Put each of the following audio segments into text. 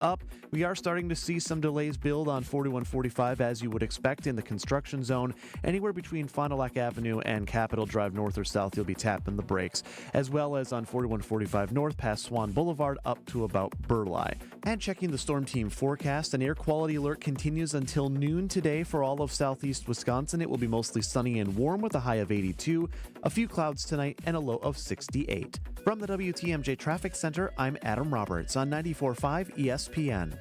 up. We are starting to see some delays build on 4145 as you would expect in the construction zone. Anywhere between Fond du Lac Avenue and Capitol Drive north or south, you'll be tapping the brakes, as well as on 4145 north past Swan Boulevard up to about Burleigh. And checking the Storm Team forecast, an air quality alert continues until noon today for all of southeast Wisconsin. It will be mostly sunny and warm with a high of 82, a few clouds tonight, and a low of 68. From the WTMJ Traffic Center, I'm Adam Roberts on 94.5 ESPN.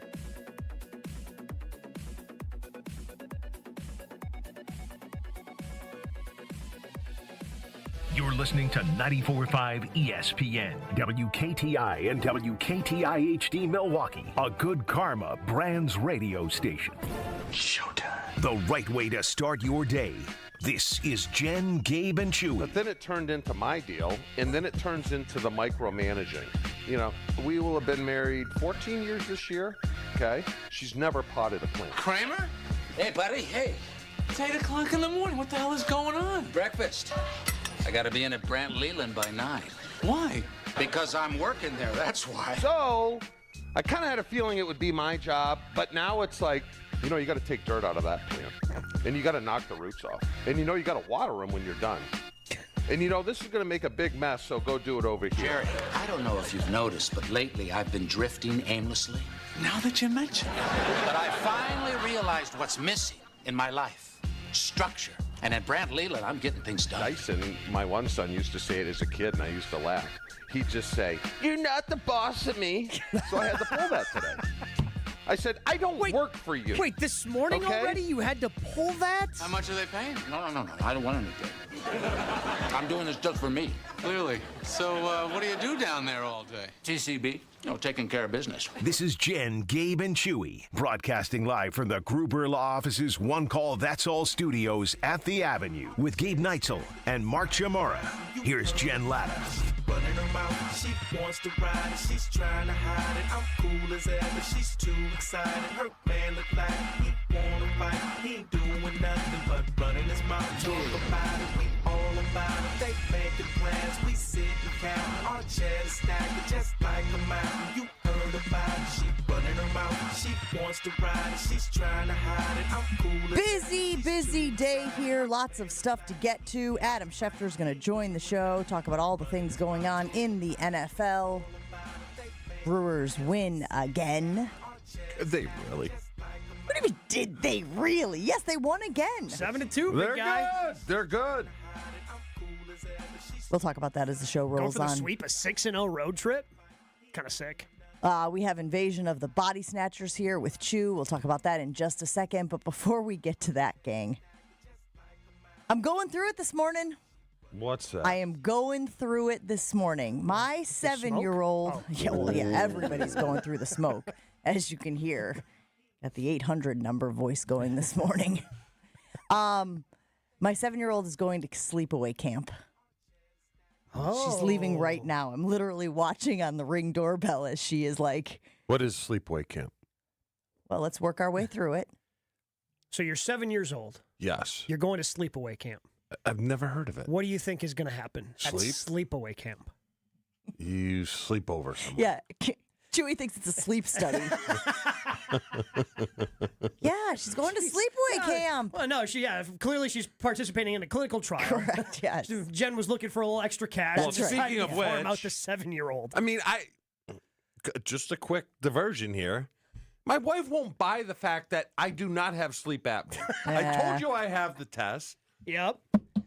You're listening to 94.5 ESPN, WKTI and WKTI-HD Milwaukee, a Good Karma Brands radio station. Showtime. The right way to start your day. This is Jen, Gabe, and Chewy. But then it turned into my deal, and then it turns into the micromanaging. You know, we will have been married 14 years this year, okay? She's never potted a plant. Kramer? Hey, buddy, hey. It's 8 o'clock in the morning. What the hell is going on? Breakfast. I gotta be in at Brant Leland by 9. Why? Because I'm working there, that's why. So, I kind of had a feeling it would be my job, but now it's like, you know, you got to take dirt out of that plant. And you got to knock the roots off. And you know, you got to water them when you're done. And you know, this is going to make a big mess, so go do it over here. Jerry, I don't know if you've noticed, but lately I've been drifting aimlessly. Now that you mention it. But I finally realized what's missing in my life. Structure. And at Brant Leland, I'm getting things done. Dyson, my one son, used to say it as a kid, and I used to laugh. He'd just say, "You're not the boss of me." So I had to pull that today. I said, I don't work for you. Wait, this morning already you had to pull that? How much are they paying? No. I don't want anything. I'm doing this just for me. Clearly. So, what do you do down there all day? TCB, taking care of business. This is Jen, Gabe, and Chewy, broadcasting live from the Gruber Law Office's One Call That's All studios at the Avenue with Gabe Neitzel and Mark Chamorro. Here's Jen Latta. Running her mouth, she wants to ride it, she's trying to hide it. I'm cool as ever, she's too excited. Her man look like he wanna fight. He ain't doing nothing but running his mouth. Talk about it, we all about it. They making plans, we sit and count. Our chair is stacked just like a mountain. You heard about it, she running her mouth. She wants to ride it, she's trying to hide it. I'm cool as Busy day here. Lots of stuff to get to. Adam Schefter is going to join the show, talk about all the things going on in the NFL. Brewers win again. Did they really? What do you mean, did they really? Yes, they won again. 7-2, They're big guy. good. They're good. We'll talk about that as the show rolls Going for the on. sweep, a 6-0 road trip? Kind of sick. We have Invasion of the Body Snatchers here with Chew. We'll talk about that in just a second. But before we get to that, gang, I'm going through it this morning. What's that? I am going through it this morning. My 7-year-old, everybody's going through the smoke, as you can hear. Got the 800 number voice going this morning. My 7-year-old is going to sleepaway camp. Oh. She's leaving right now. I'm literally watching on the Ring doorbell as she is like, What is sleepaway camp? well, let's work our way through it. So you're 7 years old. Yes. You're going to sleepaway camp. I've never heard of it. What do you think is going to happen at Sleep? sleepaway camp? You sleep over somewhere. Yeah. Chewy thinks it's a sleep study. Yeah, she's going to sleepaway camp. Well, no, clearly she's participating in a clinical trial. Correct, yes. Jen was looking for a little extra cash. Well, and decided speaking to of farm out which- the 7-year-old. I mean, just a quick diversion here. My wife won't buy the fact that I do not have sleep apnea. I told you I have the test. Yep.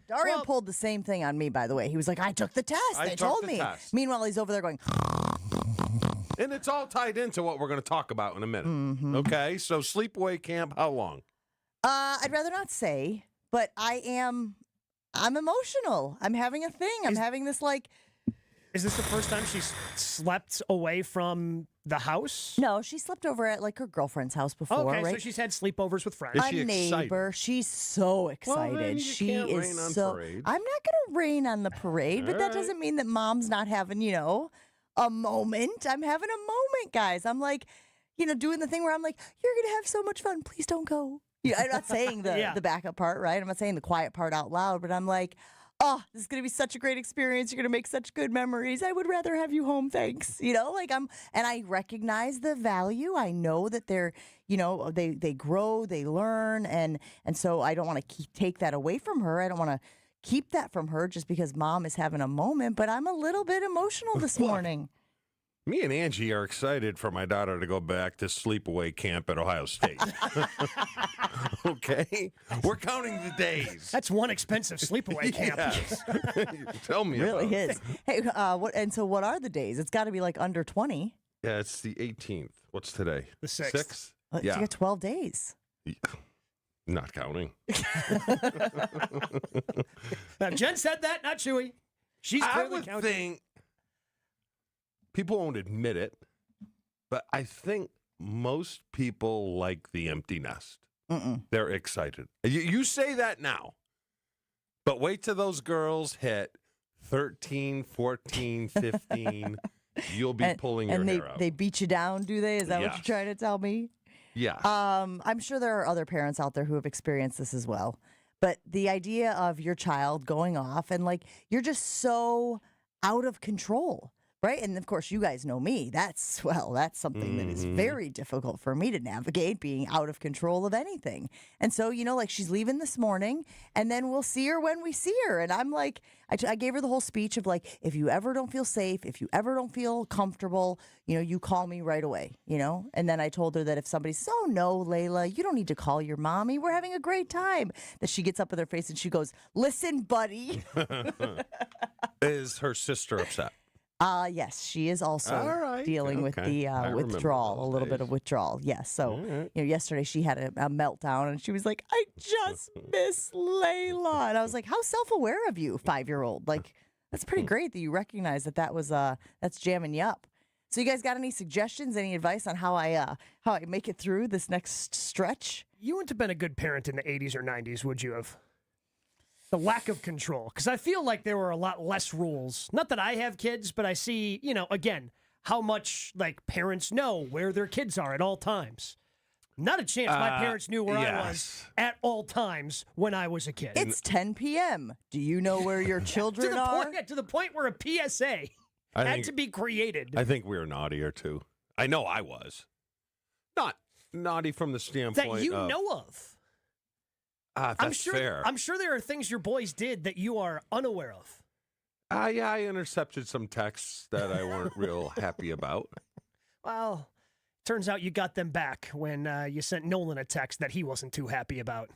Dario pulled the same thing on me, by the way. He was like, I took the test. I They took told the me. test. Meanwhile, he's over there going, And it's all tied into what we're going to talk about in a minute. Mm-hmm. Okay, so sleepaway camp, how long? I'd rather not say, but I'm emotional. I'm having a thing. I'm having this like, Is this the first time she's slept away from the house? no, she slept over at like her girlfriend's house before, Okay, right? so she's had sleepovers with friends. Is she a neighbor. excited? She's so excited. then you she can't is rain on so. parades. I'm not going to rain on the parade, but that right. doesn't mean that mom's not having, a moment. I'm having a moment, guys. I'm like, doing the thing where I'm like, you're going to have so much fun. Please don't go. I'm not saying the backup part, right? I'm not saying the quiet part out loud, but I'm like, oh, this is going to be such a great experience. You're going to make such good memories. I would rather have you home. Thanks. And I recognize the value. I know that they're, they grow, they learn. And so I don't want to take that away from her. I don't want to keep that from her just because mom is having a moment, but I'm a little bit emotional this morning. Me and Angie are excited for my daughter to go back to sleepaway camp at Ohio State. Okay? We're counting the days. That's one expensive sleepaway camp. Tell me really about is. Hey, what are the days? It's got to be like under 20. Yeah, it's the 18th. What's today? The 6th. 6th? You got 12 days. Yeah. Not counting. Now, Jen said that, not Chewy. She's clearly counting. Think people won't admit it, but I think most people like the empty nest. They're excited. You say that now, but wait till those girls hit 13, 14, 15. You'll be pulling your hair out. And they beat you down, do they? Is that what you're trying to tell me? Yeah. I'm sure there are other parents out there who have experienced this as well. But the idea of your child going off and you're just so out of control, right? And of course, you guys know me. That's something that is very difficult for me to navigate, being out of control of anything. And so, she's leaving this morning and then we'll see her when we see her. And I'm like, I gave her the whole speech of if you ever don't feel safe, if you ever don't feel comfortable, you call me right away, And then I told her that if somebody says, oh no, Layla, you don't need to call your mommy. We're having a great time. That she gets up with her face and she goes, listen, buddy. Is her sister upset? Yes, she is also dealing with the withdrawal, a little bit of withdrawal. Yes. So, yesterday she had a meltdown and she was like, I just miss Layla. And I was like, how self-aware of you, 5-year-old? That's pretty great that you recognize that was, that's jamming you up. So you guys got any suggestions, any advice on how I make it through this next stretch? You wouldn't have been a good parent in the 80s or 90s, would you have? The lack of control, because I feel like there were a lot less rules. Not that I have kids, but I see, again, how much parents know where their kids are at all times. Not a chance my parents knew where I was at all times when I was a kid. It's 10 p.m. Do you know where your children are? To the point where a PSA had to be created. I think we were naughtier, too. I know I was. Not naughty from the standpoint that you know of. That's fair. I'm sure there are things your boys did that you are unaware of. Yeah, I intercepted some texts that I weren't real happy about. Well, turns out you got them back when you sent Nolan a text that he wasn't too happy about.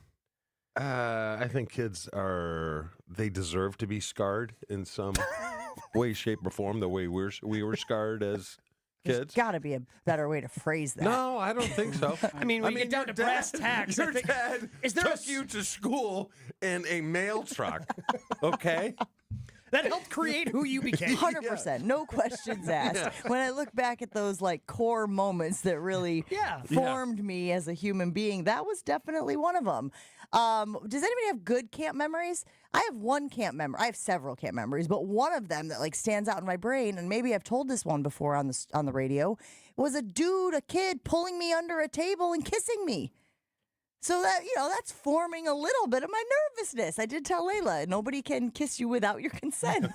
I think kids they deserve to be scarred in some way, shape, or form, the way we were scarred as kids. There's got to be a better way to phrase that. No, I don't think so. When you get down to brass tacks, your dad took you to school in a mail truck, okay? That helped create who you became. 100%. No questions asked. Yeah. When I look back at those core moments that really formed me as a human being, that was definitely one of them. Does anybody have good camp memories? I have one camp memory. I have several camp memories, but one of them that stands out in my brain, and maybe I've told this one before on the radio, was a kid pulling me under a table and kissing me. So that, that's forming a little bit of my nervousness. I did tell Layla, nobody can kiss you without your consent.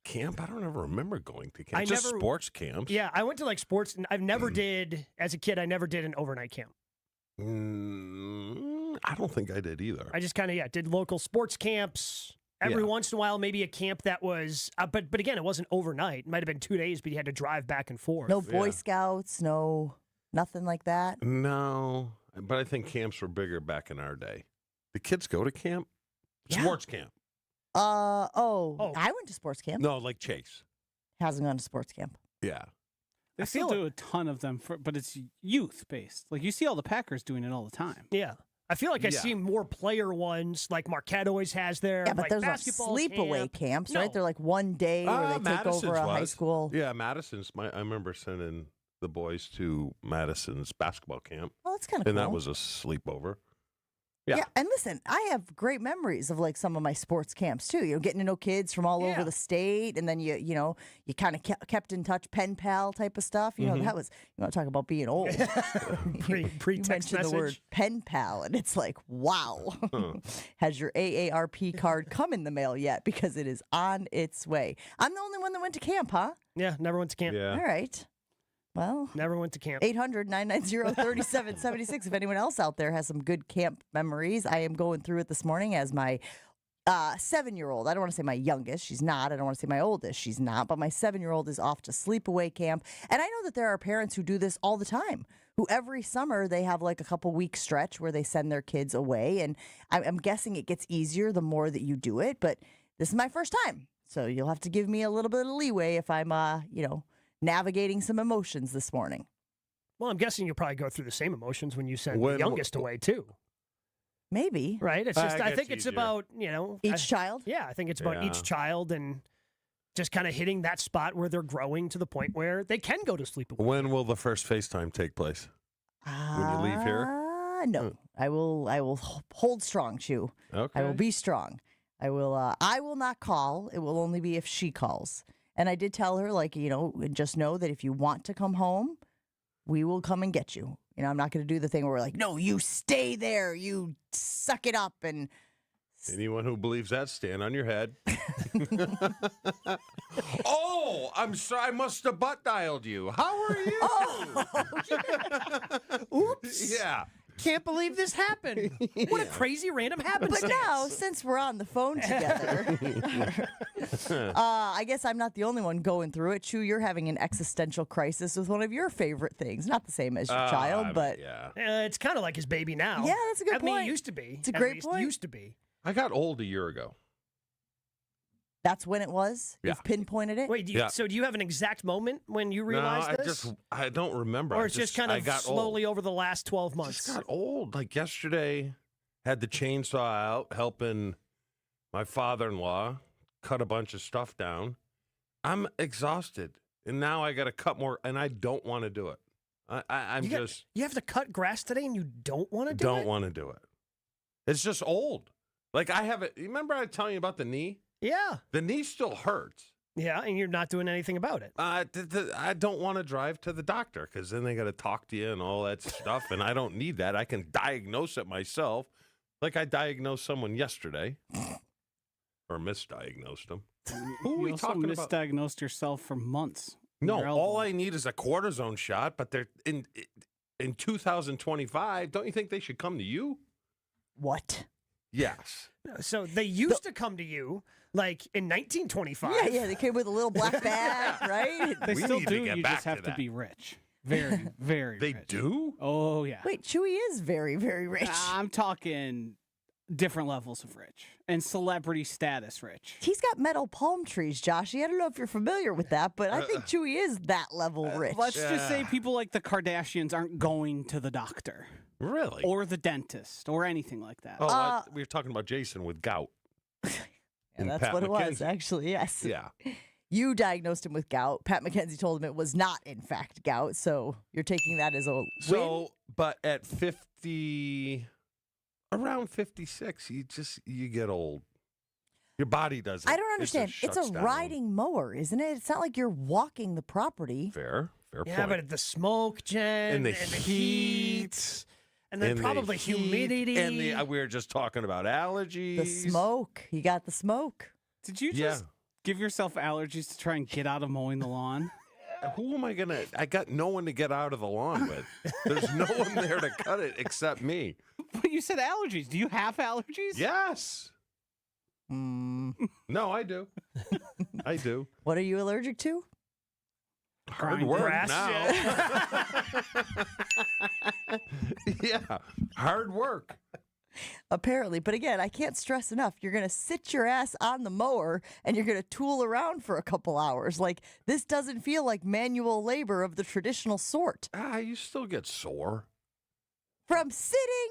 Camp? I don't ever remember going to camp. Just sports camps. Yeah, I went to sports, and I've never did, as a kid, I never did an overnight camp. I don't think I did either. I just kind of, did local sports camps. Every once in a while, maybe a camp that was, but again, it wasn't overnight. It might have been 2 days, but you had to drive back and forth. No Boy Scouts, nothing like that? No, but I think camps were bigger back in our day. The kids go to camp? Sports camp. I went to sports camp. No, like Chase. Hasn't gone to sports camp. Yeah. They still do a ton of them, but it's youth-based. You see all the Packers doing it all the time. Yeah. I feel like I see more player ones, like Marquette always has there. Yeah, but there's no sleepaway camps, right? They're 1 day where they take over a high school. Yeah, Madison's. I remember sending the boys to Madison's basketball camp. Oh, that's kind of cool. And that was a sleepover. Yeah, and listen, I have great memories of like some of my sports camps too. You know, getting to know kids from all over the state, and then you kind of kept in touch, pen pal type of stuff. You know, that was, you want to talk about being old. Pre you mentioned message. the word pen pal, and it's like, wow, has your AARP card come in the mail yet? Because it is on its way. I'm the only one that went to camp, huh? Yeah, never went to camp. Yeah. All right. Well, Never went to camp. 800-990-3776. If anyone else out there has some good camp memories, I am going through it this morning as my 7-year-old. I don't want to say my youngest. She's not. I don't want to say my oldest. She's not. But my 7-year-old is off to sleepaway camp. And I know that there are parents who do this all the time, who every summer they have like a couple week stretch where they send their kids away. And I'm guessing it gets easier the more that you do it. But this is my first time. So you'll have to give me a little bit of leeway if I'm, navigating some emotions this morning. Well, I'm guessing you'll probably go through the same emotions when you send the youngest away too. Maybe. Right? It's just I think it's about, each child? Yeah, I think it's about each child and just kind of hitting that spot where they're growing to the point where they can go to sleep. When will the first FaceTime take place? When you leave here? No. I will hold strong, Chew. Okay. I will be strong. I will not call. It will only be if she calls. And I did tell her, just know that if you want to come home, we will come and get you. I'm not going to do the thing where we're like, no, you stay there. You suck it up. And anyone who believes that, stand on your head. Oh, I'm sorry. I must have butt dialed you. How are you? Oh, oops. Yeah. Can't believe this happened. What a crazy random happenstance. But now, since we're on the phone together, I guess I'm not the only one going through it. Chew, you're having an existential crisis with one of your favorite things. Not the same as your child, but it's kind of like his baby now. Yeah, that's a good point. I mean, it used to be. It's a great point. Used to be. I got old a year ago. That's when it was? Yeah. You've pinpointed it? Wait, so do you have an exact moment when you realized this? I don't remember. Or it's just kind of slowly over the last 12 months? Just got old. Like yesterday, had the chainsaw out, helping my father-in-law cut a bunch of stuff down. I'm exhausted. And now I got to cut more, and I don't want to do it. You have to cut grass today, and you don't want to do it? Don't want to do it. It's just old. Like I have it. Remember I was telling you about the knee? Yeah. The knee still hurts. Yeah, and you're not doing anything about it. I don't want to drive to the doctor because then they got to talk to you and all that stuff, and I don't need that. I can diagnose it myself, like I diagnosed someone yesterday, or misdiagnosed them. Who are we talking about? Misdiagnosed yourself for months. No, all I need is a cortisone shot, but they're in 2025. Don't you think they should come to you? What? Yes. So they used to come to you, like in 1925. Yeah, they came with a little black bag, right? They We still need to do. get You back just have to to that. be rich. Very, very They rich. do? Oh, yeah. Wait, Chewy is very, very rich. I'm talking different levels of rich and celebrity status rich. He's got metal palm trees, Joshy. I don't know if you're familiar with that, but I think Chewy is that level rich. Let's just say people like the Kardashians aren't going to the doctor. Really? Or the dentist or anything like that. Oh, we were talking about Jason with gout. Yeah, that's Pat what it was, McKenzie. actually, yes. Yeah. You diagnosed him with gout. Pat McKenzie told him it was not, in fact, gout. So you're taking that as a win? So, but at 50, around 56, you get old. Your body doesn't. I don't understand. It's a shuts down. riding mower, isn't it? It's not like you're walking the property. Fair Yeah, point. but the smoke, Jen, And the heat. and then And the probably heat, humidity. And we were just talking about allergies. The smoke. You got the smoke. Did you just give yourself allergies to try and get out of mowing the lawn? Who am I going to? I got no one to get out of the lawn with. There's no one there to cut it except me. But you said allergies. Do you have allergies? Yes. No, I do. I do. What are you allergic to? Hard Grind work grass. now. Yeah, hard work. Apparently. But again, I can't stress enough. You're going to sit your ass on the mower and you're going to tool around for a couple hours. Like, this doesn't feel like manual labor of the traditional sort. You still get sore. From sitting.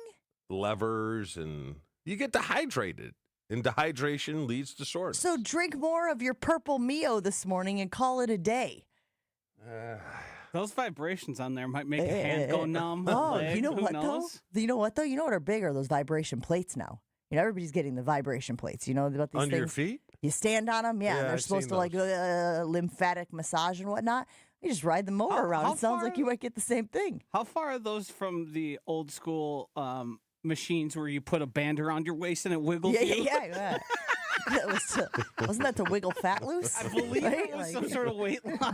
Levers, and you get dehydrated. And dehydration leads to soreness. So drink more of your purple Mio this morning and call it a day. Those vibrations on there might make a hand go numb. Oh, leg, you know who what knows? though? You know what though? You know what are big are those vibration plates now. You know, everybody's getting the vibration plates. You know about these Under things? your feet? You stand on them, yeah. Yeah, And they're I've supposed seen to like those. lymphatic massage and whatnot. You just ride the motor around. how It sounds far- like you might get the same thing. How far are those from the old school machines where you put a band around your waist and it wiggles Yeah, you? yeah. That was wasn't that to wiggle fat loose? I believe Right? it was Like- some sort of weight loss.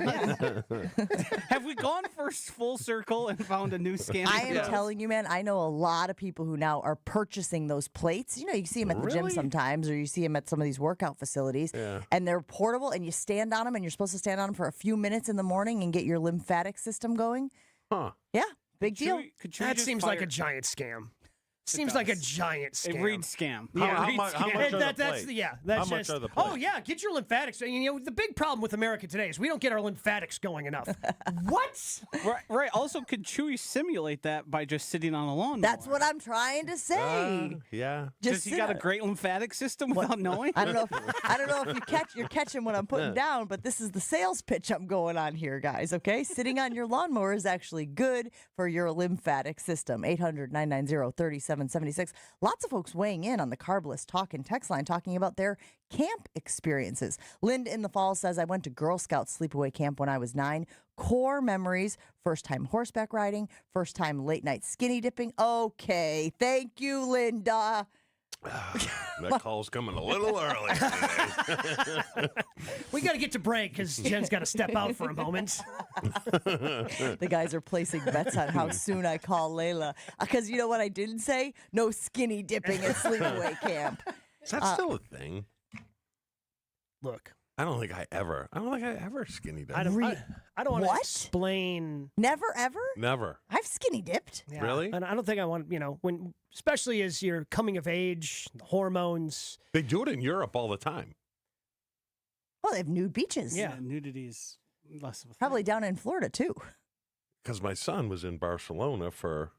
Have we gone first full circle and found a new scam? I am telling you, man, I know a lot of people who now are purchasing those plates. You know, you see them at the gym Really? sometimes, or you see them at some of these workout facilities, and they're portable, and you stand on them, and you're supposed to stand on them for a few minutes in the morning and get your lymphatic system going. Huh. Yeah, big deal. That seems like a giant scam. Seems like a giant scam. A read scam. How much are the That's plates? that's How much just, are the oh plates? yeah, get your lymphatics. You know, the big problem with America today is we don't get our lymphatics going enough. What? Right. Also, could Chewy simulate that by just sitting on a lawnmower? That's what I'm trying to say. Yeah. Does he sit got a on- great lymphatic system without knowing? I don't know. If you're catching what I'm putting down, but this is the sales pitch I'm going on here, guys. Okay, sitting on your lawnmower is actually good for your lymphatic system. 800-990-3776. Lots of folks weighing in on the Carbless Talk and Text line, talking about their camp experiences. Lind in the Fall says, I went to Girl Scout sleepaway camp when I was 9. Core memories, first time horseback riding, first time late night skinny dipping. Okay, thank you, Linda. That call's coming a little early today. We got to get to break because Jen's got to step out for a moment. The guys are placing bets on how soon I call Layla. Because you know what I didn't say? No skinny dipping at sleepaway camp. Is that still a thing? Look, I don't think I ever skinny dipped. I don't want to What? explain. Never, ever? Never. I've skinny dipped. Yeah, Really? And I don't think I want, when, especially as you're coming of age, the hormones. They do it in Europe all the time. Well, they have nude beaches. Yeah. Nudity is less of a thing. Probably down in Florida, too. Because my son was in Barcelona for.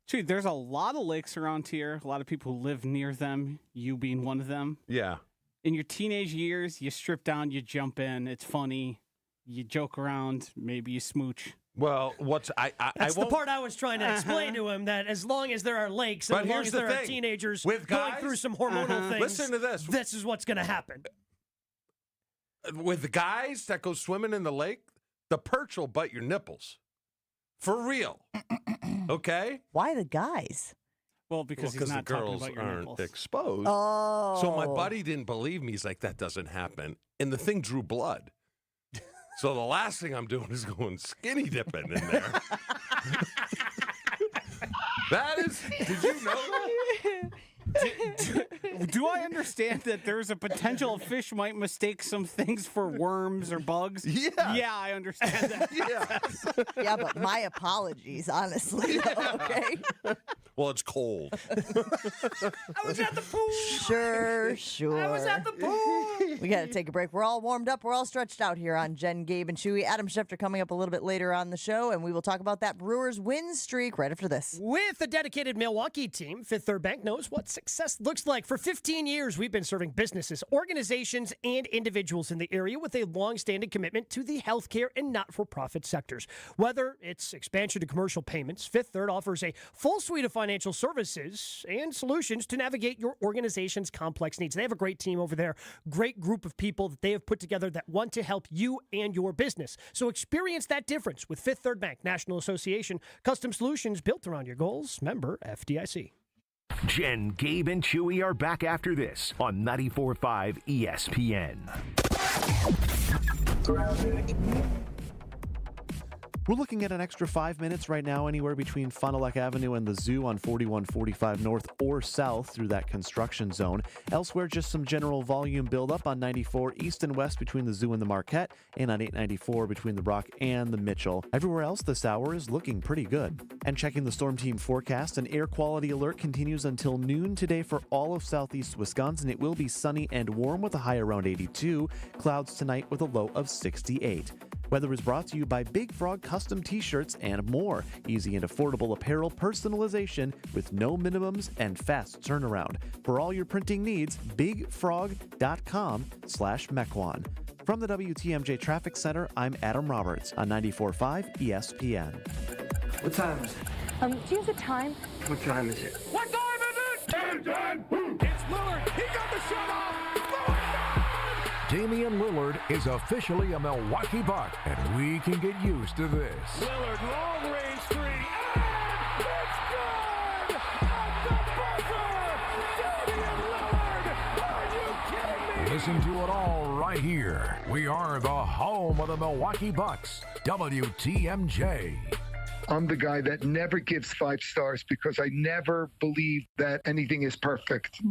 Dude, there's a lot of lakes around here. A lot of people who live near them, you being one of them. Yeah. In your teenage years, you strip down, you jump in. It's funny. You joke around. Maybe you smooch. Well, That's the won't- part I was trying to explain to him, that as long as there are lakes and But as long here's as the there are thing. teenagers With going guys- through some hormonal things, Listen to this. This is what's going to happen. With the guys that go swimming in the lake, the perch will bite your nipples. For real. Okay? Why the guys? Well, because he's the not talking girls about your aren't nipples. exposed. Oh. So my buddy didn't believe me. He's like, that doesn't happen. And the thing drew blood. So the last thing I'm doing is going skinny dipping in there. That is, did you know that? Do I understand that there's a potential a fish might mistake some things for worms or bugs? Yeah. Yeah, I understand that. Yeah. Yeah, but my apologies, honestly. Okay. Well, it's cold. I was at the pool. Sure. I was at the pool. We got to take a break. We're all warmed up. We're all stretched out here on Jen, Gabe, and Chewy. Adam Schefter coming up a little bit later on the show, and we will talk about that Brewers win streak right after this. With a dedicated Milwaukee team, Fifth Third Bank knows what success looks like. For 15 years, we've been serving businesses, organizations, and individuals in the area with a long-standing commitment to the healthcare and not-for-profit sectors. Whether it's expansion to commercial payments, Fifth Third offers a full suite of financial services and solutions to navigate your organization's complex needs. They have a great team over there, great group of people that they have put together that want to help you and your business. So experience that difference with Fifth Third Bank, National Association, custom solutions built around your goals, member FDIC. Jen, Gabe, and Chewy are back after this on 94.5 ESPN. We're looking at an extra 5 minutes right now, anywhere between Fond du Lac Avenue and the Zoo on 4145 north or south through that construction zone. Elsewhere, just some general volume buildup on 94 east and west between the Zoo and the Marquette, and on 894 between the Rock and the Mitchell. Everywhere else this hour is looking pretty good. And checking the Storm Team forecast, an air quality alert continues until noon today for all of southeast Wisconsin. It will be sunny and warm with a high around 82. Clouds tonight with a low of 68. Weather is brought to you by Big Frog Custom T-shirts and more. Easy and affordable apparel personalization with no minimums and fast turnaround. For all your printing needs, bigfrog.com/Mequon. From the WTMJ Traffic Center, I'm Adam Roberts on 94.5 ESPN. What time is it? Do you have the time? What time is it? What time is it? 10. It's Lillard. He got the shot off. Damian Lillard is officially a Milwaukee Buck, and we can get used to this. Lillard, long range three, and it's good! At the buzzer! Damian Lillard! Are you kidding me? Listen to it all right here. We are the home of the Milwaukee Bucks, WTMJ. I'm the guy that never gives 5 stars because I never believe that anything is perfect.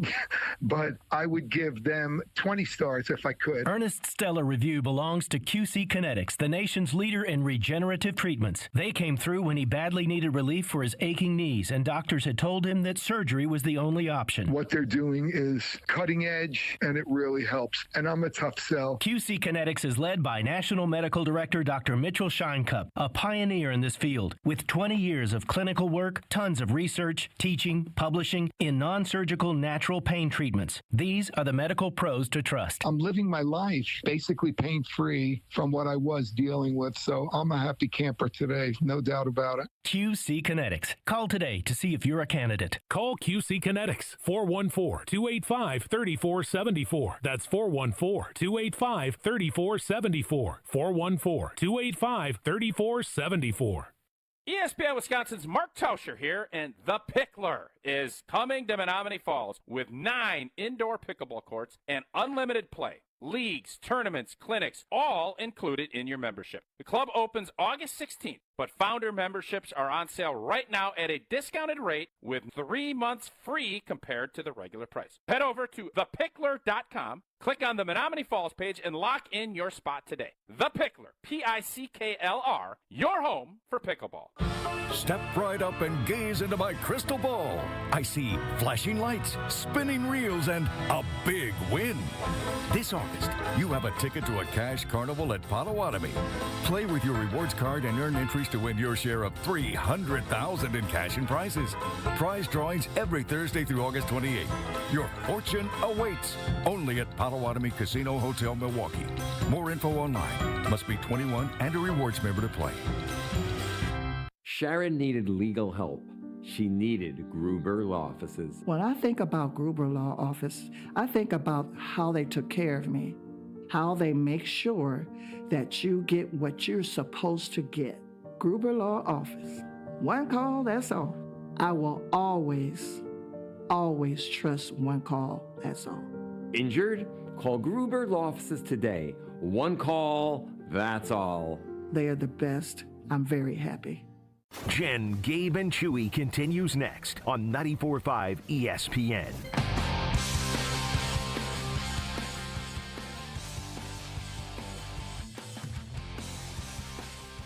But I would give them 20 stars if I could. Ernest Stella Review belongs to QC Kinetics, the nation's leader in regenerative treatments. They came through when he badly needed relief for his aching knees, and doctors had told him that surgery was the only option. What they're doing is cutting edge, and it really helps. And I'm a tough sell. QC Kinetics is led by National Medical Director Dr. Mitchell Scheinkup, a pioneer in this field. With 20 years of clinical work, tons of research, teaching, publishing in non-surgical natural pain treatments. These are the medical pros to trust. I'm living my life basically pain-free from what I was dealing with, so I'm a happy camper today, no doubt about it. QC Kinetics. Call today to see if you're a candidate. Call QC Kinetics, 414-285-3474. That's 414-285-3474. 414-285-3474. ESPN Wisconsin's Mark Tauscher here, and The Pickler is coming to Menominee Falls with 9 indoor pickleball courts and unlimited play. Leagues, tournaments, clinics, all included in your membership. The club opens August 16th, but founder memberships are on sale right now at a discounted rate with 3 months free compared to the regular price. Head over to thepickler.com, click on the Menominee Falls page, and lock in your spot today. The Pickler, P-I-C-K-L-R, your home for pickleball. Step right up and gaze into my crystal ball. I see flashing lights, spinning reels, and a big win. This August, you have a ticket to a cash carnival at Potawatomi. Play with your rewards card and earn entries to win your share of $300,000 in cash and prizes. Prize drawings every Thursday through August 28th. Your fortune awaits only at Potawatomi Casino Hotel, Milwaukee. More info online. Must be 21 and a rewards member to play. Sharon needed legal help. She needed Gruber Law Offices. When I think about Gruber Law Office, I think about how they took care of me, how they make sure that you get what you're supposed to get. Gruber Law Office. One call, that's all. I will always trust one call, that's all. Injured? Call Gruber Law Offices today. One call, that's all. They are the best. I'm very happy. Jen, Gabe, and Chewy continues next on 94.5 ESPN.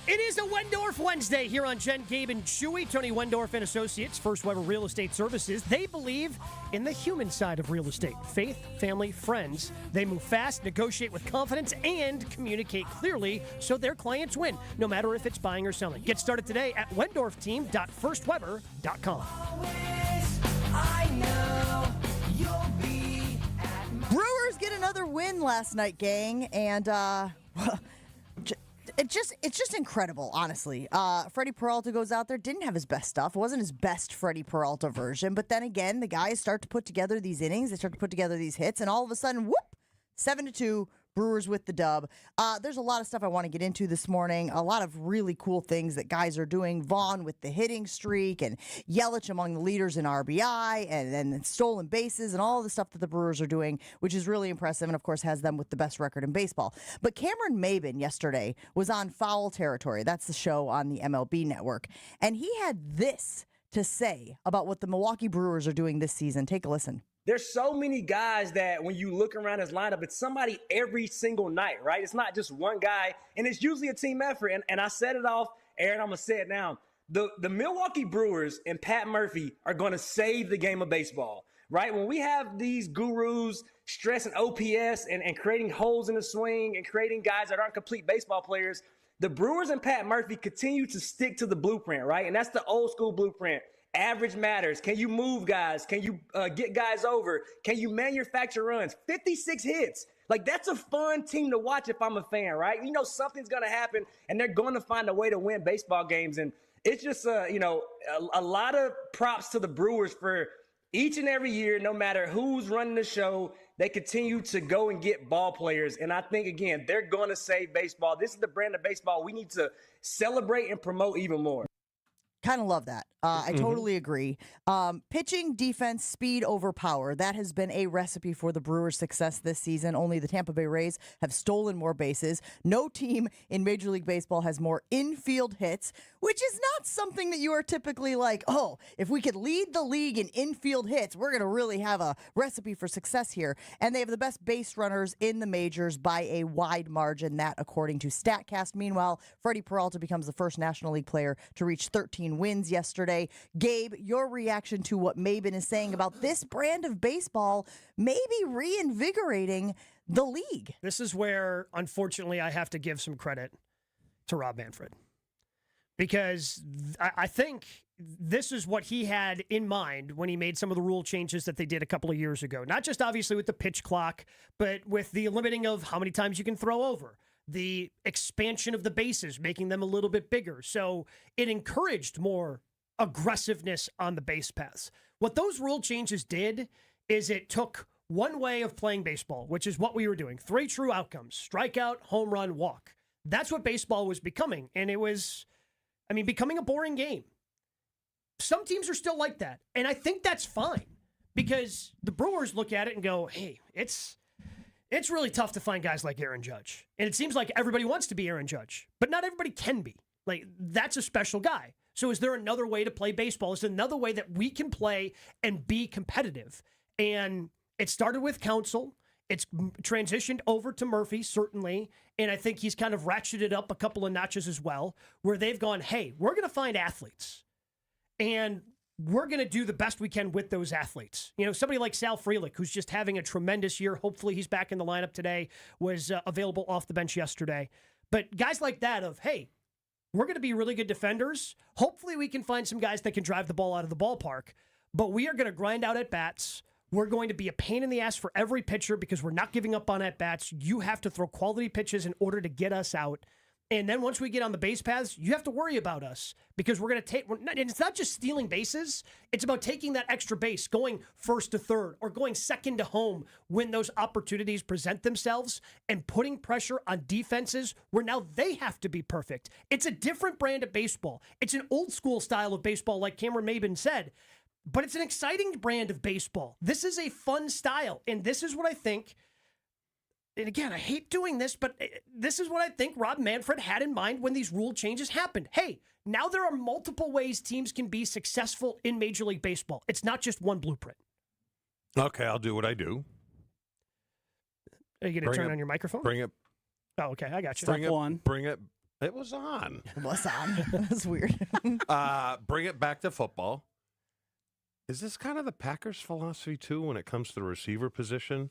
It is a Wendorf Wednesday here on Jen, Gabe, and Chewy. Tony Wendorf and Associates, First Weber Real Estate Services. They believe in the human side of real estate. Faith, family, friends. They move fast, negotiate with confidence, and communicate clearly so their clients win, no matter if it's buying or selling. Get started today at wendorfteam.firstweber.com. Brewers get another win last night, gang, and It's just incredible, honestly. Freddie Peralta goes out there, didn't have his best stuff. It wasn't his best Freddie Peralta version. But then again, the guys start to put together these innings. They start to put together these hits. And all of a sudden, whoop, 7-2, Brewers with the dub. There's a lot of stuff I want to get into this morning. A lot of really cool things that guys are doing. Vaughn with the hitting streak and Yelich among the leaders in RBI and then stolen bases and all the stuff that the Brewers are doing, which is really impressive and, of course, has them with the best record in baseball. But Cameron Maybin yesterday was on Foul Territory. That's the show on the MLB Network. And he had this to say about what the Milwaukee Brewers are doing this season. Take a listen. There's so many guys that when you look around his lineup, it's somebody every single night, right? It's not just one guy, and it's usually a team effort. And I said it off, Aaron, I'm going to say it now. The Milwaukee Brewers and Pat Murphy are going to save the game of baseball, right? When we have these gurus stressing OPS and creating holes in the swing and creating guys that aren't complete baseball players, the Brewers and Pat Murphy continue to stick to the blueprint, right? And that's the old school blueprint. Average matters. Can you move guys? Can you get guys over? Can you manufacture runs? 56 hits. Like, that's a fun team to watch if I'm a fan, right? You know something's going to happen, and they're going to find a way to win baseball games. And it's just, a lot of props to the Brewers for each and every year, no matter who's running the show, they continue to go and get ball players. And I think, again, they're going to save baseball. This is the brand of baseball we need to celebrate and promote even more. Kind of love that. I totally agree. Pitching, defense, speed over power. That has been a recipe for the Brewers' success this season. Only the Tampa Bay Rays have stolen more bases. No team in Major League Baseball has more infield hits, which is not something that you are typically like, oh, if we could lead the league in infield hits, we're going to really have a recipe for success here. And they have the best base runners in the majors by a wide margin, that according to StatCast. Meanwhile, Freddie Peralta becomes the first National League player to reach 13 wins yesterday. Gabe, your reaction to what Maben is saying about this brand of baseball maybe reinvigorating the league. This is where, unfortunately, I have to give some credit to Rob Manfred. Because I think this is what he had in mind when he made some of the rule changes that they did a couple of years ago. Not just obviously with the pitch clock, but with the limiting of how many times you can throw over. The expansion of the bases, making them a little bit bigger. So it encouraged more aggressiveness on the base paths. What those rule changes did is it took one way of playing baseball, which is what we were doing. 3 true outcomes: strikeout, home run, walk. That's what baseball was becoming. And it was, becoming a boring game. Some teams are still like that. And I think that's fine because the Brewers look at it and go, hey, it's really tough to find guys like Aaron Judge. And it seems like everybody wants to be Aaron Judge, but not everybody can be. Like, that's a special guy. So is there another way to play baseball? Is there another way that we can play and be competitive? And it started with Counsell. It's transitioned over to Murphy, certainly. And I think he's kind of ratcheted up a couple of notches as well, where they've gone, hey, we're going to find athletes. And we're going to do the best we can with those athletes. You know, somebody like Sal Frelick, who's just having a tremendous year. Hopefully he's back in the lineup today, was available off the bench yesterday. But guys like that of, hey, we're going to be really good defenders. Hopefully we can find some guys that can drive the ball out of the ballpark. But we are going to grind out at-bats. We're going to be a pain in the ass for every pitcher because we're not giving up on at-bats. You have to throw quality pitches in order to get us out. And then once we get on the base paths, you have to worry about us because we're going to take, and it's not just stealing bases. It's about taking that extra base, going first to third or going second to home when those opportunities present themselves and putting pressure on defenses where now they have to be perfect. It's a different brand of baseball. It's an old school style of baseball, like Cameron Maben said, but it's an exciting brand of baseball. This is a fun style. And this is what I think. And again, I hate doing this, but this is what I think Rob Manfred had in mind when these rule changes happened. Hey, now there are multiple ways teams can be successful in Major League Baseball. It's not just one blueprint. Okay, I'll do what I do. Are you going to turn on your microphone? Bring it. Oh, okay, I got you. Bring it. It was on. It was on. That's weird. Bring it back to football. Is this kind of the Packers' philosophy, too, when it comes to the receiver position?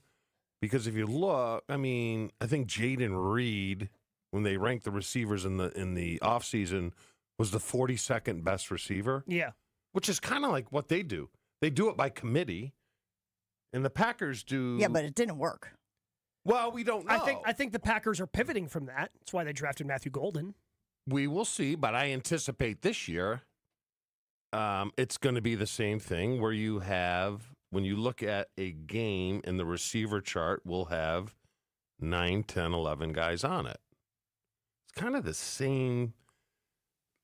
Because if you look, I think Jaden Reed, when they ranked the receivers in the offseason, was the 42nd best receiver. Yeah. Which is kind of like what they do. They do it by committee, and the Packers do. Yeah, but it didn't work. Well, we don't know. I think the Packers are pivoting from that. That's why they drafted Matthew Golden. We will see, but I anticipate this year it's going to be the same thing where you have, when you look at a game in the receiver chart, we'll have 9, 10, 11 guys on it. It's kind of the same.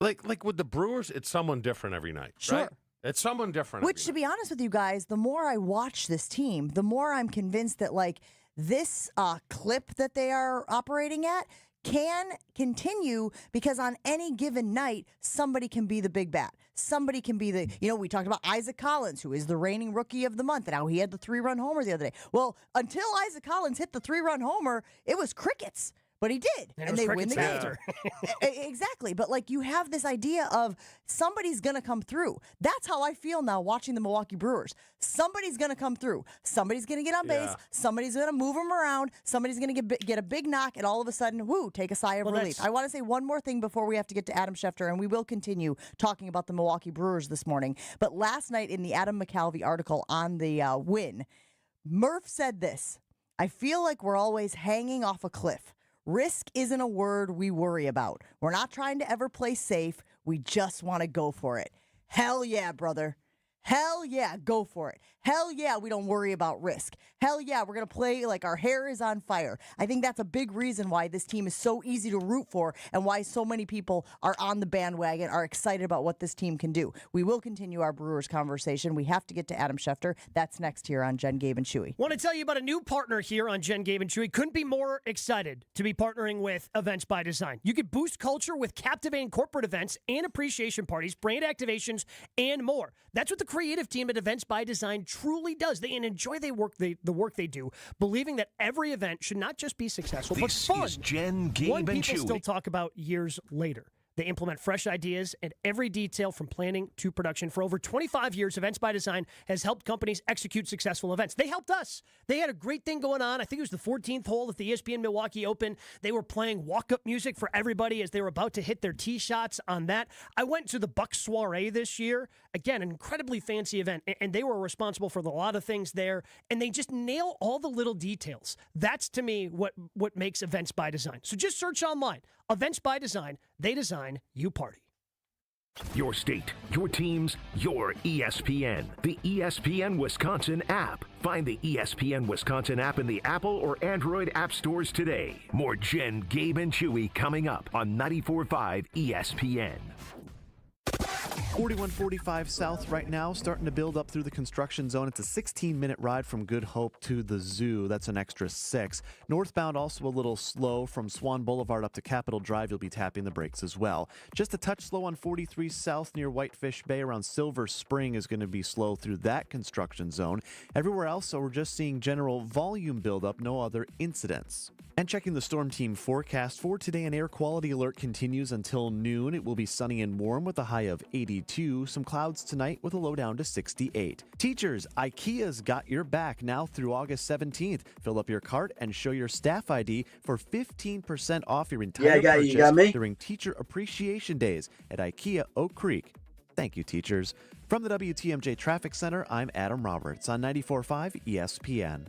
Like with the Brewers, it's someone different every night, Sure. right? It's someone different. Which, to be honest with you guys, the more I watch this team, the more I'm convinced that, like, this clip that they are operating at can continue because on any given night, somebody can be the big bat. Somebody can be we talked about Isaac Collins, who is the reigning rookie of the month, and how he had the 3-run homer the other day. Well, until Isaac Collins hit the 3-run homer, it was crickets. But he did, and they win the game. Exactly. But, like, you have this idea of somebody's going to come through. That's how I feel now watching the Milwaukee Brewers. Somebody's going to come through. Somebody's going to get on base. Somebody's going to move them around. Somebody's going to get a big knock, and all of a sudden, take a sigh of relief. I want to say one more thing before we have to get to Adam Schefter, and we will continue talking about the Milwaukee Brewers this morning. But last night in the Adam McCalvey article on the win, Murph said this. I feel like we're always hanging off a cliff. Risk isn't a word we worry about. We're not trying to ever play safe. We just want to go for it. Hell yeah, brother. Hell yeah, go for it. Hell yeah, we don't worry about risk. Hell yeah, we're going to play like our hair is on fire. I think that's a big reason why this team is so easy to root for and why so many people are on the bandwagon, are excited about what this team can do. We will continue our Brewers conversation. We have to get to Adam Schefter. That's next here on Jen, Gabe, and Chewy. Want to tell you about a new partner here on Jen, Gabe, and Chewy. Couldn't be more excited to be partnering with Events by Design. You could boost culture with captivating corporate events and appreciation parties, brand activations, and more. That's what the creative team at Events by Design truly does. They enjoy the work they do, believing that every event should not just be successful, but fun. This is Jen, Gabe, One and people Chewy. still talk about years later. They implement fresh ideas and every detail from planning to production. For over 25 years, Events by Design has helped companies execute successful events. They helped us. They had a great thing going on. I think it was the 14th hole at the ESPN Milwaukee Open. They were playing walk-up music for everybody as they were about to hit their tee shots on that. I went to the Bucks Soiree this year. Again, an incredibly fancy event, and they were responsible for a lot of things there, and they just nail all the little details. That's, to me, what makes Events by Design. So just search online. Events by Design. They design, you party. Your state, your teams, your ESPN. The ESPN Wisconsin app. Find the ESPN Wisconsin app in the Apple or Android app stores today. More Jen, Gabe, and Chewy coming up on 94.5 ESPN. 4145 South right now, starting to build up through the construction zone. It's a 16-minute ride from Good Hope to the zoo. That's an extra 6. Northbound also a little slow from Swan Boulevard up to Capitol Drive. You'll be tapping the brakes as well. Just a touch slow on 43 South near Whitefish Bay around Silver Spring is going to be slow through that construction zone. Everywhere else, so we're just seeing general volume buildup, no other incidents. And checking the Storm Team forecast for today, an air quality alert continues until noon. It will be sunny and warm with a high of 82. Some clouds tonight with a low down to 68. Teachers, IKEA's got your back now through August 17th. Fill up your cart and show your staff ID for 15% off your entire purchase you got me. during Teacher Appreciation Days at IKEA Oak Creek. Thank you, teachers. From the WTMJ Traffic Center, I'm Adam Roberts on 94.5 ESPN.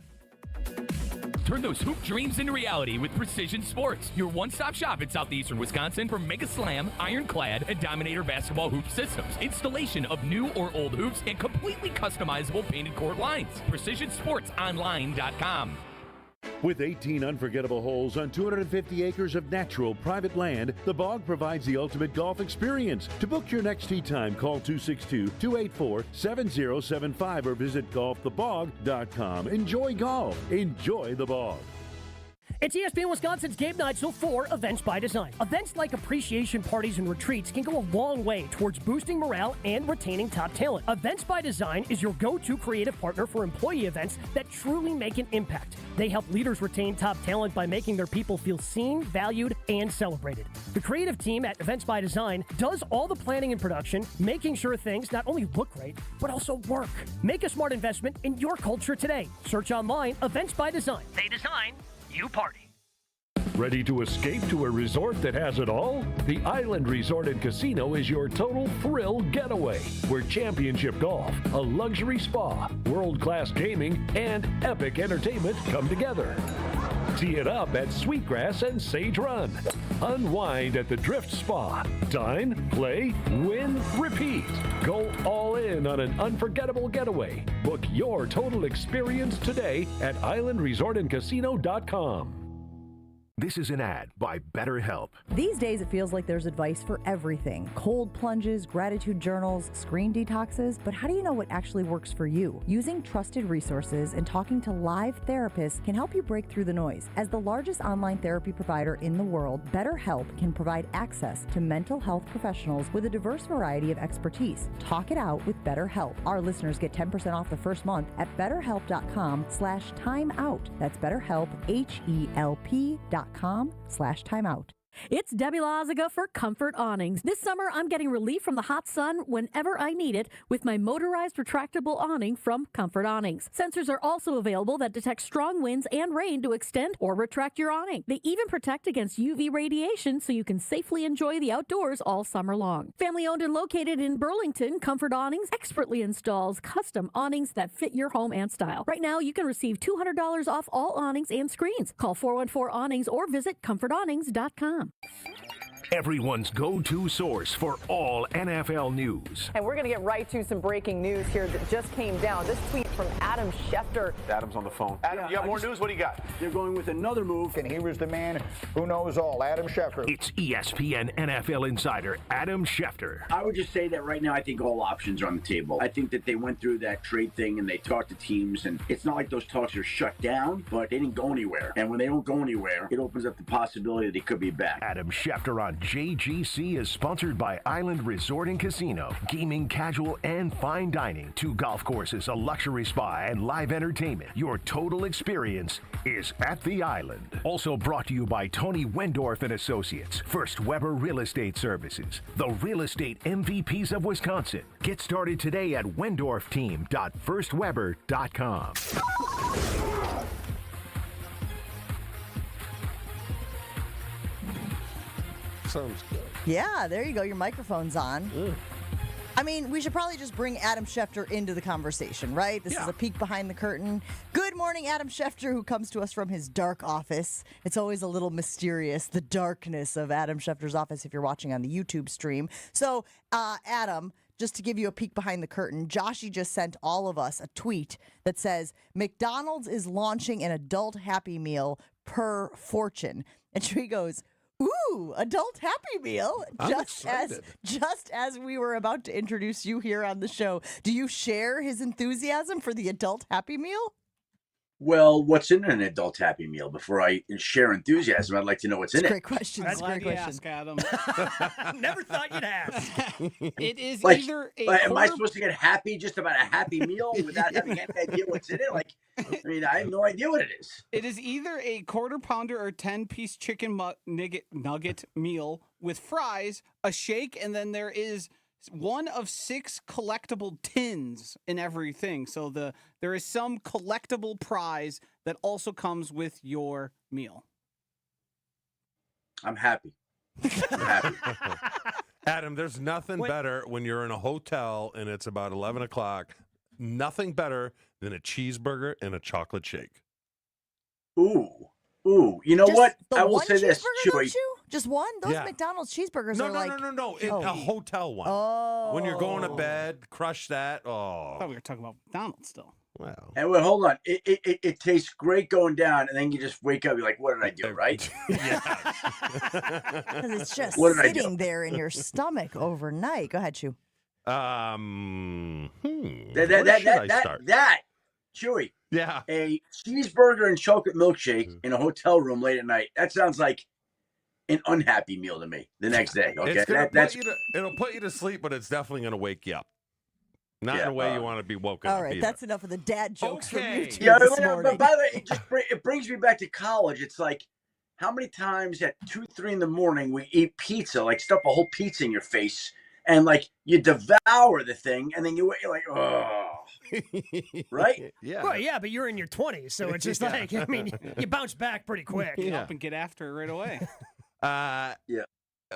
Turn those hoop dreams into reality with Precision Sports, your one-stop shop in southeastern Wisconsin for Mega Slam, Ironclad, and Dominator basketball hoop systems. Installation of new or old hoops and completely customizable painted court lines. PrecisionSportsOnline.com. With 18 unforgettable holes on 250 acres of natural private land, the Bog provides the ultimate golf experience. To book your next tee time, call 262-284-7075 or visit golfthebog.com. Enjoy golf. Enjoy the Bog. It's ESPN Wisconsin's Game Night, so for Events by Design. Events like appreciation parties and retreats can go a long way towards boosting morale and retaining top talent. Events by Design is your go-to creative partner for employee events that truly make an impact. They help leaders retain top talent by making their people feel seen, valued, and celebrated. The creative team at Events by Design does all the planning and production, making sure things not only look great, but also work. Make a smart investment in your culture today. Search online, Events by Design. They design, you party. Ready to escape to a resort that has it all? The Island Resort and Casino is your total thrill getaway, where championship golf, a luxury spa, world-class gaming, and epic entertainment come together. Tee it up at Sweetgrass and Sage Run. Unwind at the Drift Spa. Dine, play, win, repeat. Go all in on an unforgettable getaway. Book your total experience today at islandresortandcasino.com. This is an ad by BetterHelp. These days, it feels like there's advice for everything. Cold plunges, gratitude journals, screen detoxes. But how do you know what actually works for you? Using trusted resources and talking to live therapists can help you break through the noise. As the largest online therapy provider in the world, BetterHelp can provide access to mental health professionals with a diverse variety of expertise. Talk it out with BetterHelp. Our listeners get 10% off the first month at betterhelp.com/timeout. That's BetterHelp, HELP.com/timeout. It's Debbie Lazaga for Comfort Awnings. This summer, I'm getting relief from the hot sun whenever I need it with my motorized retractable awning from Comfort Awnings. Sensors are also available that detect strong winds and rain to extend or retract your awning. They even protect against UV radiation so you can safely enjoy the outdoors all summer long. Family owned and located in Burlington, Comfort Awnings expertly installs custom awnings that fit your home and style. Right now, you can receive $200 off all awnings and screens. Call 414-AWNINGS or visit comfortawnings.com. Everyone's go-to source for all NFL news. And we're going to get right to some breaking news here that just came down. This tweet from Adam Schefter. Adam's on the phone. Adam, you got more news? What do you got? They're going with another move, and he was the man who knows all, Adam Schefter. It's ESPN NFL insider Adam Schefter. I would just say that right now I think all options are on the table. I think that they went through that trade thing and they talked to teams, and it's not like those talks are shut down, but they didn't go anywhere. And when they don't go anywhere, it opens up the possibility that they could be back. Adam Schefter on JGC is sponsored by Island Resort and Casino. Gaming, casual, and fine dining. 2 golf courses, a luxury spa, and live entertainment. Your total experience is at the Island. Also brought to you by Tony Wendorf and Associates. First Weber Real Estate Services. The real estate MVPs of Wisconsin. Get started today at wendorfteam.firstweber.com. Sounds good. Yeah, there you go. Your microphone's on. I mean, we should probably just bring Adam Schefter into the conversation, right? This is a peek behind the curtain. Good morning, Adam Schefter, who comes to us from his dark office. It's always a little mysterious, the darkness of Adam Schefter's office if you're watching on the YouTube stream. So, Adam, just to give you a peek behind the curtain, Joshy just sent all of us a tweet that says, McDonald's is launching an adult Happy Meal per Fortune. And Chewy goes, ooh, adult Happy Meal. Just as we were about to introduce you here on the show. Do you share his enthusiasm for the adult Happy Meal? Well, what's in an adult Happy Meal? Before I share enthusiasm, I'd like to know what's in it. Great question. That's a great question. Ask, Adam. Never thought you'd ask. It is like, either a am I supposed to get happy just about a Happy Meal without having any idea what's in it? Like, I mean, I have no idea what it is. It is either a quarter pounder or 10-piece chicken nugget meal with fries, a shake, and then there is one of 6 collectible tins in everything. So there is some collectible prize that also comes with your meal. I'm happy. I'm happy. Adam, there's nothing better when you're in a hotel and it's about 11 o'clock. Nothing better than a cheeseburger and a chocolate shake. Ooh. You know what? I will say this, Chewy. Just one? Those McDonald's cheeseburgers are like... No. A hotel one. Oh. When you're going to bed, crush that. Oh. I thought we were talking about McDonald's still. Wow. And wait, hold on. It tastes great going down, and then you just wake up. You're like, "What did I do?" Right? Because it's just What did I sitting do? there in your stomach overnight. Go ahead, Chew. Where should I start? That, Chewy. Yeah. A cheeseburger and chocolate milkshake in a hotel room late at night. That sounds like an unhappy meal to me the next day. Okay, it'll put you to sleep, but it's definitely going to wake you up. Not in a way you want to be woken up. All right, either. that's enough of the dad jokes from you two Yeah, this morning. but by the way, it brings me back to college. It's like, how many times at 2, 3 in the morning we eat pizza, like stuff a whole pizza in your face, and like you devour the thing, and then you're like, oh, right? Yeah. Well, yeah, but you're in your 20s, so it's just like, I mean, you bounce back pretty quick. Get up and get after it right away. Yeah.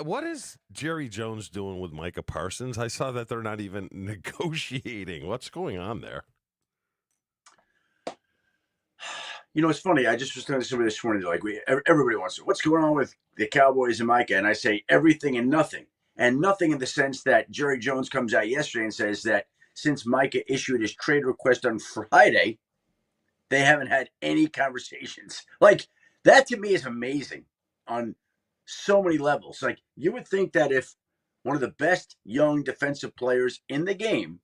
What is Jerry Jones doing with Micah Parsons? I saw that they're not even negotiating. What's going on there? You know, it's funny. I just was telling somebody this morning, like, everybody wants to, what's going on with the Cowboys and Micah? And I say everything and nothing. And nothing in the sense that Jerry Jones comes out yesterday and says that since Micah issued his trade request on Friday, they haven't had any conversations. Like, that to me is amazing on so many levels. Like, you would think that if one of the best young defensive players in the game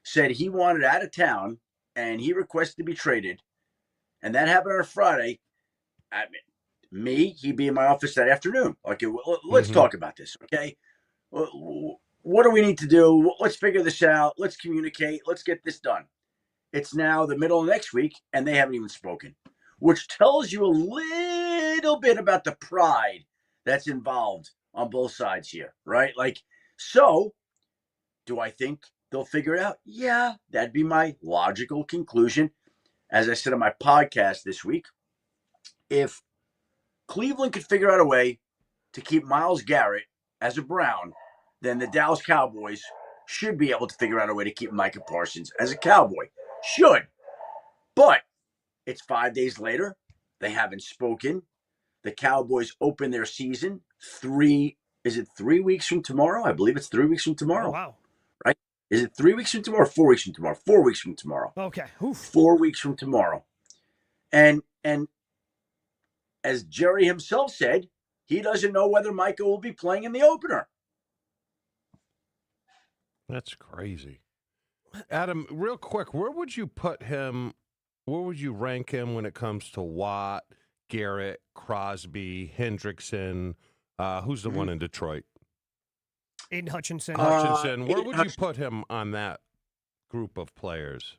said he wanted out of town and he requested to be traded, and that happened on a Friday, I mean, he'd be in my office that afternoon. Okay, well, let's talk about this, okay? What do we need to do? Let's figure this out. Let's communicate. Let's get this done. It's now the middle of next week, and they haven't even spoken, which tells you a little bit about the pride that's involved on both sides here, right? Like, so do I think they'll figure it out? Yeah, that'd be my logical conclusion. As I said on my podcast this week, if Cleveland could figure out a way to keep Myles Garrett as a Brown, then the Dallas Cowboys should be able to figure out a way to keep Micah Parsons as a Cowboy. Should. But it's 5 days later. They haven't spoken. The Cowboys open their season 3 weeks from tomorrow? I believe it's 3 weeks from tomorrow. Oh, wow. Right? Is it 3 weeks from tomorrow or 4 weeks from tomorrow? 4 weeks from tomorrow. Okay. Oof. 4 weeks from tomorrow. And as Jerry himself said, he doesn't know whether Micah will be playing in the opener. That's crazy. Adam, real quick, where would you put him? Where would you rank him when it comes to Watt, Garrett, Crosby, Hendrickson? Who's the one in Detroit? Aiden Hutchinson. Aiden Where would you put him on that group of players?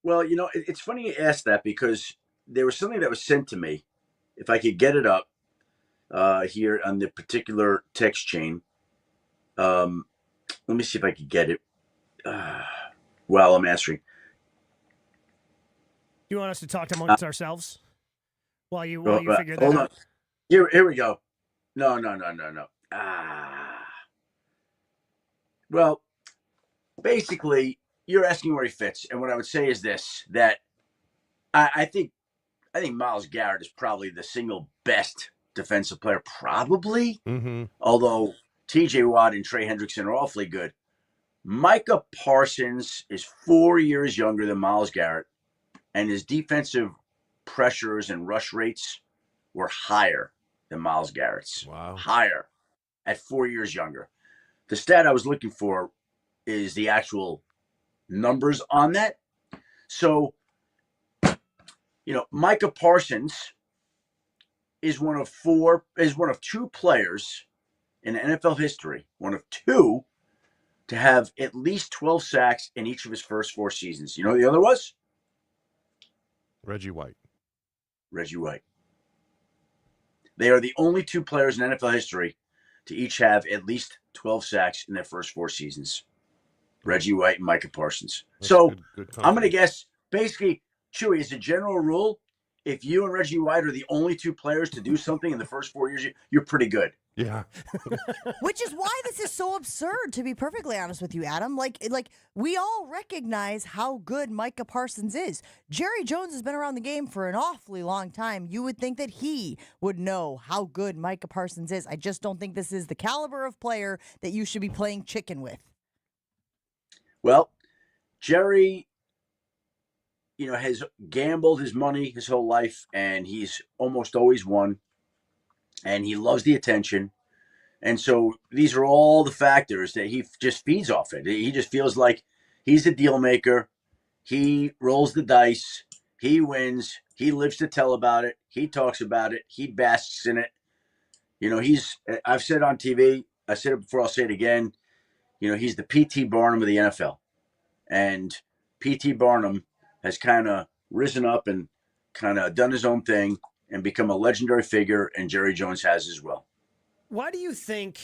Well, it's funny you asked that because there was something that was sent to me. If I could get it up here on the particular text chain. Let me see if I could get it while I'm answering. You want us to talk amongst ourselves while you figure that hold out? On. Here we go. No. Well, basically, you're asking where he fits, and what I would say is this: that I think Myles Garrett is probably the single best defensive player, probably. Mm-hmm. Although T.J. Watt and Trey Hendrickson are awfully good. Micah Parsons is 4 years younger than Myles Garrett, and his defensive pressures and rush rates were higher than Myles Garrett's. Wow. Higher at 4 years younger. The stat I was looking for is the actual numbers on that. So, Micah Parsons is one of two players in NFL history, one of two, to have at least 12 sacks in each of his first 4 seasons. You know who the other was? Reggie White. They are the only 2 players in NFL history to each have at least 12 sacks in their first 4 seasons. Reggie White and Micah Parsons. That's so good I'm going to guess, basically, Chewy, as a general rule, if you and Reggie White are the only 2 players to do something in the first 4 years, you're pretty good. Yeah. Which is why this is so absurd, to be perfectly honest with you, Adam. Like we all recognize how good Micah Parsons is. Jerry Jones has been around the game for an awfully long time. You would think that he would know how good Micah Parsons is. I just don't think this is the caliber of player that you should be playing chicken with. Well, Jerry, has gambled his money his whole life, and he's almost always won. And he loves the attention. And so these are all the factors that he just feeds off it. He just feels like he's a deal maker. He rolls the dice. He wins. He lives to tell about it. He talks about it. He basks in it. I've said on TV, I said it before, I'll say it again. He's the P.T. Barnum of the NFL. And P.T. Barnum has kind of risen up and kind of done his own thing and become a legendary figure, and Jerry Jones has as well. Why do you think,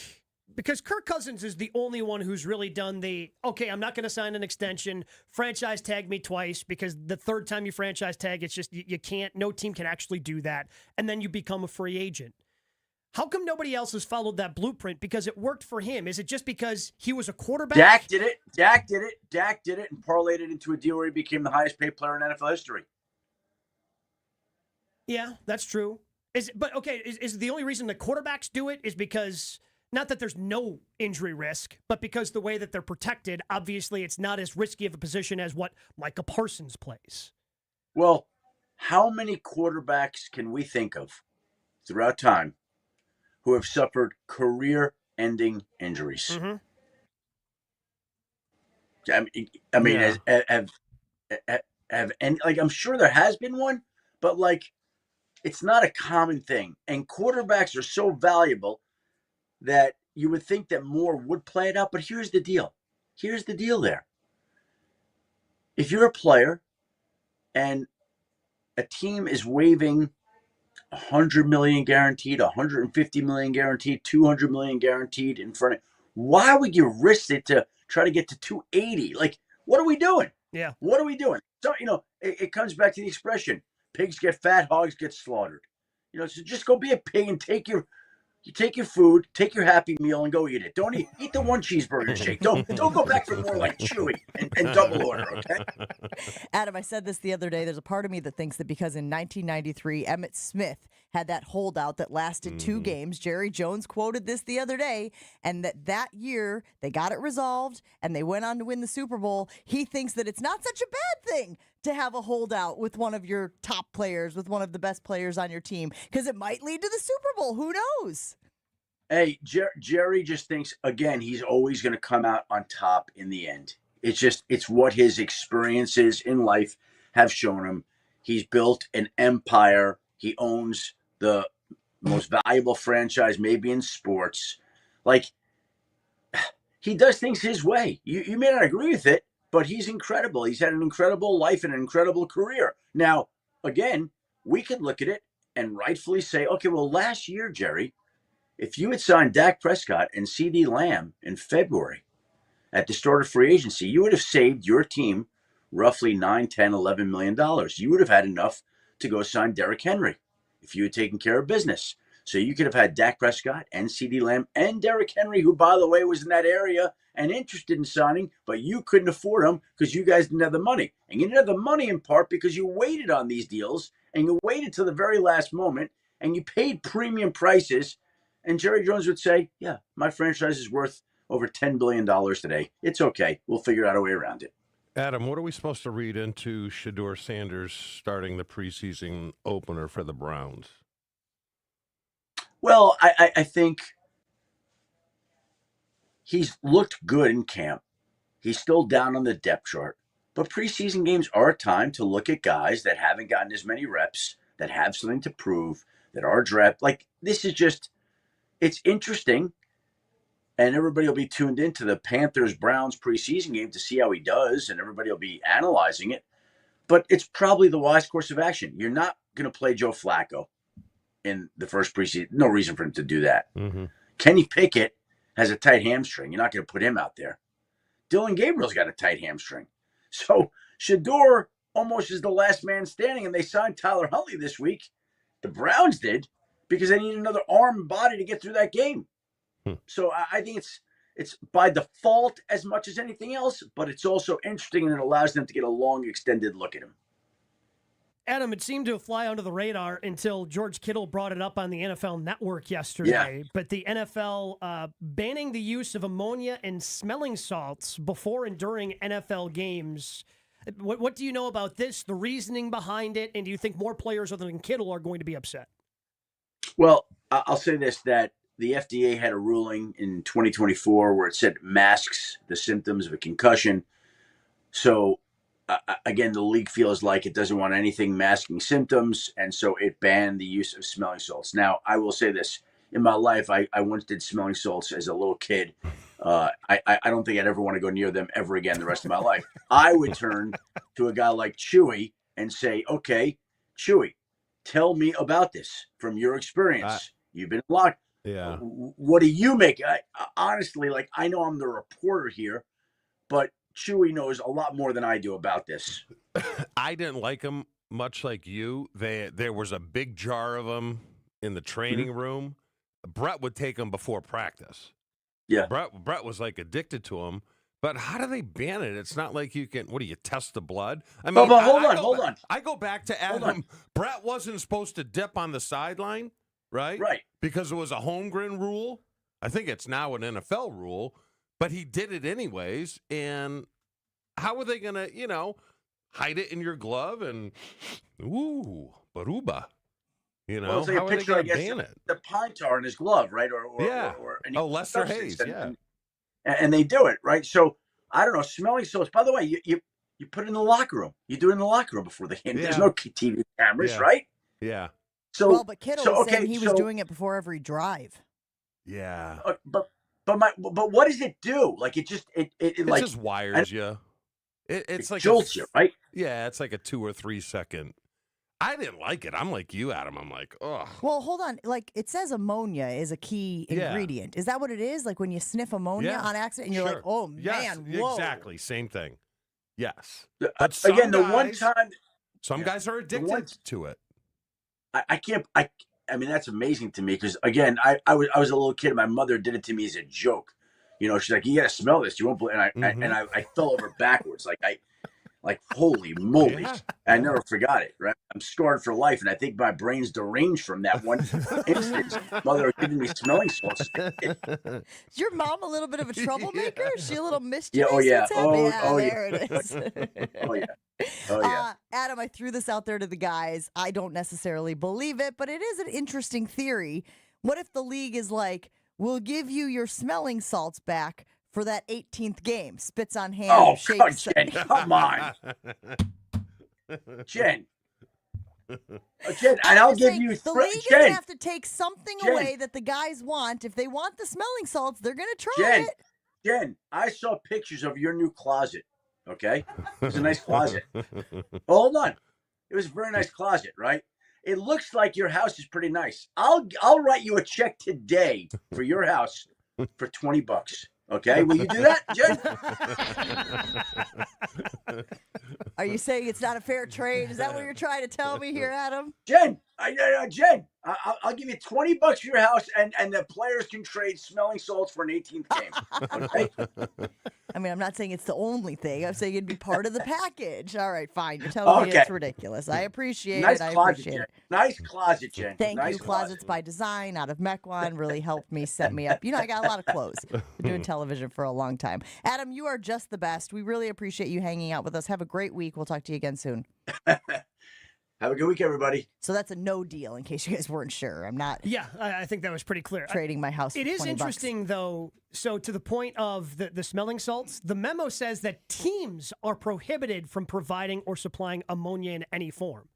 because Kirk Cousins is the only one who's really done I'm not going to sign an extension, franchise tag me twice, because the third time you franchise tag, it's just, you can't, no team can actually do that, and then you become a free agent. How come nobody else has followed that blueprint? Because it worked for him. Is it just because he was a quarterback? Dak did it, and parlayed it into a deal where he became the highest paid player in NFL history. Yeah, that's true. Is the only reason the quarterbacks do it is because, not that there's no injury risk, but because the way that they're protected, obviously it's not as risky of a position as what Micah Parsons plays. Well, how many quarterbacks can we think of throughout time who have suffered career-ending injuries? Mm-hmm. I mean, have any, I'm sure there has been one, but it's not a common thing. And quarterbacks are so valuable that you would think that more would play it out. But here's the deal. There. If you're a player and a team is waiving $100 million guaranteed, $150 million guaranteed, $200 million guaranteed in front of. Why would you risk it to try to get to 280? Like, what are we doing? Yeah. What are we doing? So, it comes back to the expression, pigs get fat, hogs get slaughtered. So just go be a pig and take your food, take your Happy Meal and go eat it. Don't eat the one cheeseburger shake. Don't go back for more like Chewy and double order, okay? Adam, I said this the other day. There's a part of me that thinks that because in 1993, Emmitt Smith had that holdout that lasted 2 games. Jerry Jones quoted this the other day, and that year they got it resolved and they went on to win the Super Bowl. He thinks that it's not such a bad thing to have a holdout with one of your top players, with one of the best players on your team, because it might lead to the Super Bowl. Who knows? Hey, Jerry just thinks, again, he's always going to come out on top in the end. It's what his experiences in life have shown him. He's built an empire. He owns the most valuable franchise maybe in sports. Like, he does things his way. You may not agree with it, but he's incredible. He's had an incredible life and an incredible career. Now, again, we could look at it and rightfully say, okay, well, last year, Jerry, if you had signed Dak Prescott and CeeDee Lamb in February at the start of free agency, you would have saved your team roughly $9, $10, $11 million. You would have had enough to go sign Derrick Henry if you had taken care of business. So you could have had Dak Prescott and CeeDee Lamb and Derrick Henry, who, by the way, was in that area and interested in signing, but you couldn't afford them because you guys didn't have the money. And you didn't have the money in part because you waited on these deals and you waited till the very last moment and you paid premium prices. And Jerry Jones would say, yeah, my franchise is worth over $10 billion today. It's okay. We'll figure out a way around it. Adam, what are we supposed to read into Shedeur Sanders starting the preseason opener for the Browns? Well, I think he's looked good in camp. He's still down on the depth chart. But preseason games are a time to look at guys that haven't gotten as many reps, that have something to prove, that are draft. Like, this is just, it's interesting. And everybody will be tuned into the Panthers-Browns preseason game to see how he does, and everybody will be analyzing it. But it's probably the wise course of action. You're not going to play Joe Flacco in the first preseason. No reason for him to do that. Mm-hmm. Kenny Pickett has a tight hamstring. You're not going to put him out there. Dylan Gabriel's got a tight hamstring. So Shedeur almost is the last man standing, and they signed Tyler Huntley this week. The Browns did because they need another arm and body to get through that game. So I think it's by default as much as anything else, but it's also interesting and it allows them to get a long, extended look at him. Adam, it seemed to fly under the radar until George Kittle brought it up on the NFL Network yesterday. Yeah. But the NFL banning the use of ammonia and smelling salts before and during NFL games. What do you know about this, the reasoning behind it, and do you think more players other than Kittle are going to be upset? Well, I'll say this, that the FDA had a ruling in 2024 where it said masks the symptoms of a concussion. So, again, the league feels like it doesn't want anything masking symptoms, and so it banned the use of smelling salts. Now, I will say this. In my life, I once did smelling salts as a little kid. I don't think I'd ever want to go near them ever again the rest of my life. I would turn to a guy like Chewy and say, okay, Chewy, tell me about this from your experience. You've been locked. Yeah. What do you make? Honestly, like, I know I'm the reporter here, but Chewy knows a lot more than I do about this. I didn't like them much like you. There was a big jar of them in the training room. Brett would take them before practice. Yeah. Brett was like addicted to them. But how do they ban it? It's not like you can, what do you, test the blood? I mean, but hold on. I go back to Adam. Brett wasn't supposed to dip on the sideline. Right? Right. Because it was a Holmgren rule. I think it's now an NFL rule, but he did it anyways. And how are they going to, hide it in your glove and, ooh, baruba? Well, it's like how a are they picture, going to ban it? The pine tar in his glove, right? Lester Hayes, And they do it, right? So, I don't know, smelling salts. By the way, you put it in the locker room. You do it in the locker room before the game. Yeah. There's no TV cameras, right? Yeah. So, but Kittle was saying he was doing it before every drive. Yeah. But what does it do? Like, it like, just wires you. It's like jolts you, right? Yeah, it's like a 2 or 3 second. I didn't like it. I'm like you, Adam. I'm like, ugh. Well, hold on. Like, it says ammonia is a key ingredient. Is that what it is? Like when you sniff ammonia on accident and you're like, oh, man, whoa. Exactly. Same thing. Yes. But again, the one time. Some guys are addicted to it. I can't. I mean, that's amazing to me because, again, I was a little kid. My mother did it to me as a joke. You know, she's like, you got to smell this. You won't believe. And I fell over backwards. Like, holy moly. Yeah. I never forgot it, right? I'm scarred for life, and I think my brain's deranged from that one instance. Mother giving me smelling salts. Is your mom a little bit of a troublemaker? Is she a little mischievous? Yeah, oh, yeah. What's happening? Oh, there yeah. it is. Oh, yeah. Oh, yeah. Adam, I threw this out there to the guys. I don't necessarily believe it, but it is an interesting theory. What if the league is like, we'll give you your smelling salts back for that 18th game? Spits on hand. Oh, shakes. God, Jen, come on. Jen, and I'll give you the league is going to have to take something away that the guys want. If they want the smelling salts, they're going to try it. Jen, I saw pictures of your new closet. Okay, it was a nice closet. Hold on, it was a very nice closet, right? It looks like your house is pretty nice. I'll write you a check today for your house for $20. Okay, will you do that, Jen? Are you saying it's not a fair trade? Is that what you're trying to tell me here, Adam? Jen, I'll give you $20 for your house, and the players can trade smelling salts for an 18th game. Okay. I mean, I'm not saying it's the only thing. I'm saying it'd be part of the package. All right, fine. You're telling me it's ridiculous. I appreciate it. I appreciate it. Nice closet, Jen. Thank nice you. Closets by Design out of Mequon really helped me set me up. You know, I got a lot of clothes. Been doing television for a long time. Adam, you are just the best. We really appreciate you hanging out with us. Have a great week. We'll talk to you again soon. Have a good week, everybody. So that's a no deal, in case you guys weren't sure. I'm not. Yeah, I think that was pretty clear. Trading my house. It for is $20. interesting, though. So to the point of the smelling salts, the memo says that teams are prohibited from providing or supplying ammonia in any form.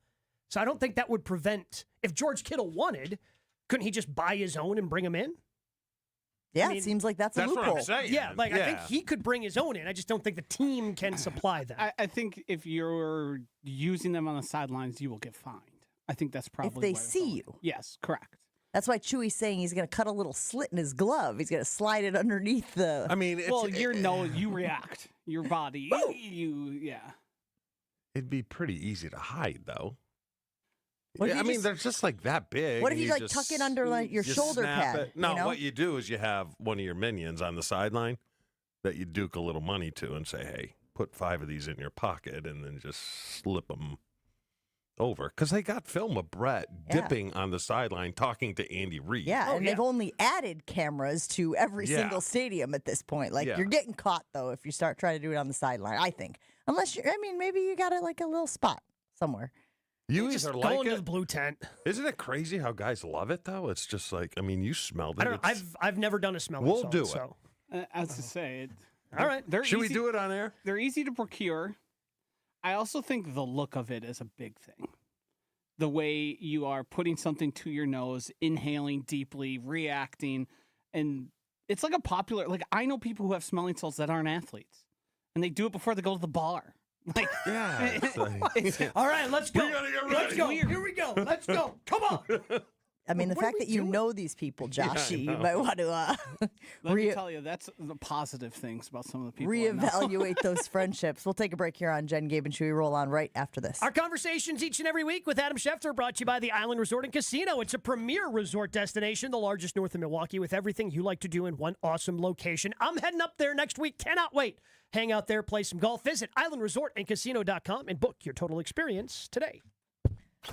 So I don't think that would prevent. If George Kittle wanted, couldn't he just buy his own and bring them in? Yeah, it seems like that's a loophole. What I'm saying. Yeah, I think he could bring his own in. I just don't think the team can supply that. I think if you're using them on the sidelines, you will get fined. I think that's probably if they see you. Yes, correct. That's why Chewy's saying he's going to cut a little slit in his glove. He's going to slide it underneath the. I mean, your nose, you react. Your body, yeah. It'd be pretty easy to hide, though. Yeah, I mean, they're just like that big. What if you like tuck it under like your shoulder pad? No, you know? what you do is you have one of your minions on the sideline that you duke a little money to and say, hey, put 5 of these in your pocket and then just slip them over. Because they got film of Brett dipping on the sideline talking to Andy Reid. Yeah, and they've only added cameras to every single stadium at this point. Like, you're getting caught, though, if you start trying to do it on the sideline, I think. Unless you're, I mean, maybe you got a little spot somewhere. You just either go like into it. the blue tent. Isn't it crazy how guys love it, though? It's just like, I mean, you smelled it. I don't know. I've never done a smelling We'll salt, do it. So. As to say, all right. Should we do it on air? They're easy to procure. I also think the look of it is a big thing. The way you are putting something to your nose, inhaling deeply, reacting, and it's like a popular. Like, I know people who have smelling salts that aren't athletes, and they do it before they go to the bar. Like, all right, let's go. We gotta get ready. Let's go. Here we go. Let's go. Come on. I mean, the fact that you know these people, Joshy, you might want to Let me tell you, that's the positive things about some of the people. reevaluate those friendships. We'll take a break here on Jen, Gabe, and Chewy. Roll on right after this. Our conversations each and every week with Adam Schefter, brought to you by the Island Resort and Casino. It's a premier resort destination, the largest north of Milwaukee, with everything you like to do in one awesome location. I'm heading up there next week. Cannot wait. Hang out there, play some golf. Visit islandresortandcasino.com and book your total experience today.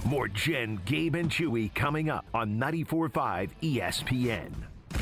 More Jen, Gabe, and Chewy coming up on 94.5 ESPN.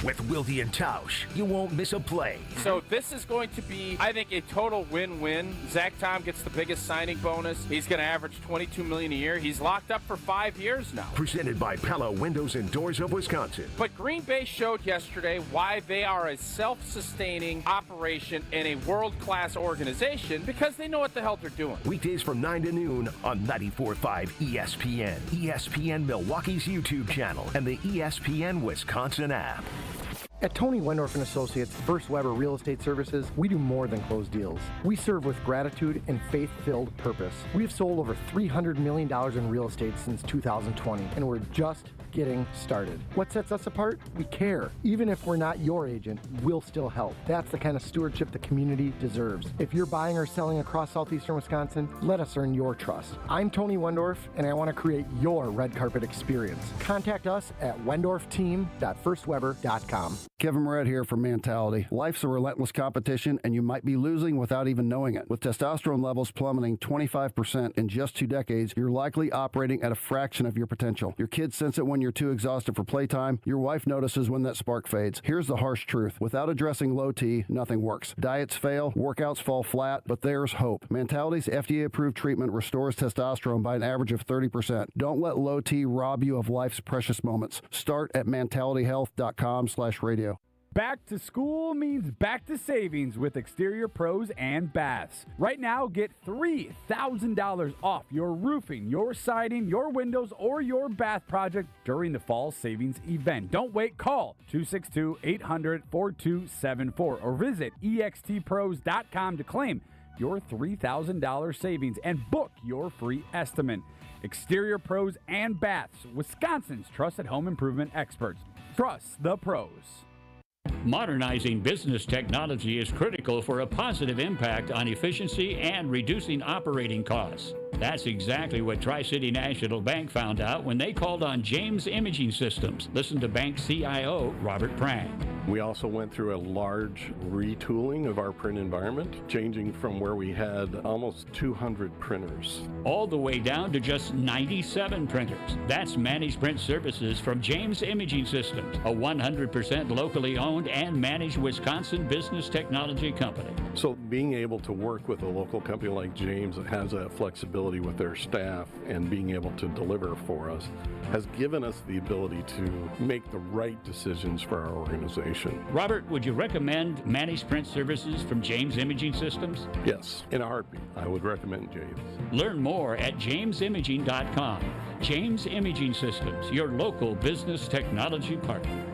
With Wilde and Tausch, you won't miss a play. So this is going to be, I think, a total win-win. Zach Tom gets the biggest signing bonus. He's going to average $22 million a year. He's locked up for 5 years now. Presented by Pella Windows and Doors of Wisconsin. But Green Bay showed yesterday why they are a self-sustaining operation and a world-class organization, because they know what the hell they're doing. Weekdays from 9 to noon on 94.5 ESPN. ESPN Milwaukee's YouTube channel and the ESPN Wisconsin app. At Tony Wendorf and Associates, First Weber Real Estate Services, we do more than close deals. We serve with gratitude and faith-filled purpose. We have sold over $300 million in real estate since 2020, and we're just getting started. What sets us apart? We care. Even if we're not your agent, we'll still help. That's the kind of stewardship the community deserves. If you're buying or selling across southeastern Wisconsin, let us earn your trust. I'm Tony Wendorf, and I want to create your red carpet experience. Contact us at wendorfteam.firstweber.com. Kevin Moret here from Mentality. Life's a relentless competition, and you might be losing without even knowing it. With testosterone levels plummeting 25% in just 2 decades, you're likely operating at a fraction of your potential. Your kids sense it when you're too exhausted for playtime. Your wife notices when that spark fades. Here's the harsh truth. Without addressing low T, nothing works. Diets fail, workouts fall flat, but there's hope. Mentality's FDA-approved treatment restores testosterone by an average of 30%. Don't let low T rob you of life's precious moments. Start at mentalityhealth.com/radio. Back to school means back to savings with Exterior Pros and Baths. Right now, get $3,000 off your roofing, your siding, your windows, or your bath project during the fall savings event. Don't wait. Call 262-800-4274 or visit extpros.com to claim your $3,000 savings and book your free estimate. Exterior Pros and Baths, Wisconsin's trusted home improvement experts. Trust the pros. Modernizing business technology is critical for a positive impact on efficiency and reducing operating costs. That's exactly what Tri-City National Bank found out when they called on James Imaging Systems. Listen to Bank CIO Robert Prang. We also went through a large retooling of our print environment, changing from where we had almost 200 printers. All the way down to just 97 printers. That's managed print services from James Imaging Systems, a 100% locally owned and managed Wisconsin business technology company. So being able to work with a local company like James that has that flexibility with their staff and being able to deliver for us has given us the ability to make the right decisions for our organization. Robert, would you recommend managed print services from James Imaging Systems? Yes, in a heartbeat. I would recommend James. Learn more at jamesimaging.com. James Imaging Systems, your local business technology partner.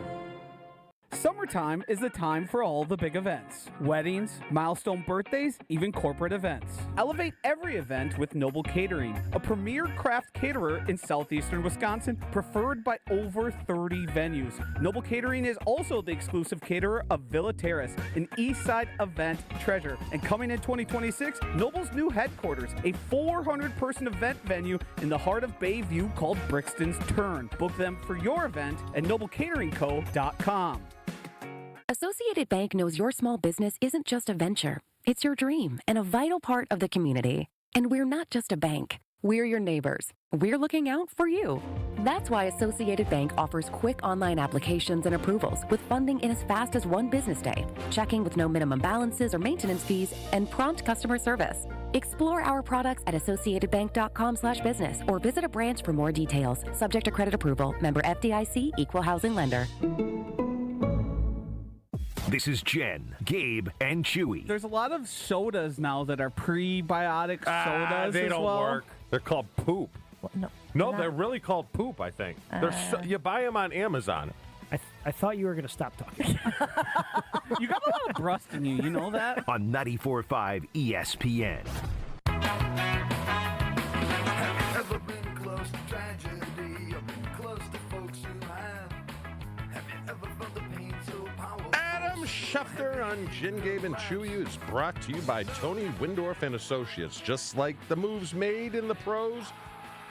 Summertime is the time for all the big events. Weddings, milestone birthdays, even corporate events. Elevate every event with Noble Catering, a premier craft caterer in southeastern Wisconsin, preferred by over 30 venues. Noble Catering is also the exclusive caterer of Villa Terrace, an east side event treasure. And coming in 2026, Noble's new headquarters, a 400-person event venue in the heart of Bayview called Brixton's Turn. Book them for your event at noblecateringco.com. Associated Bank knows your small business isn't just a venture. It's your dream and a vital part of the community. And we're not just a bank. We're your neighbors. We're looking out for you. That's why Associated Bank offers quick online applications and approvals with funding in as fast as 1 business day, checking with no minimum balances or maintenance fees, and prompt customer service. Explore our products at associatedbank.com/business or visit a branch for more details. Subject to credit approval. Member FDIC, Equal Housing Lender. This is Jen, Gabe, and Chewy. There's a lot of sodas now that are prebiotic sodas They as don't well. work. They're called poop. No, they're really called poop, I think. You buy them on Amazon. I thought you were going to stop talking. You got a lot of brust in you, you know that? On 94.5 ESPN. Ever been close to tragedy or been close to folks you have? Have you ever felt the pain so powerful? Adam Schefter on Jen, Gabe, and Chewy is brought to you by Tony Wendorf and Associates. Just like the moves made in the pros,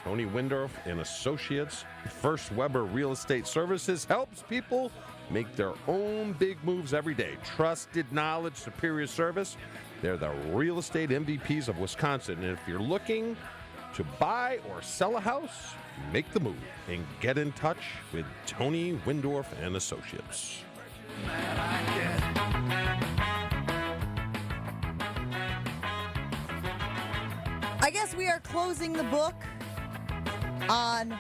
Tony Wendorf and Associates, First Weber Real Estate Services, helps people make their own big moves every day. Trusted knowledge, superior service. They're the real estate MVPs of Wisconsin. And if you're looking to buy or sell a house, make the move and get in touch with Tony Wendorf and Associates. I guess we are closing the book on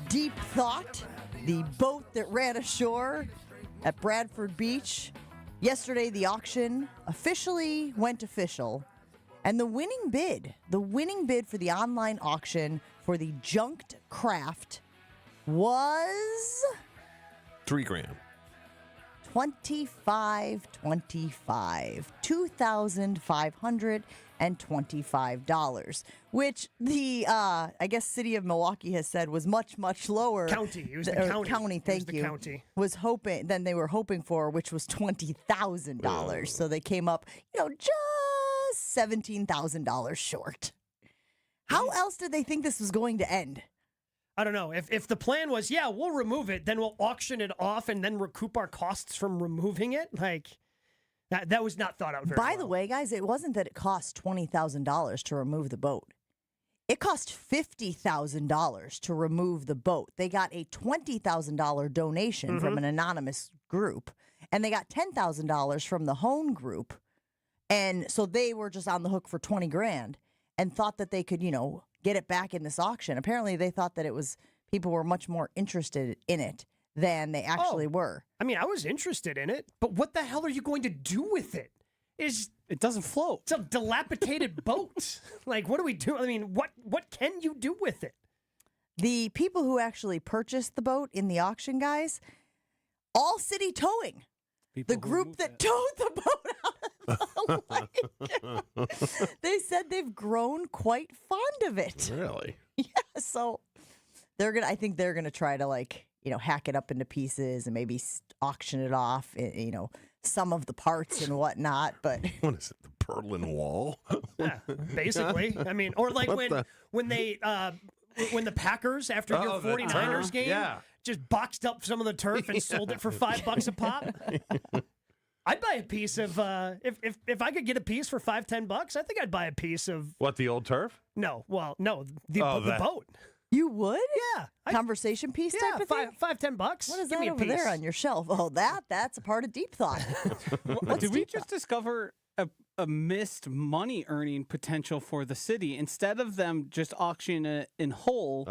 Deep Thought, the boat that ran ashore at Bradford Beach. Yesterday, the auction officially went official, and the winning bid for the online auction for the junked craft was $3,000. $2,525, which the I guess city of Milwaukee has said was much, much lower. County. It was the county. County, thank you. County. Was hoping than they were hoping for, which was $20,000. So they came up, just $17,000 short. How else did they think this was going to end? I don't know. If the plan was, we'll remove it, then we'll auction it off and then recoup our costs from removing it, that was not thought out very well. By the way, guys, it wasn't that it cost $20,000 to remove the boat. It cost $50,000 to remove the boat. They got a $20,000 donation from an anonymous group, and they got $10,000 from the Hone group. And so they were just on the hook for $20,000 and thought that they could, get it back in this auction. Apparently, they thought that people were much more interested in it than they actually were. I mean, I was interested in it, but what the hell are you going to do with it? It doesn't float. It's a dilapidated boat. What do we do? I mean, what can you do with it? The people who actually purchased the boat in the auction, guys, All City Towing. The group that towed the boat out of the lake. They said they've grown quite fond of it. Really? Yeah, so I think they're gonna try to hack it up into pieces and maybe auction it off, some of the parts and whatnot. But what is it, the Berlin Wall? Yeah, basically. I mean, or when the Packers after your 49ers game just boxed up some of the turf and sold it for $5 a pop. I'd buy a piece of if I could get a piece for $5-10, I think I'd buy a piece of what, the old turf? No, the boat. You would? Yeah. Conversation piece type of thing? $5-10. What is Give that me a over there piece. on your shelf? Oh, that's a part of deep thought. Did we just discover a missed money earning potential for the city? Instead of them just auctioning it in whole,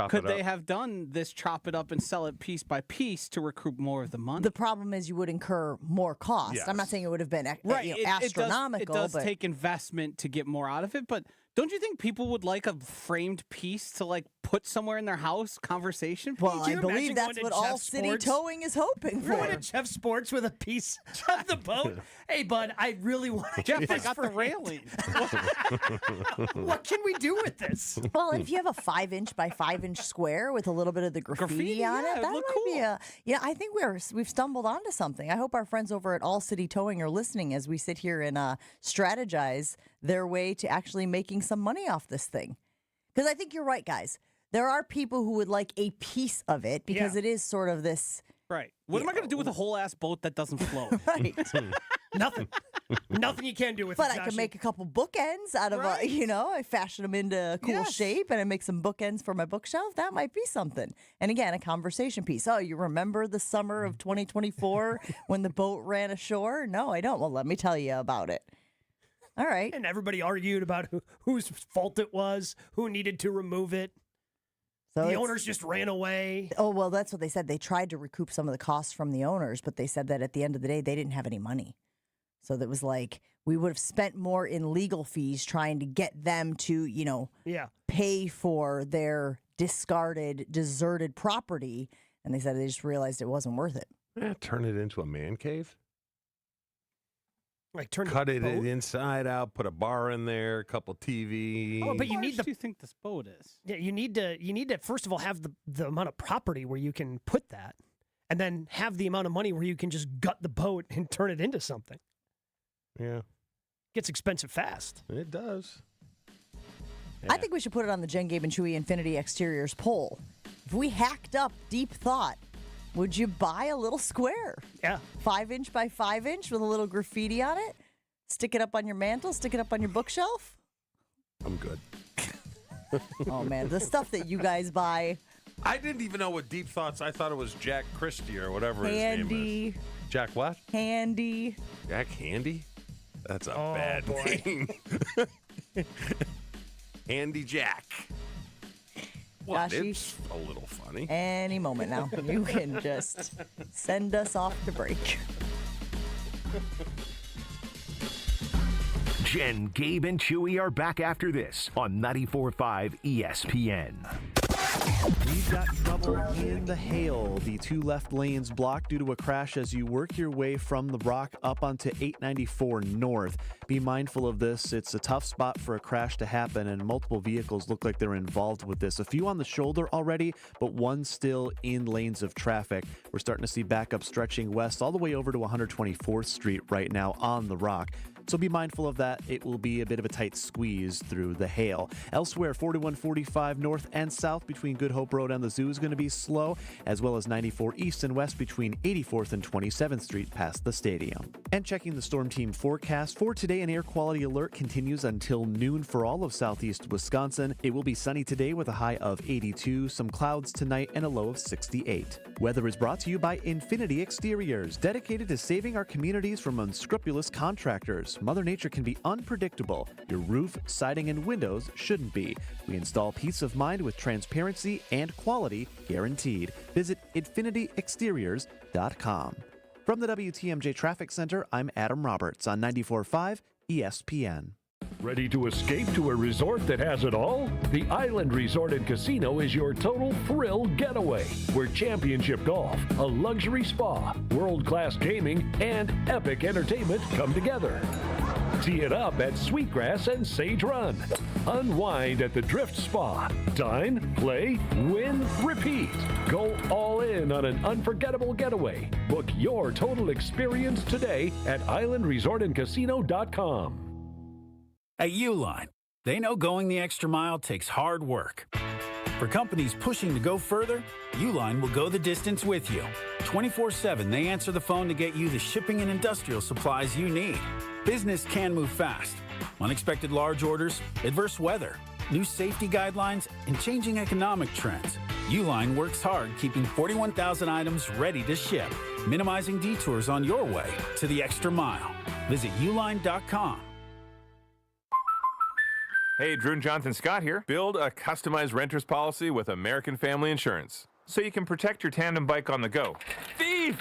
could they have done this, chop it up and sell it piece by piece to recoup more of the money? The problem is you would incur more cost. Yes. I'm not saying it would have been Right. astronomical. It does but take investment to get more out of it, but don't you think people would like a framed piece to put somewhere in their house? Conversation piece? Well, I believe that's what All City Towing is hoping for. Going to Jeff Sports with a piece of the boat. Hey, bud, I really want to Jeff, get I this got for the railing. What can we do with this? Well, if you have a 5-inch by 5-inch square with a little bit of the graffiti on it, that might be I think we've stumbled onto something. I hope our friends over at All City Towing are listening as we sit here and strategize their way to actually making some money off this thing. Because I think you're right, guys. There are people who would like a piece of it because it is sort of this. Right. What am I going to do with a whole ass boat that doesn't float? Right. Nothing. Nothing you can do with but it. I can make a couple bookends out of, I fashion them into cool shape and I make some bookends for my bookshelf. That might be something. And again, a conversation piece. Oh, you remember the summer of 2024 when the boat ran ashore? No, I don't. Well, let me tell you about it. All right. And everybody argued about whose fault it was, who needed to remove it. So the owners just ran away. Oh, well, that's what they said. They tried to recoup some of the costs from the owners, but they said that at the end of the day, they didn't have any money. So that was we would have spent more in legal fees trying to get them to, pay for their discarded, deserted property. And they said they just realized it wasn't worth it. Turn it into a man cave. Cut it inside out, put a bar in there, a couple TV. Oh, but How large do you think this boat is? Yeah, you need to first of all have the amount of property where you can put that, and then have the amount of money where you can just gut the boat and turn it into something. Yeah. Gets expensive fast. It does. I think we should put it on the Jen, Gabe, and Chewy Infinity Exteriors poll. If we hacked up deep thought, would you buy a little square? Yeah. 5-inch by 5-inch with a little graffiti on it? Stick it up on your mantle? Stick it up on your bookshelf? I'm good. Oh, man. The stuff that you guys buy. I didn't even know what deep thoughts. I thought it was Jack Christie or whatever his name Handy. is. Jack what? Handy. Jack Handy? That's a bad name. Handy Jack. What? Joshy, It's a little funny. any moment now. You can just send us off to break. Jen, Gabe, and Chewy are back after this on 94.5 ESPN. We've got trouble in the Hale. The two left lanes blocked due to a crash as you work your way from the Rock up onto 894 North. Be mindful of this. It's a tough spot for a crash to happen, and multiple vehicles look like they're involved with this. A few on the shoulder already, but one still in lanes of traffic. We're starting to see backup stretching west all the way over to 124th Street right now on the Rock. So be mindful of that. It will be a bit of a tight squeeze through the Hale. Elsewhere, 4145 north and south between Good Hope Road and the Zoo is going to be slow, as well as 94 east and west between 84th and 27th Street past the stadium. And checking the Storm Team forecast for today, an air quality alert continues until noon for all of southeast Wisconsin. It will be sunny today with a high of 82, some clouds tonight, and a low of 68. Weather is brought to you by Infinity Exteriors, dedicated to saving our communities from unscrupulous contractors. Mother Nature can be unpredictable. Your roof, siding, and windows shouldn't be. We install peace of mind with transparency and quality guaranteed. Visit infinityexteriors.com. From the WTMJ Traffic Center, I'm Adam Roberts on 94.5 ESPN. Ready to escape to a resort that has it all? The Island Resort and Casino is your total thrill getaway, where championship golf, a luxury spa, world-class gaming, and epic entertainment come together. Tee it up at Sweetgrass and Sage Run. Unwind at the Drift Spa. Dine, play, win, repeat. Go all in on an unforgettable getaway. Book your total experience today at islandresortandcasino.com. At Uline, they know going the extra mile takes hard work. For companies pushing to go further, Uline will go the distance with you. 24/7, they answer the phone to get you the shipping and industrial supplies you need. Business can move fast. Unexpected large orders, adverse weather, new safety guidelines, and changing economic trends. Uline works hard keeping 41,000 items ready to ship, minimizing detours on your way to the extra mile. Visit uline.com. Hey, Drew and Jonathan Scott here. Build a customized renter's policy with American Family Insurance so you can protect your tandem bike on the go. Thief!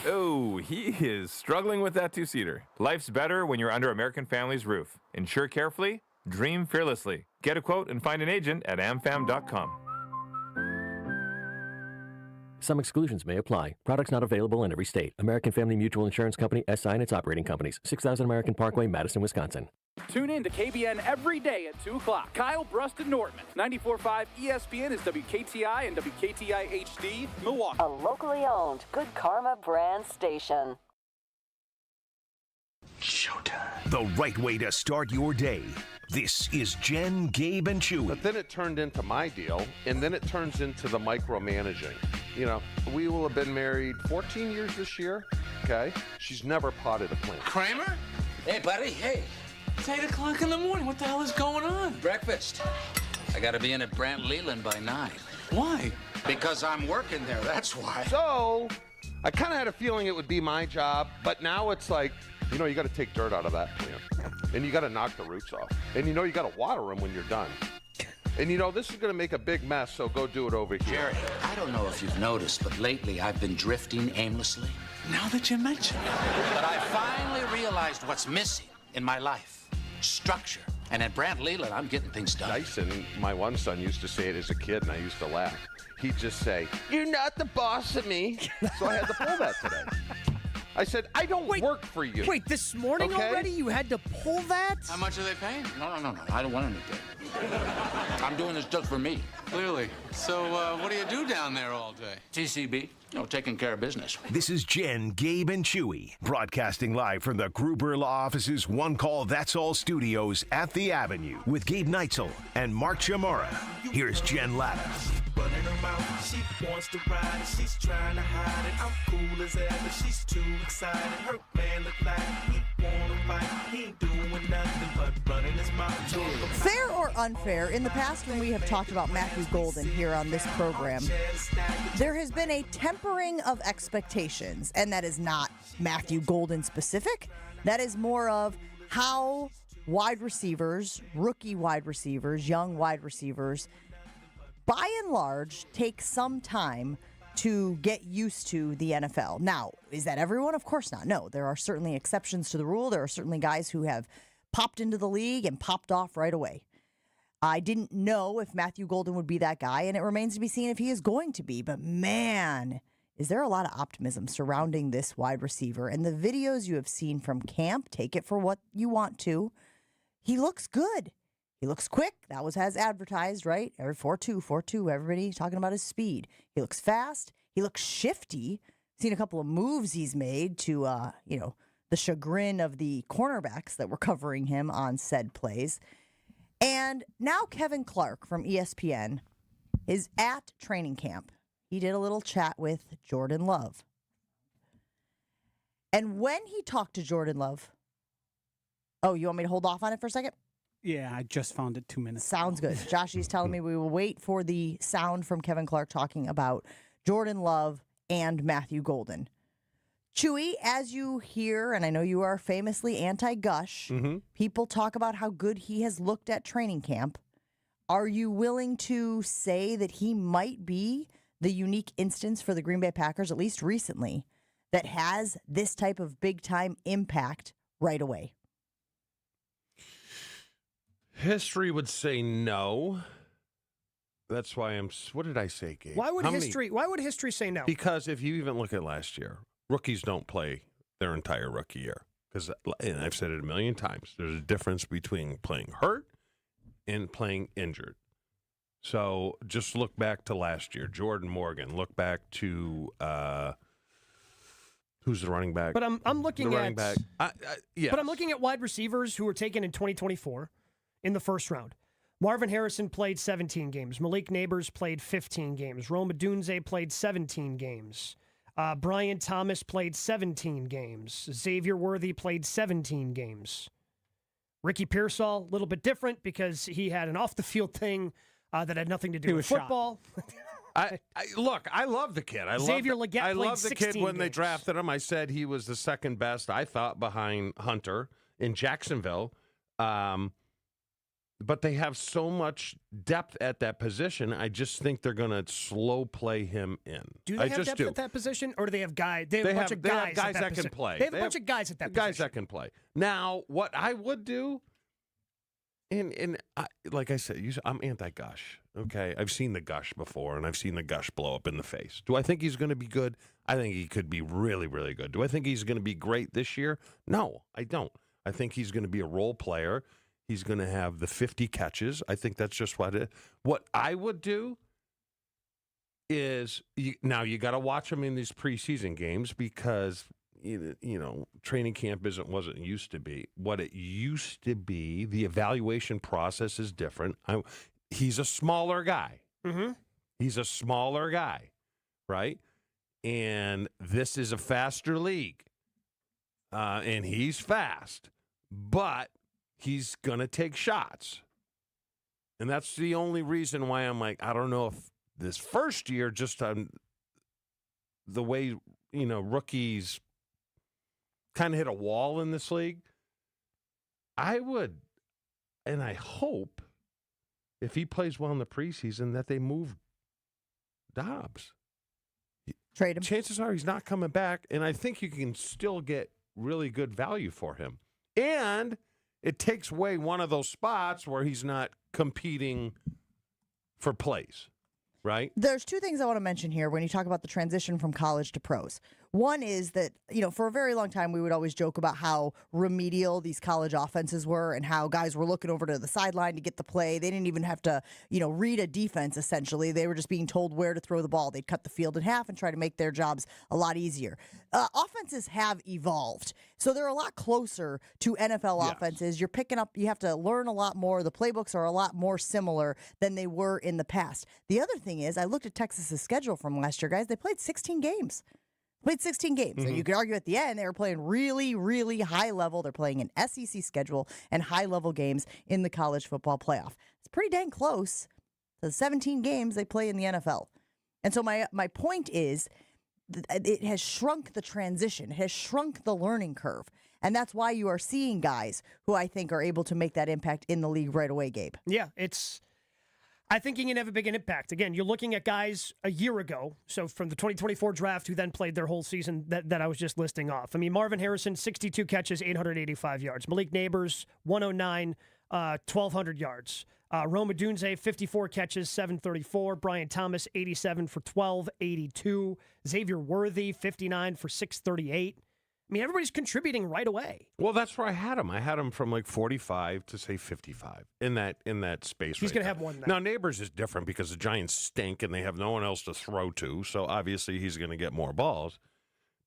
Oh, he is struggling with that two-seater. Life's better when you're under American Family's roof. Insure carefully, dream fearlessly. Get a quote and find an agent at amfam.com. Some exclusions may apply. Products not available in every state. American Family Mutual Insurance Company, SI and its operating companies. 6000 American Parkway, Madison, Wisconsin. Tune in to KBN every day at 2 o'clock. Kyle Brust and Nordman. 94.5 ESPN is WKTI and WKTI HD, Milwaukee. A locally owned Good Karma brand station. Showtime. The right way to start your day. This is Jen, Gabe, and Chewy. But then it turned into my deal, and then it turns into the micromanaging. You know, we will have been married 14 years this year, okay? She's never potted a plant. Kramer? Hey, buddy, hey. It's 8 o'clock in the morning. What the hell is going on? Breakfast. I gotta be in at Brant Leland by 9. Why? Because I'm working there, that's why. So, I kind of had a feeling it would be my job, but now it's like, you know, you got to take dirt out of that plant. And you got to knock the roots off. And you know, you got to water them when you're done. And you know, this is going to make a big mess, so go do it over here. Jerry, I don't know if you've noticed, but lately I've been drifting aimlessly. Now that you mention it. But I finally realized what's missing in my life. Structure. And at Brant Leland, I'm getting things done. Dyson, my one son, used to say it as a kid, and I used to laugh. He'd just say, "You're not the boss of me." So I had to pull that today. I said, I don't work for you. Wait, this morning already you had to pull that? How much are they paying? No. I don't want anything. I'm doing this just for me. Clearly. So what do you do down there all day? TCB. Taking care of business. This is Jen, Gabe, and Chewy, broadcasting live from the Gruber Law Office's One Call That's All studios at the Avenue with Gabe Neitzel and Mark Chamorro. Here's Jen Latta. Running her mouth, she wants to ride it, she's trying to hide it. I'm cool as ever, she's too excited. Her man look like he wanna fight, he ain't doing nothing but running his mouth. Fair or unfair, in the past when we have talked about Matthew Golden here on this program, there has been a tempering of expectations, and that is not Matthew Golden specific. That is more of how wide receivers, rookie wide receivers, young wide receivers, by and large, take some time to get used to the NFL. Now, is that everyone? Of course not. No, there are certainly exceptions to the rule. There are certainly guys who have popped into the league and popped off right away. I didn't know if Matthew Golden would be that guy, and it remains to be seen if he is going to be. But man, is there a lot of optimism surrounding this wide receiver. And the videos you have seen from camp, take it for what you want to. He looks good. He looks quick. That was as advertised, right? Every 4.2, everybody talking about his speed. He looks fast. He looks shifty. Seen a couple of moves he's made to, the chagrin of the cornerbacks that were covering him on said plays. And now Kevin Clark from ESPN is at training camp. He did a little chat with Jordan Love. And when he talked to Jordan Love, you want me to hold off on it for a second? Yeah, I just found it 2 minutes. Sounds good. Joshy's telling me we will wait for the sound from Kevin Clark talking about Jordan Love and Matthew Golden. Chewy, as you hear, and I know you are famously anti-gush, people talk about how good he has looked at training camp. Are you willing to say that he might be the unique instance for the Green Bay Packers, at least recently, that has this type of big-time impact right away? History would say no. That's why what did I say, Gabe? Why would history say no? Because if you even look at last year, rookies don't play their entire rookie year. Because, and I've said it a million times, there's a difference between playing hurt and playing injured. So just look back to last year. Jordan Morgan. Look back to who's the running back? But I'm looking the at running back. Yes. But I'm looking at wide receivers who were taken in 2024 in the first round. Marvin Harrison played 17 games. Malik Neighbors played 15 games. Rome Odunze played 17 games. Brian Thomas played 17 games. Xavier Worthy played 17 games. Ricky Pearsall, a little bit different because he had an off-the-field thing that had nothing to do with football. I love the kid. Xavier Legette I played love the kid 16 when they games. drafted him. I said he was the second best, I thought, behind Hunter in Jacksonville. But they have so much depth at that position. I just think they're going to slow play him in. Do they have depth at that position, or do they have guys? They have a bunch of guys that can play. They have a bunch of guys at that position. Guys that can play. Now, what I would do, like I said, I'm anti-gush. Okay, I've seen the gush before, and I've seen the gush blow up in the face. Do I think he's going to be good? I think he could be really, really good. Do I think he's going to be great this year? No, I don't. I think he's going to be a role player. He's going to have the 50 catches. I think that's just what I would do is now you got to watch him in these preseason games because training camp wasn't used to be what it used to be. The evaluation process is different. He's a smaller guy. Mm-hmm. He's a smaller guy, right? And this is a faster league, and he's fast, but he's going to take shots. And that's the only reason why I'm like, I don't know if this first year, just on the way, rookies kind of hit a wall in this league, I would, and I hope, if he plays well in the preseason, that they move Dobbs. Trade him. Chances are he's not coming back, and I think you can still get really good value for him. And it takes away one of those spots where he's not competing for plays, right? There's two things I want to mention here when you talk about the transition from college to pros. One is that, for a very long time, we would always joke about how remedial these college offenses were and how guys were looking over to the sideline to get the play. They didn't even have to, read a defense, essentially. They were just being told where to throw the ball. They'd cut the field in half and try to make their jobs a lot easier. Offenses have evolved, so they're a lot closer to NFL offenses. You're picking up, you have to learn a lot more. The playbooks are a lot more similar than they were in the past. The other thing is, I looked at Texas's schedule from last year, guys. They played 16 games. Played 16 games. So you could argue at the end they were playing really, really high level. They're playing an SEC schedule and high level games in the college football playoff. It's pretty dang close to the 17 games they play in the NFL. And so my point is it has shrunk the transition. It has shrunk the learning curve. And that's why you are seeing guys who I think are able to make that impact in the league right away, Gabe. Yeah, I think he can have a big impact. Again, you're looking at guys a year ago, so from the 2024 draft, who then played their whole season that I was just listing off. I mean, Marvin Harrison, 62 catches, 885 yards. Malik Neighbors, 109, 1,200 yards. Rome Odunze, 54 catches, 734. Brian Thomas, 87 for 1282. Xavier Worthy, 59 for 638. I mean, everybody's contributing right away. Well, that's where I had him. I had him from like 45 to say 55 in that space. He's going to have one now. Neighbors is different because the Giants stink and they have no one else to throw to. So obviously he's going to get more balls.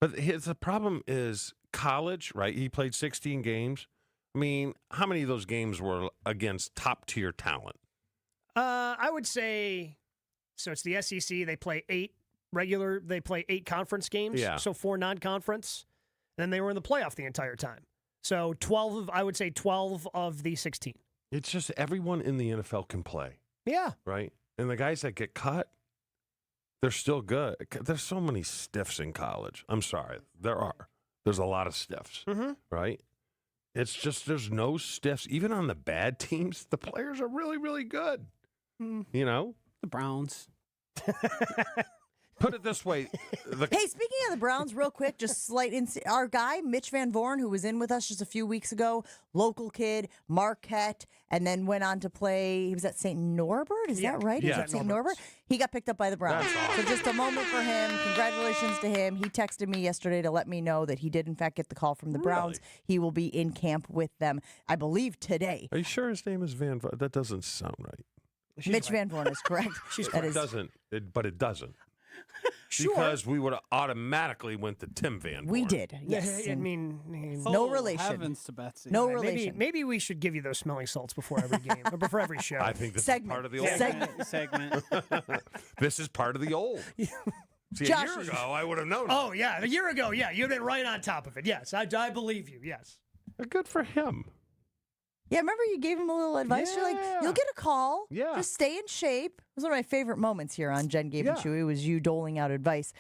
But the problem is college, right? He played 16 games. I mean, how many of those games were against top-tier talent? I would say, so it's the SEC. They play 8 conference games. Yeah. So 4 non-conference. Then they were in the playoff the entire time. So 12 of the 16. It's just everyone in the NFL can play. Yeah. Right? And the guys that get cut, they're still good. There's so many stiffs in college. I'm sorry. There's a lot of stiffs. Mm-hmm. Right? It's just there's no stiffs. Even on the bad teams, the players are really, really good. You know? The Browns. Put it this way. Hey, speaking of the Browns, real quick, just our guy, Mitch Van Vorn, who was in with us just a few weeks ago, local kid, Marquette, and then went on to play, he was at St. Norbert, is that right? Yeah. He was at St. Norbert? He got picked up by the Browns. So just a moment for him. Congratulations to him. He texted me yesterday to let me know that he did, in fact, get the call from the Browns. He will be in camp with them, I believe, today. Are you sure his name is Van Vorn? That doesn't sound right. Mitch Van Vorn is correct. It doesn't. It doesn't. Sure. Because we would have automatically went to Tim Van Vorn. We did, yes. I mean, no relation. Heavens to Betsy. No relation. Maybe we should give you those smelling salts before every game, or before every show. I think this is part of the old. Segment. This is part of the old. See, Josh, a year ago, I would have known. Oh, yeah. A year ago, yeah. You've been right on top of it. Yes, I believe you. Yes. Good for him. Yeah, remember you gave him a little advice? You're like, you'll get a call. Yeah. Just stay in shape. It was one of my favorite moments here on Jen, Gabe, and Chewy was you doling out advice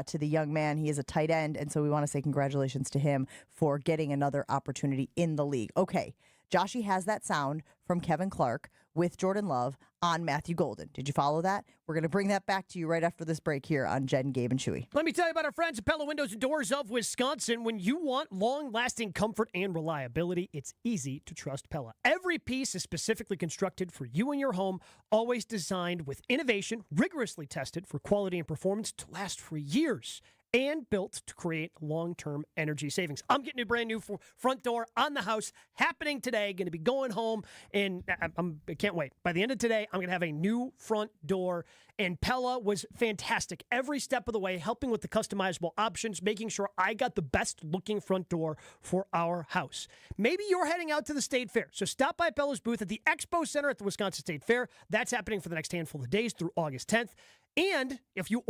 to the young man. He is a tight end, and so we want to say congratulations to him for getting another opportunity in the league. Okay, Joshy has that sound from Kevin Clark with Jordan Love on Matthew Golden. Did you follow that? We're going to bring that back to you right after this break here on Jen, Gabe, and Chewy. Let me tell you about our friends at Pella Windows and Doors of Wisconsin. When you want long-lasting comfort and reliability, it's easy to trust Pella. Every piece is specifically constructed for you and your home, always designed with innovation, rigorously tested for quality and performance to last for years, and built to create long-term energy savings. I'm getting a brand new front door on the house happening today. Going to be going home, and I can't wait. By the end of today, I'm going to have a new front door, and Pella was fantastic every step of the way, helping with the customizable options, making sure I got the best-looking front door for our house. Maybe you're heading out to the State Fair, so stop by Pella's booth at the Expo Center at the Wisconsin State Fair. That's happening for the next handful of days through August 10th. And if you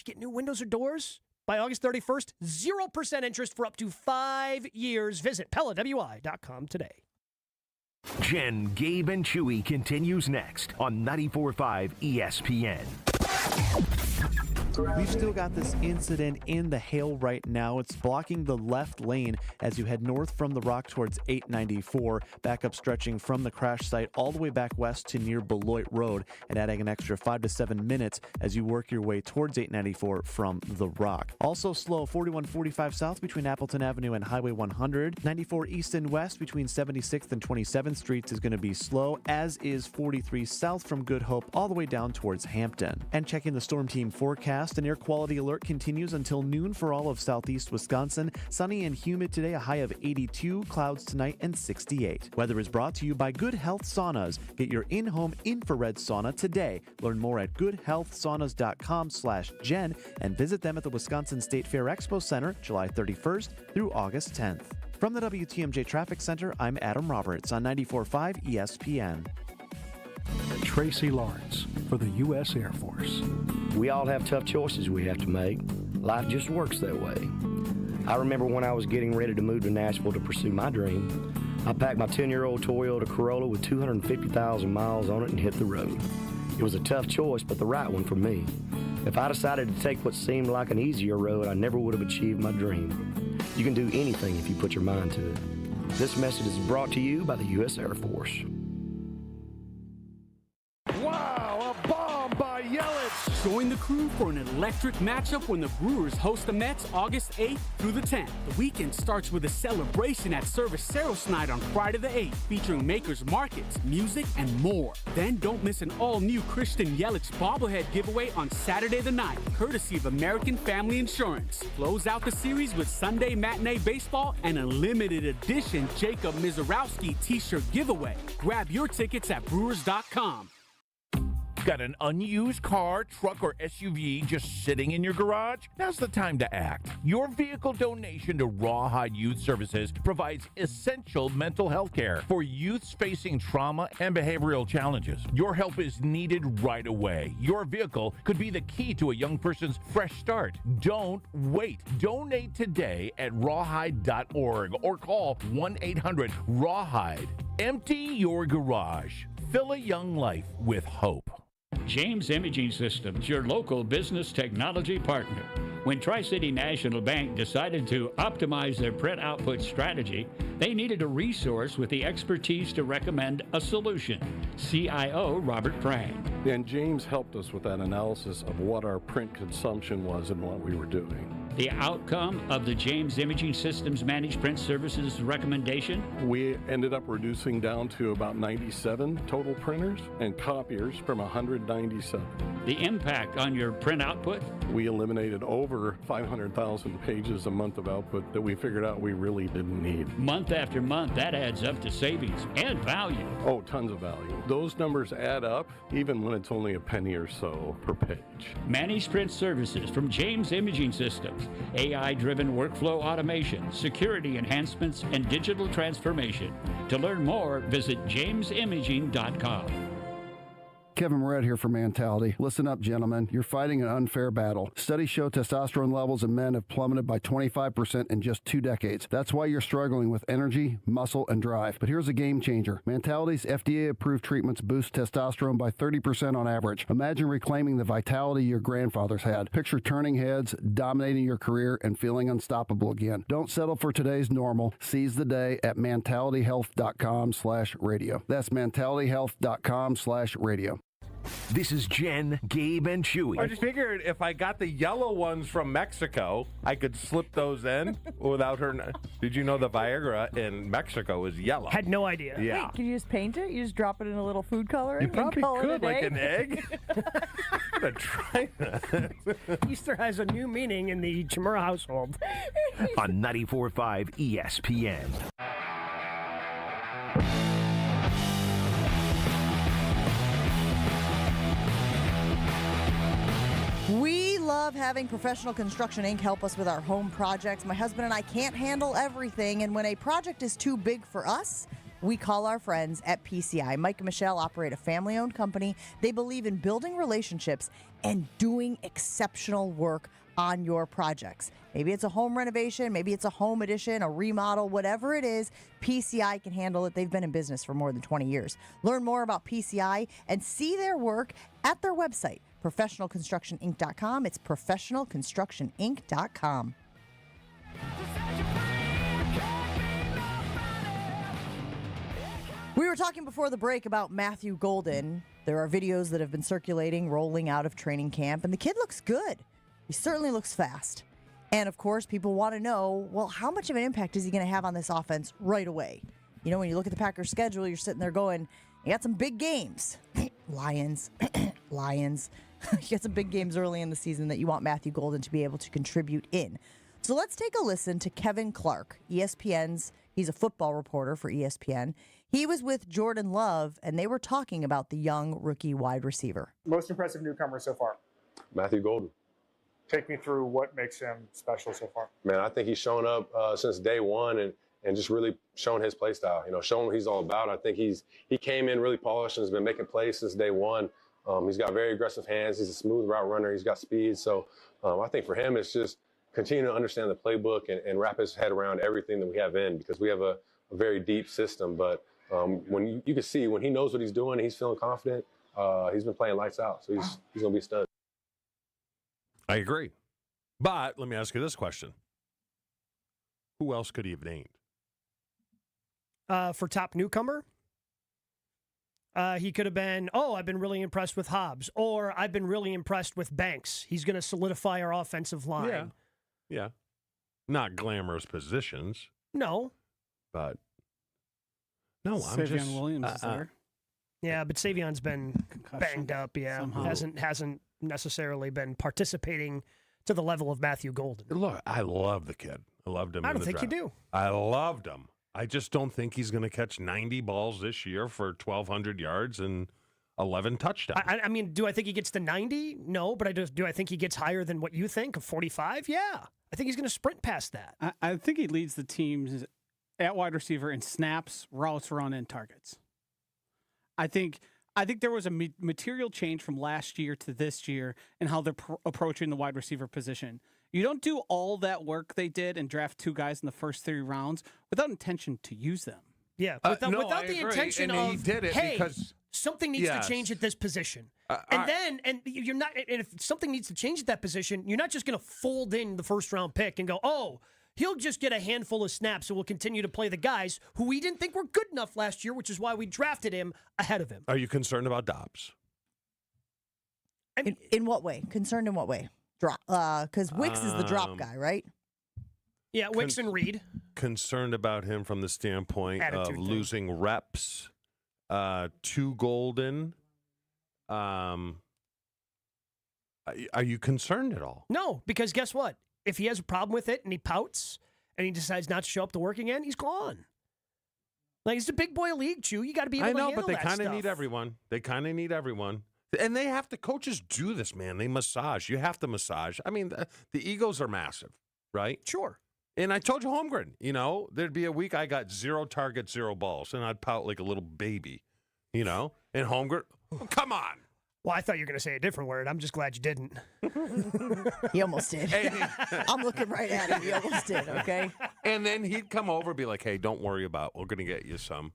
get new windows or doors, by August 31st, 0% interest for up to 5 years. Visit PellaWI.com today. Jen, Gabe, and Chewy continues next on 94.5 ESPN. We've still got this incident in the hail right now. It's blocking the left lane as you head north from the Rock towards 894. Backup stretching from the crash site all the way back west to near Beloit Road and adding an extra 5 to 7 minutes as you work your way towards 894 from the Rock. Also slow 4145 south between Appleton Avenue and Highway 100. 94 east and west between 76th and 27th Streets is going to be slow, as is 43 south from Good Hope all the way down towards Hampton. And checking the Storm Team forecast, an air quality alert continues until noon for all of southeast Wisconsin. Sunny and humid today, a high of 82, clouds tonight and 68. Weather is brought to you by Good Health Saunas. Get your in-home infrared sauna today. Learn more at goodhealthsaunas.com/Jen and visit them at the Wisconsin State Fair Expo Center July 31st through August 10th. From the WTMJ Traffic Center, I'm Adam Roberts on 94.5 ESPN. Tracy Lawrence for the U.S. Air Force. We all have tough choices we have to make. Life just works that way. I remember when I was getting ready to move to Nashville to pursue my dream, I packed my 10-year-old Toyota Corolla with 250,000 miles on it and hit the road. It was a tough choice, but the right one for me. If I decided to take what seemed like an easier road, I never would have achieved my dream. You can do anything if you put your mind to it. This message is brought to you by the U.S. Air Force. Wow, a bomb by Yelich. Join the crew for an electric matchup when the Brewers host the Mets August 8th through the 10th. The weekend starts with a celebration at Cerveceros Night on Friday the 8th, featuring makers markets, music, and more. Then don't miss an all-new Christian Yelich bobblehead giveaway on Saturday the 9th, courtesy of American Family Insurance. Close out the series with Sunday matinee baseball and a limited edition Jacob Mizorowski t-shirt giveaway. Grab your tickets at Brewers.com. Got an unused car, truck, or SUV just sitting in your garage? Now's the time to act. Your vehicle donation to Rawhide Youth Services provides essential mental health care for youths facing trauma and behavioral challenges. Your help is needed right away. Your vehicle could be the key to a young person's fresh start. Don't wait. Donate today at rawhide.org or call 1-800-RAWHIDE. Empty your garage. Fill a young life with hope. James Imaging Systems, your local business technology partner. When Tri-City National Bank decided to optimize their print output strategy, they needed a resource with the expertise to recommend a solution. CIO Robert Prang. And James helped us with that analysis of what our print consumption was and what we were doing. The outcome of the James Imaging Systems Managed Print Services recommendation? We ended up reducing down to about 97 total printers and copiers from 197. The impact on your print output? We eliminated over 500,000 pages a month of output that we figured out we really didn't need. Month after month, that adds up to savings and value. Oh, tons of value. Those numbers add up even when it's only a penny or so per page. Managed Print Services from James Imaging Systems. AI-driven workflow automation, security enhancements, and digital transformation. To learn more, visit jamesimaging.com. Kevin Moret here for Mentality. Listen up, gentlemen. You're fighting an unfair battle. Studies show testosterone levels in men have plummeted by 25% in just 2 decades. That's why you're struggling with energy, muscle, and drive. But here's a game changer. Mentality's FDA-approved treatments boost testosterone by 30% on average. Imagine reclaiming the vitality your grandfathers had. Picture turning heads, dominating your career, and feeling unstoppable again. Don't settle for today's normal. Seize the day at mentalityhealth.com/radio. That's mentalityhealth.com/radio. This is Jen, Gabe, and Chewy. I just figured if I got the yellow ones from Mexico, I could slip those in without her. Did you know the Viagra in Mexico is yellow? Had no idea. Yeah. Wait, can you just paint it? You just drop it in a little food coloring? You probably call it could, a like day? an egg. I'm going to try that. Easter has a new meaning in the Chimera household. On 94.5 ESPN. We love having Professional Construction Inc. help us with our home projects. My husband and I can't handle everything, and when a project is too big for us, we call our friends at PCI. Mike and Michelle operate a family-owned company. They believe in building relationships and doing exceptional work on your projects. Maybe it's a home renovation, maybe it's a home addition, a remodel, whatever it is, PCI can handle it. They've been in business for more than 20 years. Learn more about PCI and see their work at their website, professionalconstructioninc.com. It's professionalconstructioninc.com. We were talking before the break about Matthew Golden. There are videos that have been circulating, rolling out of training camp, and the kid looks good. He certainly looks fast. And, of course, people want to know, well, how much of an impact is he going to have on this offense right away? You know, when you look at the Packers' schedule, you're sitting there going, you got some big games. Lions. You got some big games early in the season that you want Matthew Golden to be able to contribute in. So let's take a listen to Kevin Clark, ESPN's, he's a football reporter for ESPN. He was with Jordan Love, and they were talking about the young rookie wide receiver. Most impressive newcomer so far? Matthew Golden. Take me through what makes him special so far. Man, I think he's shown up since day one and just really shown his play style, shown what he's all about. I think he came in really polished and has been making plays since day one. He's got very aggressive hands. He's a smooth route runner. He's got speed. So I think for him, it's just continue to understand the playbook and wrap his head around everything that we have in, because we have a very deep system. But when you can see when he knows what he's doing, he's feeling confident. He's been playing lights out. So he's going to be a stud. I agree. But let me ask you this question. Who else could he have named? For top newcomer? He could have been, I've been really impressed with Hobbs, or I've been really impressed with Banks. He's going to solidify our offensive line. Yeah. Not glamorous positions. No. But, no, I'm Savion just... Williams is there. Yeah, but Savion's been banged up, somehow. Hasn't necessarily been participating to the level of Matthew Golden. Look, I love the kid. I loved him. I in don't the think draft. you do. I loved him. I just don't think he's going to catch 90 balls this year for 1,200 yards and 11 touchdowns. I mean, do I think he gets to 90? No, but do I think he gets higher than what you think of 45? Yeah. I think he's going to sprint past that. I think he leads the teams at wide receiver in snaps, routes run, and targets. I think there was a material change from last year to this year in how they're approaching the wide receiver position. You don't do all that work they did and draft 2 guys in the first 3 rounds without intention to use them. Yeah, without the intention and of, he did it hey, because something needs to change at this position. And you're not, and if something needs to change at that position, you're not just going to fold in the first round pick and go, he'll just get a handful of snaps and we'll continue to play the guys who we didn't think were good enough last year, which is why we drafted him ahead of him. Are you concerned about Dobbs? In what way? Concerned in what way? Drop, because Wicks is the drop guy, right? Yeah, Wicks and Reed. Concerned about him from the standpoint Attitude of thing. losing reps to Golden. Are you concerned at all? No, because guess what? If he has a problem with it and he pouts and he decides not to show up to work again, he's gone. Like, it's a big boy league, Chew. You got to be able to handle that but they kind of need everyone. They kind of need everyone. And they have to, coaches do this, man. They massage. You have to massage. I mean, the egos are massive, right? Sure. And I told you, Holmgren, there'd be a week I got 0 targets, 0 balls, and I'd pout like a little baby, And Holmgren, come on. Well, I thought you were going to say a different word. I'm just glad you didn't. He almost did. I'm looking right at him. He almost did, okay? And then he'd come over and be like, hey, don't worry about it. We're going to get you some.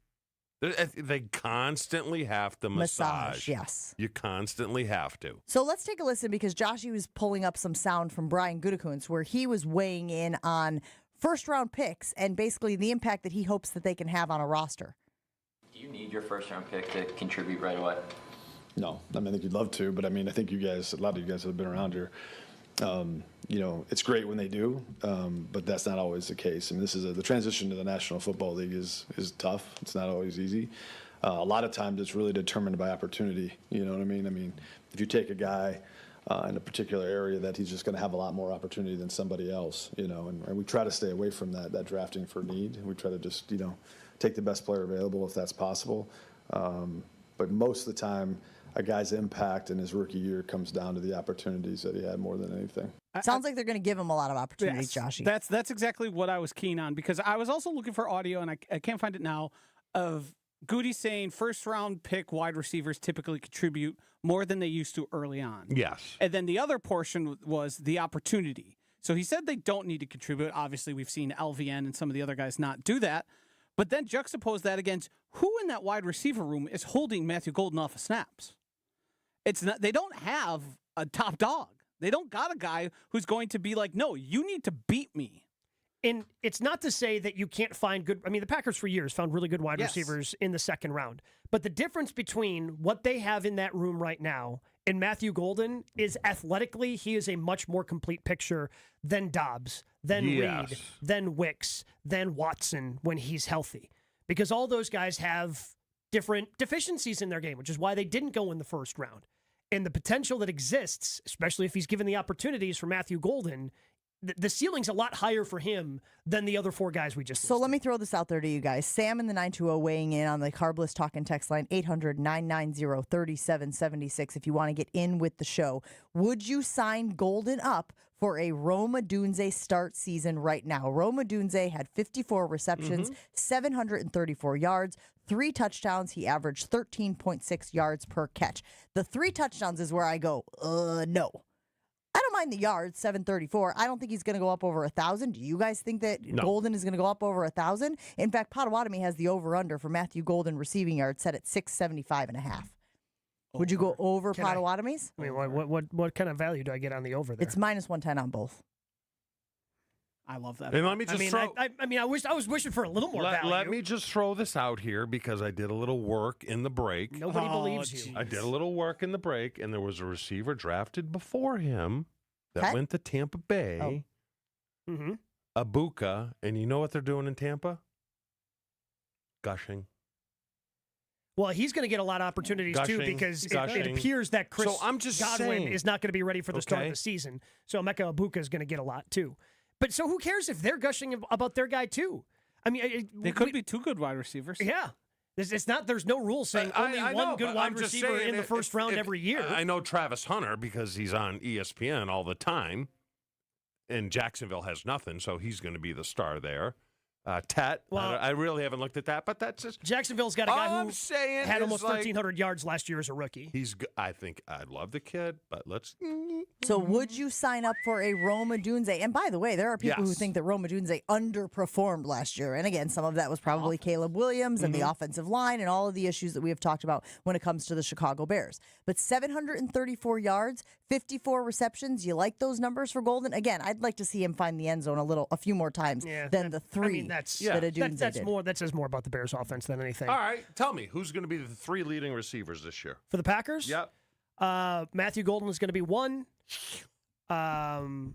They constantly have to massage. Yes. You constantly have to. So let's take a listen because Joshy was pulling up some sound from Brian Gutekunst where he was weighing in on first-round picks and basically the impact that he hopes that they can have on a roster. Do you need your first-round pick to contribute right away? No. I think you'd love to, but I think you guys, a lot of you guys have been around here. It's great when they do, but that's not always the case. This is the transition to the National Football League is tough. It's not always easy. A lot of times it's really determined by opportunity. You know what I mean? If you take a guy in a particular area, that he's just going to have a lot more opportunity than somebody else. And we try to stay away from that drafting for need. We try to just take the best player available if that's possible. But most of the time, a guy's impact in his rookie year comes down to the opportunities that he had more than anything. Sounds like they're going to give him a lot of opportunities, Joshy. That's exactly what I was keen on because I was also looking for audio, and I can't find it now, of Goody saying first-round pick wide receivers typically contribute more than they used to early on. Yes. And then the other portion was the opportunity. So he said they don't need to contribute. Obviously, we've seen LVN and some of the other guys not do that. But then juxtapose that against who in that wide receiver room is holding Matthew Golden off of snaps. It's not. They don't have a top dog. They don't got a guy who's going to be like, no, you need to beat me. And it's not to say that you can't find good. The Packers for years found really good wide receivers in the second round. But the difference between what they have in that room right now and Matthew Golden is athletically, he is a much more complete picture than Dobbs, than Reed, than Wicks, than Watson when he's healthy. Because all those guys have different deficiencies in their game, which is why they didn't go in the first round. And the potential that exists, especially if he's given the opportunities for Matthew Golden, the ceiling's a lot higher for him than the other 4 guys we just listed. So let me throw this out there to you guys. Sam in the 920 weighing in on the Carbless Talk and Text line, 800-990-3776 if you want to get in with the show. Would you sign Golden up for a Rome Odunze start season right now? Rome Odunze had 54 receptions, 734 yards, 3 touchdowns. He averaged 13.6 yards per catch. The 3 touchdowns is where I go, no. I don't mind the yards, 734. I don't think he's going to go up over 1,000. Do you guys think that Golden is going to go up over 1,000? In fact, Potawatomi has the over-under for Matthew Golden receiving yards set at 675.5. Would you go over Potawatomi's? What kind of value do I get on the over there? It's minus 110 on both. I love that. And let me just throw. I was wishing for a little more value. Let me just throw this out here because I did a little work in the break. Nobody believes you. I did a little work in the break, and there was a receiver drafted before him that went to Tampa Bay. Oh. Mm-hmm. Abuka, and you know what they're doing in Tampa? Gushing. Well, he's going to get a lot of opportunities too because it appears that Chris Godwin is not going to be ready for the start of the season. So Emeka Abuka is going to get a lot too. But so who cares if they're gushing about their guy too? I mean, they could be two good wide receivers. Yeah. It's not. There's no rule saying only one good wide receiver in the first round every year. I know Travis Hunter because he's on ESPN all the time, and Jacksonville has nothing, so he's going to be the star there. Tet, well, I really haven't looked at that, but that's just Jacksonville's got a guy who had almost 1,300 yards last year as a rookie. I think I love the kid, but let's. So, would you sign up for a Rome Odunze? And by the way, there are people who think that Rome Odunze underperformed last year, and again, some of that was probably Caleb Williams and the offensive line and all of the issues that we have talked about when it comes to the Chicago Bears. But 734 yards, 54 receptions. You like those numbers for Golden? Again, I'd like to see him find the end zone a few more times than the three. That says more about the Bears offense than anything. All right, tell me, who's going to be the three leading receivers this year? For the Packers? Yep. Matthew Golden is going to be one. Tucker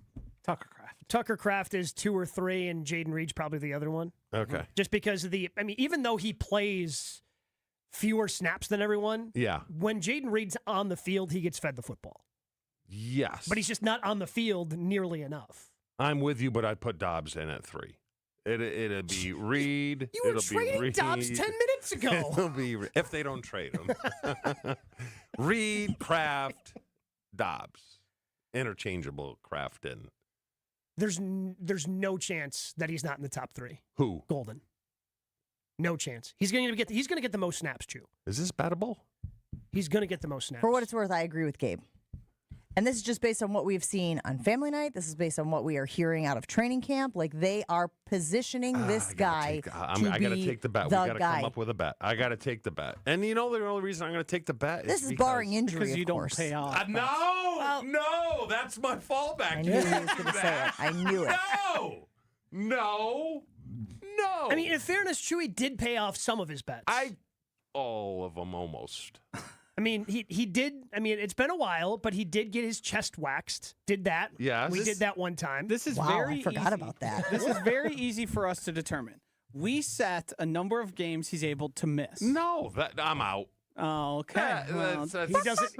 Kraft is 2 or 3, and Jaden Reed's probably the other one. Okay. Just because of even though he plays fewer snaps than everyone, when Jaden Reed's on the field, he gets fed the football. Yes. But he's just not on the field nearly enough. I'm with you, but I'd put Dobbs in at 3. It'd be Reed. You were trading Dobbs 10 minutes ago. It'll be if they don't trade him. Reed, Kraft, Dobbs, interchangeable Kraft and. There's no chance that he's not in the top 3. Who? Golden. No chance. He's going to get the most snaps. Chew. Is this bettable? He's going to get the most snaps. For what it's worth, I agree with Gabe. And this is just based on what we've seen on Family Night. This is based on what we are hearing out of training camp. Like, they are positioning this guy I got to take the bet. We got to come up with a bet. I got to take the bet. And you know the only reason I'm going to take the bet is barring injury, because you don't pay off. No, that's my fallback. I knew he was going to say it. I knew it. No. I mean, in fairness, Chewy did pay off some of his bets. All of them almost. I mean, he did. I mean, it's been a while, but he did get his chest waxed. Did that? Yes. We did that one time. This is I forgot about that. This is very easy for us to determine. We set a number of games he's able to miss. No, I'm out. Oh, okay. He doesn't.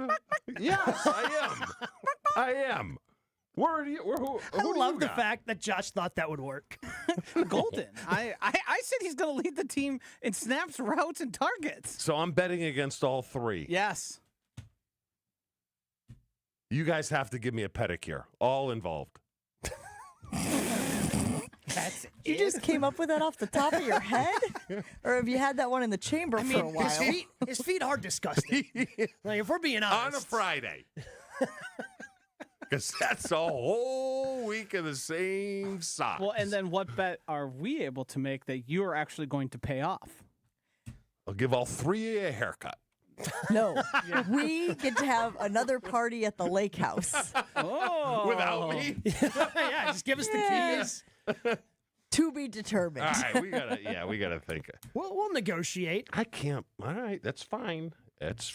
Yes, I am. Who I love the fact that Josh thought that would work. Golden. I said he's going to lead the team in snaps, routes, and targets. So I'm betting against all 3. Yes. You guys have to give me a pedicure. All involved. You just came up with that off the top of your head? Or have you had that one in the chamber for a while? His feet are disgusting. Like, if we're being honest. On a Friday. Because that's a whole week of the same socks. Well, and then what bet are we able to make that you are actually going to pay off? I'll give all 3 a haircut. No. We get to have another party at the lake house. Oh. Without me? Yeah, just give us the keys. To be determined. All right, we gotta think. We'll negotiate. I can't. All right, that's fine.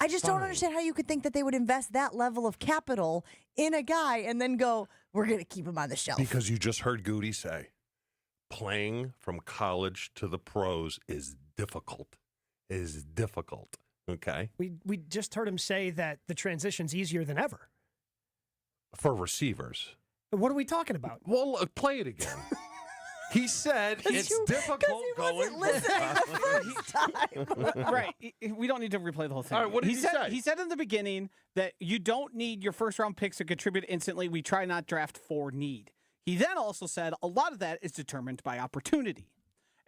I just don't understand how you could think that they would invest that level of capital in a guy and then go, we're going to keep him on the shelf. Because you just heard Goody say, playing from college to the pros is difficult. Okay? We just heard him say that the transition's easier than ever. For receivers. What are we talking about? Well, play it again. He said it's difficult going. The first time. Right. We don't need to replay the whole thing. All right, what did he say? He said in the beginning that you don't need your first-round picks to contribute instantly. We try not draft for need. He then also said a lot of that is determined by opportunity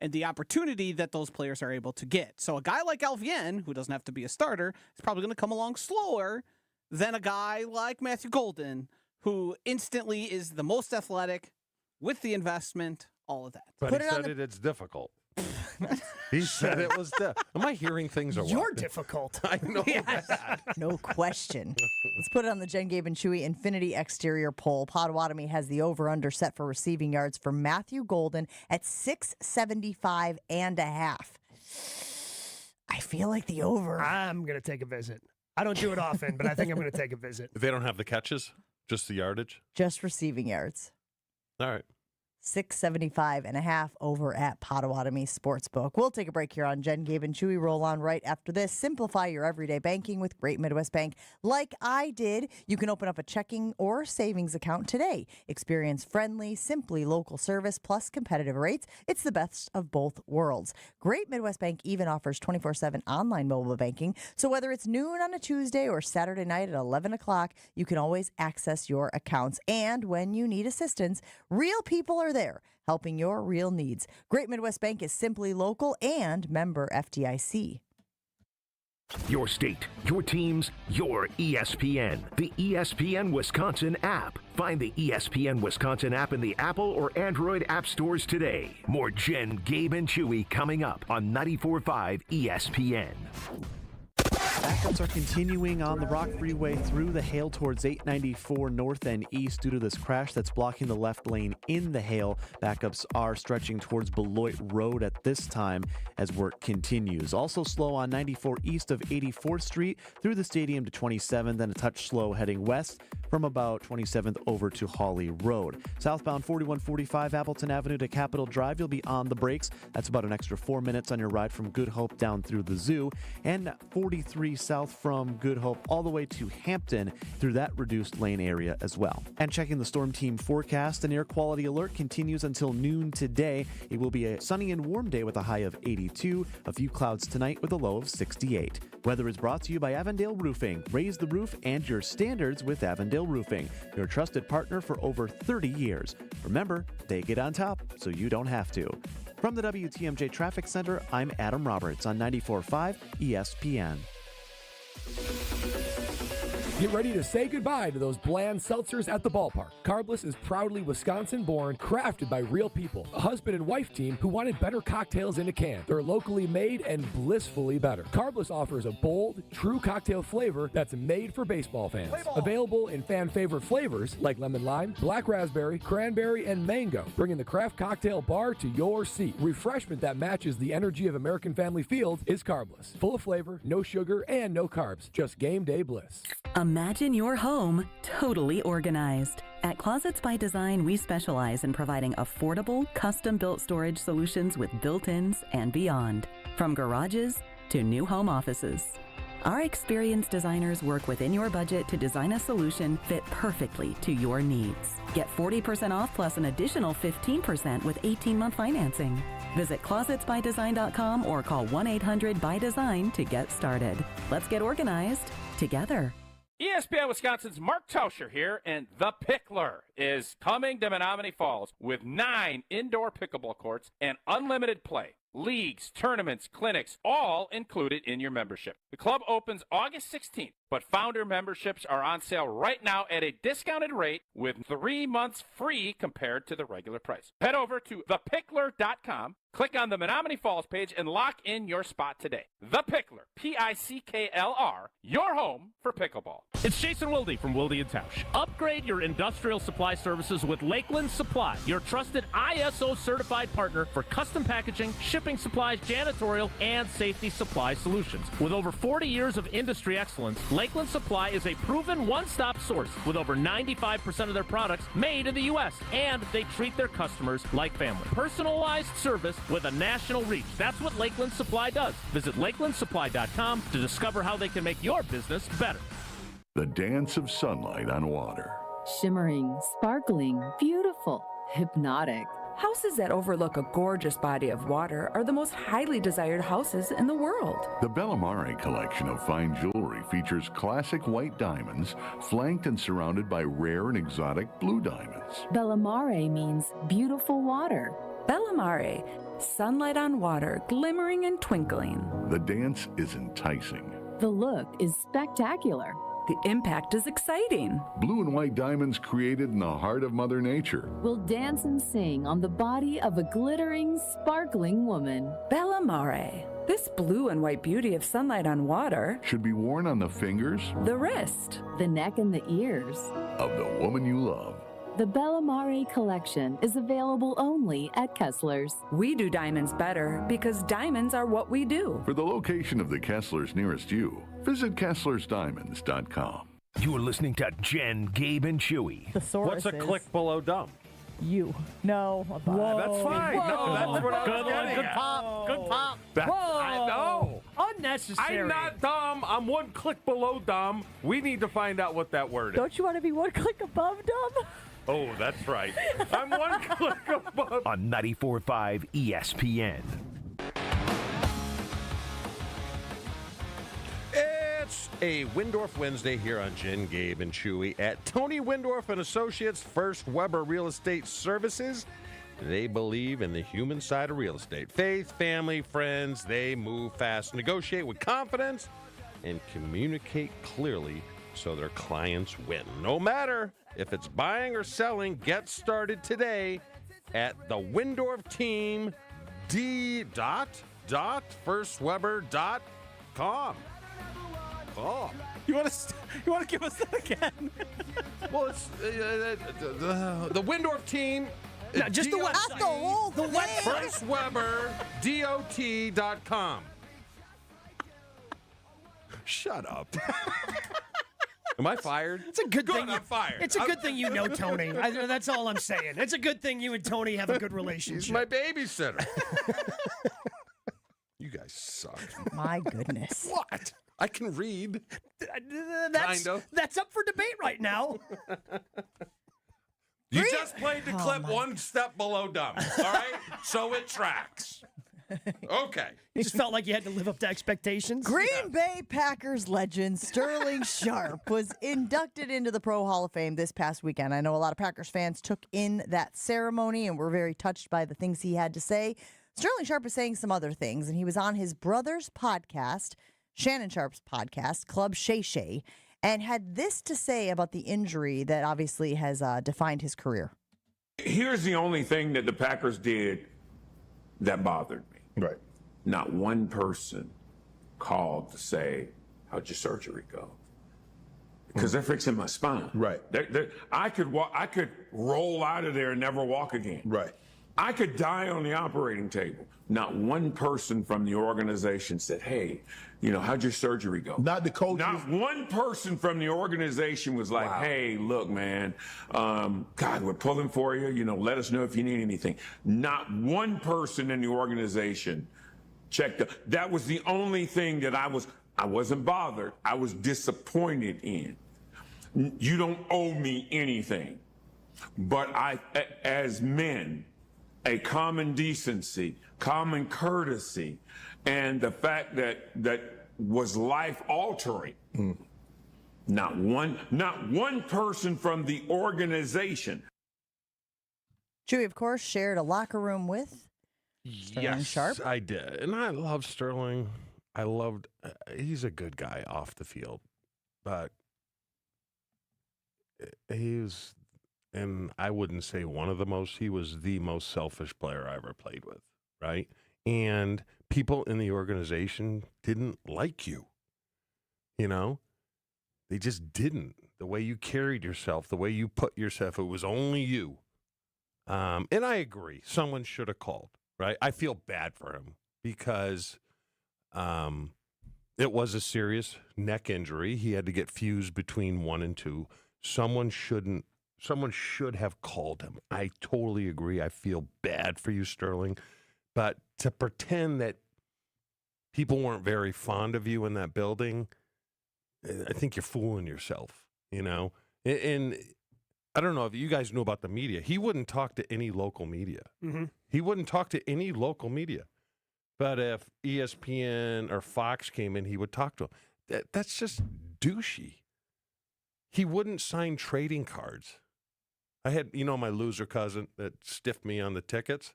and the opportunity that those players are able to get. So a guy like Alvien, who doesn't have to be a starter, is probably going to come along slower than a guy like Matthew Golden, who instantly is the most athletic with the investment. All of that. But he said it's difficult. He said it was Am I hearing things or what? You're difficult. I know. No question. Let's put it on the Jen, Gabe, and Chewy Infinity Exterior poll. Potawatomi has the over-under set for receiving yards for Matthew Golden at 675.5. I feel like the over. I'm going to take a visit. I don't do it often, but I think I'm going to take a visit. They don't have the catches, just the yardage? Just receiving yards. All right. 675.5 over at Potawatomi Sportsbook. We'll take a break here on Jen, Gabe, and Chewy. Roll on right after this. Simplify your everyday banking with Great Midwest Bank. Like I did, you can open up a checking or savings account today. Experience friendly, simply local service plus competitive rates. It's the best of both worlds. Great Midwest Bank even offers 24/7 online mobile banking. So whether it's noon on a Tuesday or Saturday night at 11 o'clock, you can always access your accounts. And when you need assistance, real people are there helping your real needs. Great Midwest Bank is simply local and member FDIC. Your state, your teams, your ESPN. The ESPN Wisconsin app. Find the ESPN Wisconsin app in the Apple or Android app stores today. More Jen, Gabe, and Chewy coming up on 94.5 ESPN. Backups are continuing on the Rock Freeway through the hail towards 894 north and east due to this crash that's blocking the left lane in the hail. Backups are stretching towards Beloit Road at this time as work continues. Also slow on 94 east of 84th Street through the stadium to 27th, and a touch slow heading west from about 27th over to Hawley Road. Southbound 4145 Appleton Avenue to Capitol Drive, you'll be on the brakes. That's about an extra 4 minutes on your ride from Good Hope down through the zoo. And 43 south from Good Hope all the way to Hampton through that reduced lane area as well. And checking the Storm Team forecast, an air quality alert continues until noon today. It will be a sunny and warm day with a high of 82. A few clouds tonight with a low of 68. Weather is brought to you by Avondale Roofing. Raise the roof and your standards with Avondale Roofing, your trusted partner for over 30 years. Remember, they get on top so you don't have to. From the WTMJ Traffic Center, I'm Adam Roberts on 94.5 ESPN. Get ready to say goodbye to those bland seltzers at the ballpark. Carbless is proudly Wisconsin-born, crafted by real people. A husband and wife team who wanted better cocktails in a can. They're locally made and blissfully better. Carbless offers a bold, true cocktail flavor that's made for baseball fans. Available in fan-favorite flavors like lemon lime, black raspberry, cranberry, and mango, bringing the craft cocktail bar to your seat. Refreshment that matches the energy of American Family Field is Carbless. Full of flavor, no sugar, and no carbs. Just game day bliss. Imagine your home totally organized. At Closets by Design, we specialize in providing affordable, custom-built storage solutions with built-ins and beyond, from garages to new home offices. Our experienced designers work within your budget to design a solution fit perfectly to your needs. Get 40% off plus an additional 15% with 18-month financing. Visit closetsbydesign.com or call 1-800-BY-DESIGN to get started. Let's get organized together. ESPN Wisconsin's Mark Tauscher here, and The Pickler is coming to Menominee Falls with 9 indoor pickleball courts and unlimited play. Leagues, tournaments, clinics, all included in your membership. The club opens August 16th, but founder memberships are on sale right now at a discounted rate with 3 months free compared to the regular price. Head over to thepickler.com, click on the Menominee Falls page, and lock in your spot today. The Pickler, P-I-C-K-L-R, your home for pickleball. It's Jason Wilde from Wilde & Tausch. Upgrade your industrial supply services with Lakeland Supply, your trusted ISO-certified partner for custom packaging, shipping supplies, janitorial, and safety supply solutions. With over 40 years of industry excellence, Lakeland Supply is a proven one-stop source with over 95% of their products made in the U.S., and they treat their customers like family. Personalized service with a national reach. That's what Lakeland Supply does. Visit lakelandsupply.com to discover how they can make your business better. The dance of sunlight on water. Shimmering, sparkling, beautiful, hypnotic. Houses that overlook a gorgeous body of water are the most highly desired houses in the world. The Bellamare collection of fine jewelry features classic white diamonds flanked and surrounded by rare and exotic blue diamonds. Bellamare means beautiful water. Bellamare, sunlight on water, glimmering and twinkling. The dance is enticing. The look is spectacular. The impact is exciting. Blue and white diamonds created in the heart of Mother Nature. Will dance and sing on the body of a glittering, sparkling woman. Bella Mare. This blue and white beauty of sunlight on water Should be worn on the fingers the wrist, the neck and the ears. of the woman you love. The Bella Mare collection is available only at Kessler's. We do diamonds better because diamonds are what we do. For the location of the Kesslers nearest you, visit KesslersDiamonds.com. You're listening to Jen, Gabe, and Chewy. Thesaurus What's a is click below dumb? You. No. Above. That's fine. No, that's what I was Good one. getting Good at. pop. Good pop. I know. Unnecessary. I'm not dumb. I'm one click below dumb. We need to find out what that word is. Don't you want to be one click above dumb? Oh, that's right. I'm one click above. On 94.5 ESPN. It's a Windorf Wednesday here on Jen, Gabe, and Chewy at Tony Windorf and Associates First Weber Real Estate Services. They believe in the human side of real estate. Faith, family, friends, they move fast, negotiate with confidence, and communicate clearly so their clients win. No matter if it's buying or selling, get started today at the Windorf Team firstweber.com. Oh. You want to give us that again? Well, it's the Windorf Team. No, just the website. Not the whole thing. firstweber.com. Shut up. Am I fired? It's a good thing. I'm fired. It's a good thing you know Tony. That's all I'm saying. It's a good thing you and Tony have a good relationship. He's my babysitter. You guys suck. My goodness. What? I can read. That's Kind of. up for debate right now. You just played the clip one step below dumb. All right? So it tracks. Okay. You just felt like you had to live up to expectations. Green Bay Packers legend Sterling Sharp was inducted into the Pro Hall of Fame this past weekend. I know a lot of Packers fans took in that ceremony and were very touched by the things he had to say. Sterling Sharp was saying some other things, and he was on his brother's podcast, Shannon Sharp's podcast, Club Shay Shay, and had this to say about the injury that obviously has defined his career. Here's the only thing that the Packers did that bothered me. Right. Not one person called to say, how'd your surgery go? Because they're fixing my spine. Right. I could roll out of there and never walk again. Right. I could die on the operating table. Not one person from the organization said, hey, how'd your surgery go? Not the coaches. Not one person from the organization was like, hey, look, man, God, we're pulling for you. Let us know if you need anything. Not one person in the organization checked up. That was the only thing that I wasn't bothered. I was disappointed in. You don't owe me anything. But as men, a common decency, common courtesy, and the fact that was life altering. Not one person from the organization. Chewy, of course, shared a locker room with Sterling Sharp. I did. And I love Sterling. He's a good guy off the field. But he was, and I wouldn't say one of the most, he was the most selfish player I ever played with, right? And people in the organization didn't like you. They just didn't. The way you carried yourself, the way you put yourself, it was only you. And I agree. Someone should have called, right? I feel bad for him because it was a serious neck injury. He had to get fused between 1 and 2. Someone should have called him. I totally agree. I feel bad for you, Sterling. But to pretend that people weren't very fond of you in that building, I think you're fooling yourself, And I don't know if you guys knew about the media. He wouldn't talk to any local media. Mm-hmm. He wouldn't talk to any local media. But if ESPN or Fox came in, he would talk to them. That's just douchey. He wouldn't sign trading cards. I had, my loser cousin that stiffed me on the tickets.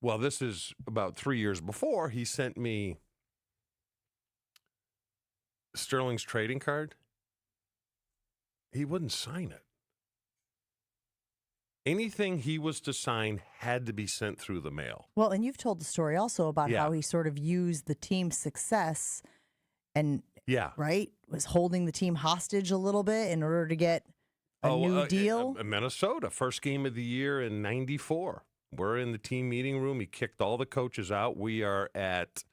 Well, this is about 3 years before. He sent me Sterling's trading card. he wouldn't sign it. Anything he was to sign had to be sent through the mail. Well, and you've told the story also about how he sort of used the team's success and, right, was holding the team hostage a little bit in order to get a new deal. Minnesota, first game of the year in '94. We're in the team meeting room. He kicked all the coaches out. We are at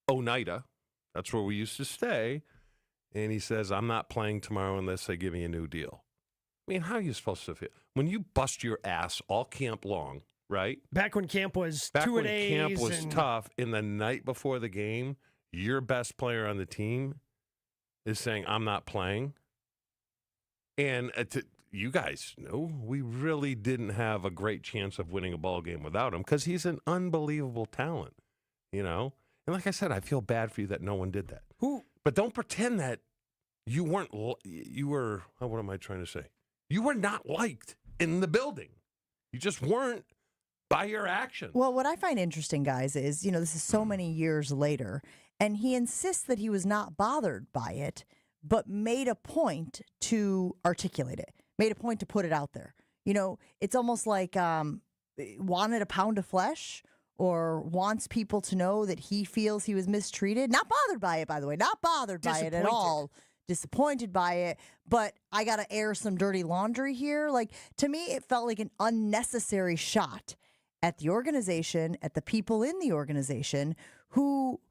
Oneida. That's where we used to stay. And he says, I'm not playing tomorrow unless they give me a new deal. I mean, how are you supposed to feel? When you bust your ass all camp long, right? Back when camp was Back two when a days. camp was tough, in the night before the game, your best player on the team is saying, I'm not playing. And you guys know we really didn't have a great chance of winning a ball game without him because he's an unbelievable talent, you know? And like I said, I feel bad for you that no one did that. But don't pretend that you weren't, you were, what am I trying to say? You were not liked in the building. You just weren't by your actions. Well, what I find interesting, guys, is, this is so many years later, and he insists that he was not bothered by it, but made a point to articulate it, made a point to put it out there. It's almost like wanted a pound of flesh or wants people to know that he feels he was mistreated. Not bothered by it, by the way, not bothered by it at all. Disappointed by it, but I got to air some dirty laundry here. Like, to me, it felt like an unnecessary shot at the organization, at the people in the organization who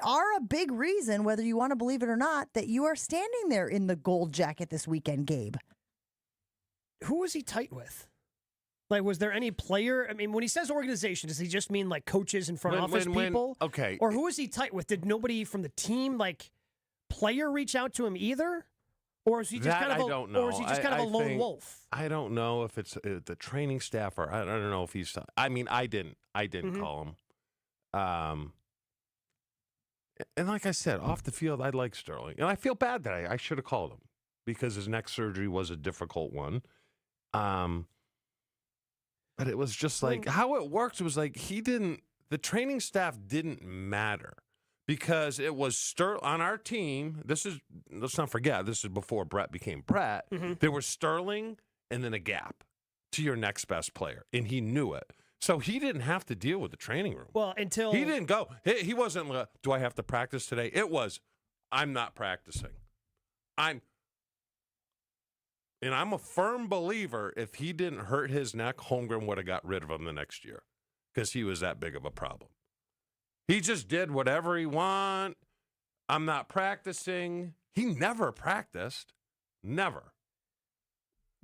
are a big reason, whether you want to believe it or not, that you are standing there in the gold jacket this weekend, Gabe. Who was he tight with? Like, was there any player? I mean, when he says organization, does he just mean like coaches and front office people? Okay. Or who was he tight with? Did nobody from the team, player, reach out to him either? Or is he just kind of I don't know. Or is he just kind of a lone wolf? I don't know if it's the training staff or I don't know if he's. I mean, I didn't call him. And like I said, off the field, I like Sterling, and I feel bad that I should have called him because his neck surgery was a difficult one. But it was just like how it works was like the training staff didn't matter because it was Sterling on our team. Let's not forget, this is before Brett became Brett. Mm-hmm. There was Sterling and then a gap to your next best player, and he knew it. So he didn't have to deal with the training room. Well, until he didn't go. He wasn't, do I have to practice today? It was, I'm not practicing. And I'm a firm believer if he didn't hurt his neck, Holmgren would have got rid of him the next year because he was that big of a problem. He just did whatever he want. I'm not practicing. He never practiced. Never.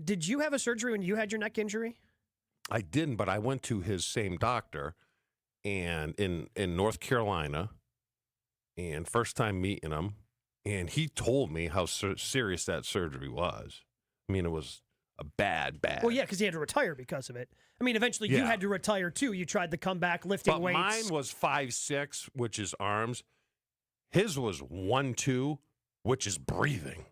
Did you have a surgery when you had your neck injury? I didn't, but I went to his same doctor and in North Carolina, and first time meeting him, and he told me how serious that surgery was. I mean, it was a bad. Well, yeah, because he had to retire because of it. I mean, eventually you had to retire too. You tried to come back lifting weights. Mine was 5'6", which is arms. His was 1'2", which is breathing.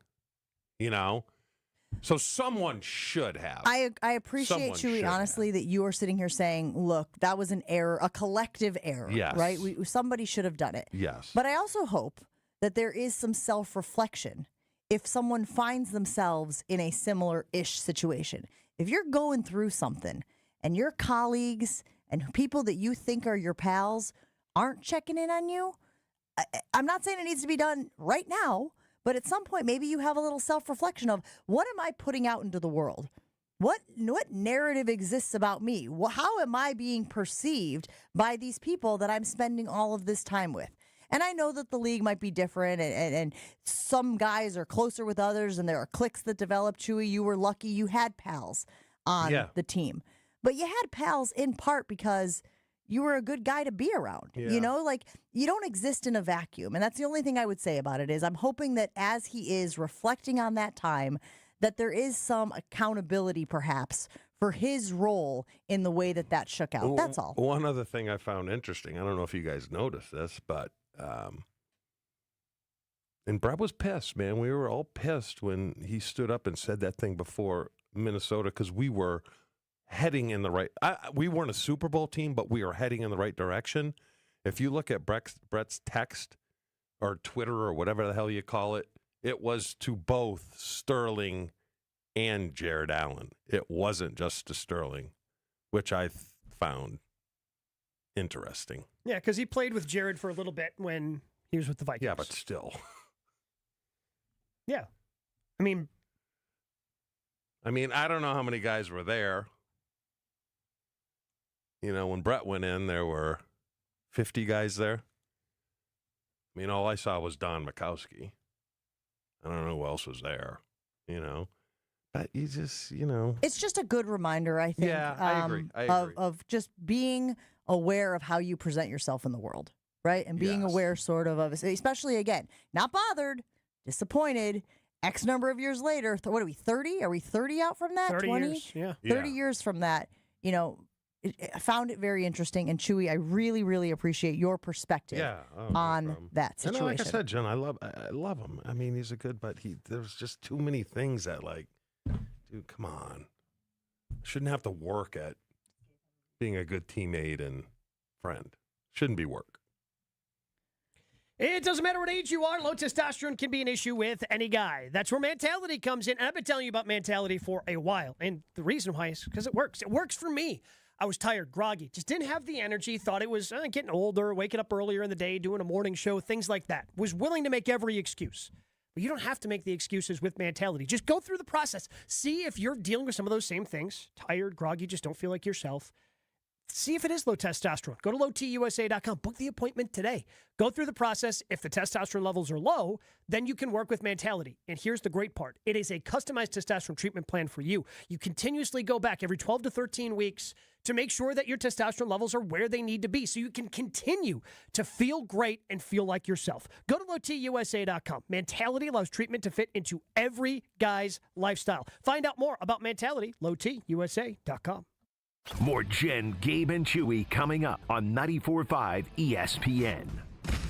So someone should have. I appreciate, Chewy, honestly, that you are sitting here saying, look, that was an error, a collective error, right? Somebody should have done it. Yes. But I also hope that there is some self-reflection if someone finds themselves in a similar-ish situation. If you're going through something and your colleagues and people that you think are your pals aren't checking in on you, I'm not saying it needs to be done right now, but at some point, maybe you have a little self-reflection of, what am I putting out into the world? What narrative exists about me? How am I being perceived by these people that I'm spending all of this time with? And I know that the league might be different, and some guys are closer with others, and there are cliques that develop. Chewy, you were lucky you had pals on the team. But you had pals in part because you were a good guy to be around. Yeah. You don't exist in a vacuum. And that's the only thing I would say about it is I'm hoping that as he is reflecting on that time, that there is some accountability perhaps for his role in the way that shook out. That's all. One other thing I found interesting, I don't know if you guys noticed this, but and Brett was pissed, man. We were all pissed when he stood up and said that thing before Minnesota because we were heading in the right. We weren't a Super Bowl team, but we were heading in the right direction. If you look at Brett's text or Twitter or whatever the hell you call it, it was to both Sterling and Jared Allen. It wasn't just to Sterling, which I found interesting. Yeah, because he played with Jared for a little bit when he was with the Vikings. Yeah, but still. Yeah. I mean, I don't know how many guys were there. When Brett went in, there were 50 guys there. All I saw was Don Mikowski. I don't know who else was there, But you just, It's just a good reminder, I think. Yeah, I agree. Of just being aware of how you present yourself in the world, right? And being aware sort of, especially, again, not bothered, disappointed, X number of years later. What are we, 30? Are we 30 out from that? 30 20? years, yeah. 30 years from that, I found it very interesting. And Chewy, I really, really appreciate your perspective on that situation. And like I said, Jen, I love him. He's a good, but there's just too many things that, like, dude, come on. Shouldn't have to work at being a good teammate and friend. Shouldn't be work. It doesn't matter what age you are, low testosterone can be an issue with any guy. That's where mentality comes in. And I've been telling you about mentality for a while. And the reason why is because it works. It works for me. I was tired, groggy, just didn't have the energy, thought it was getting older, waking up earlier in the day, doing a morning show, things like that. Was willing to make every excuse. But you don't have to make the excuses with mentality. Just go through the process. See if you're dealing with some of those same things. Tired, groggy, just don't feel like yourself. See if it is low testosterone. Go to lowtusa.com. Book the appointment today. Go through the process. If the testosterone levels are low, then you can work with mentality. And here's the great part. It is a customized testosterone treatment plan for you. You continuously go back every 12 to 13 weeks to make sure that your testosterone levels are where they need to be so you can continue to feel great and feel like yourself. Go to lowtusa.com. Mentality allows treatment to fit into every guy's lifestyle. Find out more about mentality, lowtusa.com. More Jen, Gabe, and Chewy coming up on 94.5 ESPN.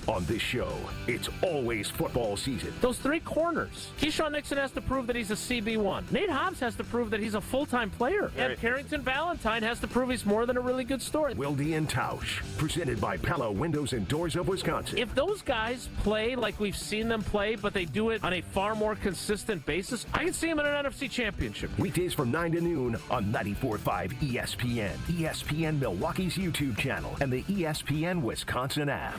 On this show, it's always football season. Those three corners. Keyshawn Nixon has to prove that he's a CB1. Nate Hobbs has to prove that he's a full-time player. And Carrington Valentine has to prove he's more than a really good story. Wilde and Tausch, presented by Pella Windows and Doors of Wisconsin. If those guys play like we've seen them play, but they do it on a far more consistent basis, I can see them in an NFC championship. Weekdays from 9 to noon on 94.5 ESPN, ESPN Milwaukee's YouTube channel, and the ESPN Wisconsin app.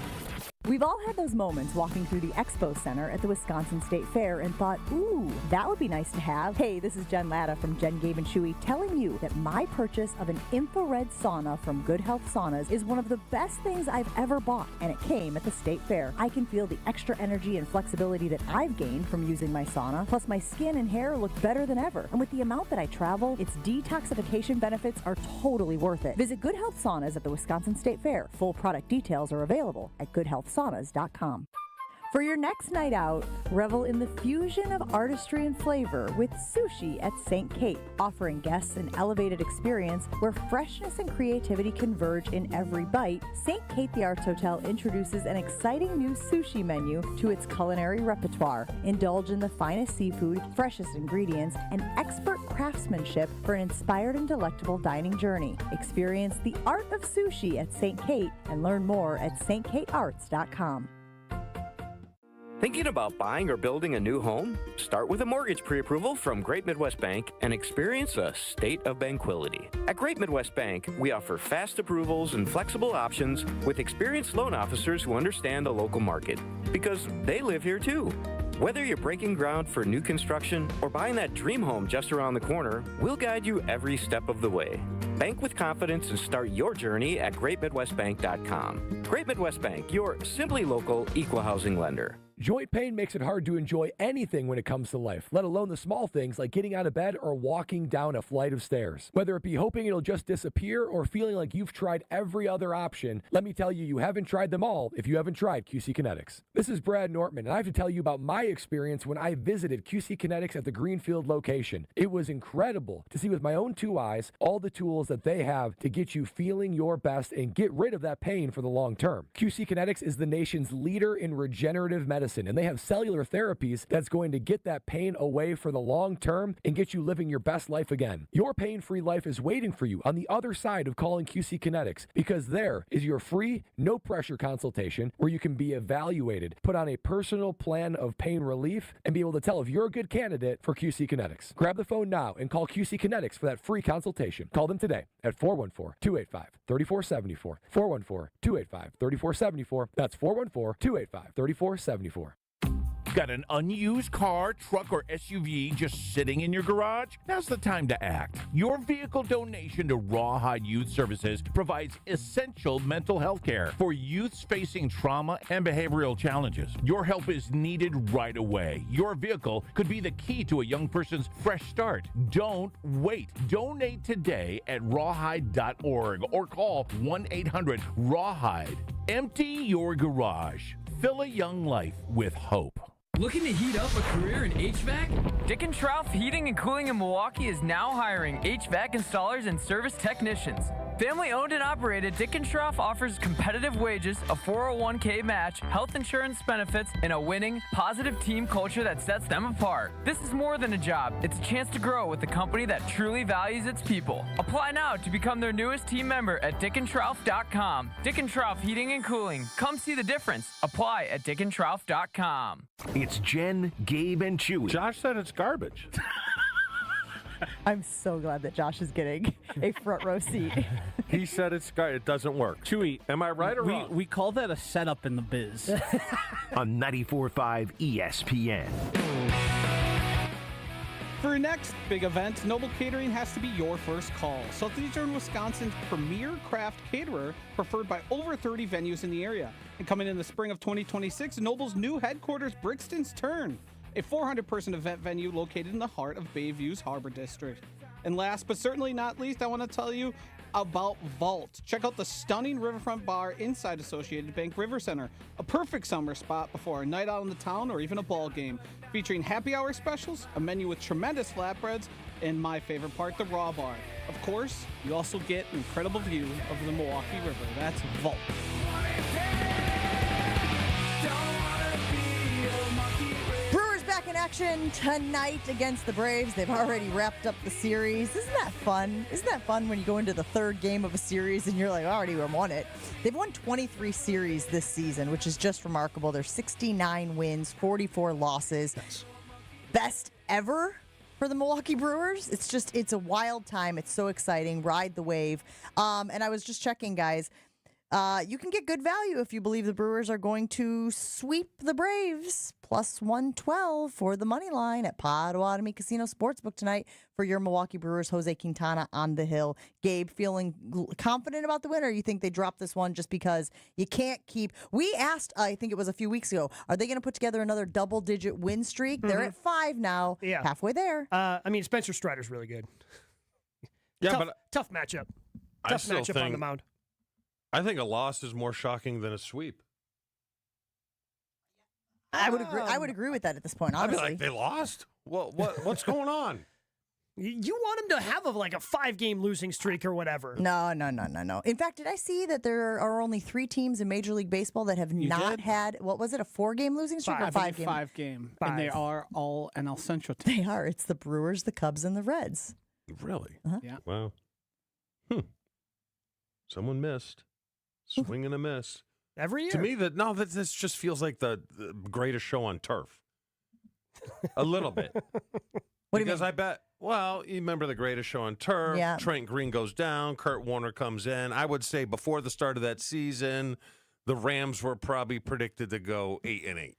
We've all had those moments walking through the Expo Center at the Wisconsin State Fair and thought, ooh, that would be nice to have. Hey, this is Jen Latta from Jen, Gabe, and Chewy telling you that my purchase of an infrared sauna from Good Health Saunas is one of the best things I've ever bought, and it came at the State Fair. I can feel the extra energy and flexibility that I've gained from using my sauna, plus my skin and hair look better than ever. And with the amount that I travel, its detoxification benefits are totally worth it. Visit Good Health Saunas at the Wisconsin State Fair. Full product details are available at goodhealthsaunas.com. For your next night out, revel in the fusion of artistry and flavor with sushi at St. Kate, offering guests an elevated experience where freshness and creativity converge in every bite. St. Kate the Arts Hotel introduces an exciting new sushi menu to its culinary repertoire. Indulge in the finest seafood, freshest ingredients, and expert craftsmanship for an inspired and delectable dining journey. Experience the art of sushi at St. Kate and learn more at stkatearts.com. Thinking about buying or building a new home? Start with a mortgage pre-approval from Great Midwest Bank and experience a state of tranquility. At Great Midwest Bank, we offer fast approvals and flexible options with experienced loan officers who understand the local market, because they live here too. Whether you're breaking ground for new construction or buying that dream home just around the corner, we'll guide you every step of the way. Bank with confidence and start your journey at greatmidwestbank.com. Great Midwest Bank, your simply local equal housing lender. Joint pain makes it hard to enjoy anything when it comes to life, let alone the small things like getting out of bed or walking down a flight of stairs. Whether it be hoping it'll just disappear or feeling like you've tried every other option, let me tell you, you haven't tried them all if you haven't tried QC Kinetics. This is Brad Nortman, and I have to tell you about my experience when I visited QC Kinetics at the Greenfield location. It was incredible to see with my own two eyes all the tools that they have to get you feeling your best and get rid of that pain for the long term. QC Kinetics is the nation's leader in regenerative medicine. medicine, and they have cellular therapies that's going to get that pain away for the long term and get you living your best life again. Your pain-free life is waiting for you on the other side of calling QC Kinetics, because there is your free, no-pressure consultation where you can be evaluated, put on a personal plan of pain relief, and be able to tell if you're a good candidate for QC Kinetics. Grab the phone now and call QC Kinetics for that free consultation. Call them today at 414-285-3474. 414-285-3474. That's 414-285-3474. Got an unused car, truck, or SUV just sitting in your garage? Now's the time to act. Your vehicle donation to Rawhide Youth Services provides essential mental health care for youths facing trauma and behavioral challenges. Your help is needed right away. Your vehicle could be the key to a young person's fresh start. Don't wait. Donate today at rawhide.org or call 1-800-RAWHIDE. Empty your garage. Fill a young life with hope. Looking to heat up a career in HVAC? Dick & Trough Heating and Cooling in Milwaukee is now hiring HVAC installers and service technicians. Family owned and operated, Dick & Trough offers competitive wages, a 401k match, health insurance benefits, and a winning, positive team culture that sets them apart. This is more than a job. It's a chance to grow with a company that truly values its people. Apply now to become their newest team member at dickandtrough.com. Dick & Trough Heating and Cooling. Come see the difference. Apply at dickandtrough.com. It's Jen, Gabe, and Chewy. Josh said it's garbage. I'm so glad that Josh is getting a front row seat. He said it doesn't work. Chewy, am I right or wrong? We call that a setup in the biz. On 94.5 ESPN. For your next big event, Noble Catering has to be your first call. Southeastern Wisconsin's premier craft caterer, preferred by over 30 venues in the area. And coming in the spring of 2026, Noble's new headquarters, Brixton's Turn, a 400-person event venue located in the heart of Bayview's Harbor District. And last but certainly not least, I want to tell you about Vault. Check out the stunning riverfront bar inside Associated Bank River Center, a perfect summer spot before a night out in the town or even a ball game, featuring happy hour specials, a menu with tremendous flatbreads, and my favorite part, the raw bar. Of course, you also get an incredible view of the Milwaukee River. That's Vault. Brewers back in action tonight against the Braves. They've already wrapped up the series. Isn't that fun? Isn't that fun when you go into the third game of a series and you're like, I already won it? They've won 23 series this season, which is just remarkable. They're 69 wins, 44 losses. Best ever for the Milwaukee Brewers. It's a wild time. It's so exciting. Ride the wave. And I was just checking, guys. You can get good value if you believe the Brewers are going to sweep the Braves. Plus 112 for the money line at Potawatomi Casino Sportsbook tonight for your Milwaukee Brewers. Jose Quintana on the hill. Gabe, feeling confident about the win, or you think they dropped this one just because you can't keep... We asked, I think it was a few weeks ago, are they going to put together another double-digit win streak? They're at 5 now. Yeah. Halfway there. Spencer Strider's really good. Yeah, tough matchup. I Tough still matchup think, on the mound. I think a loss is more shocking than a sweep. I would agree with that at this point, honestly. I'd be like, they lost? What's going on? You want them to have a 5-game losing streak or whatever. No. In fact, did I see that there are only 3 teams in Major League Baseball that have not had, what was it, a 4-game losing streak or 5-game? 5-game. And they are all NL Central teams. They are. It's the Brewers, the Cubs, and the Reds. Really? Uh-huh. Yeah. Wow. Someone missed. Swing and a miss. Every year. To me, this just feels like the greatest show on turf. A little bit. What do you mean? I bet, you remember the greatest show on turf. Yeah. Trent Green goes down. Kurt Warner comes in. I would say before the start of that season, the Rams were probably predicted to go 8-8.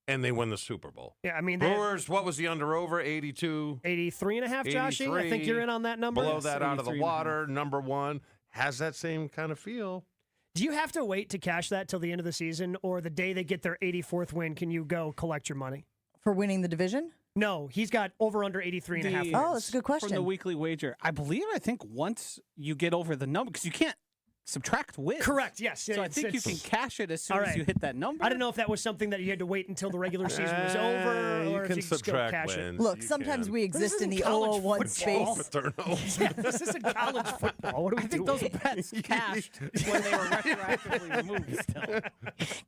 And they win the Super Bowl. Yeah, I mean, Brewers, what was the under-over? 82? 83.5, Joshy? I think you're in on that number. Blow that out of the water. Number one. Has that same kind of feel. Do you have to wait to cash that till the end of the season, or the day they get their 84th win, can you go collect your money? For winning the division? No, he's got over under 83.5 wins. Oh, that's a good question. From the weekly wager. I think once you get over the number, because you can't subtract wins. Correct, yes. So I think you can cash it as soon as you hit that number. I don't know if that was something that you had to wait until the regular season was over, or if you could just go cash it. Look, sometimes we exist in the 001 space. Yeah, this isn't college football. What are we I think doing? those bets cashed when they were retroactively removed still.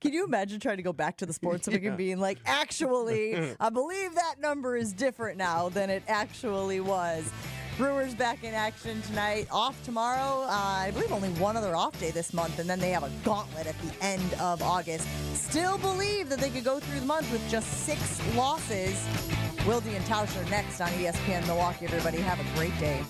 Can you imagine trying to go back to the sports book and being like, actually, I believe that number is different now than it actually was. Brewers back in action tonight, off tomorrow. I believe only one other off day this month, and then they have a gauntlet at the end of August. Still believe that they could go through the month with just 6 losses. Wilde and Tausch are next on ESPN Milwaukee. Everybody have a great day.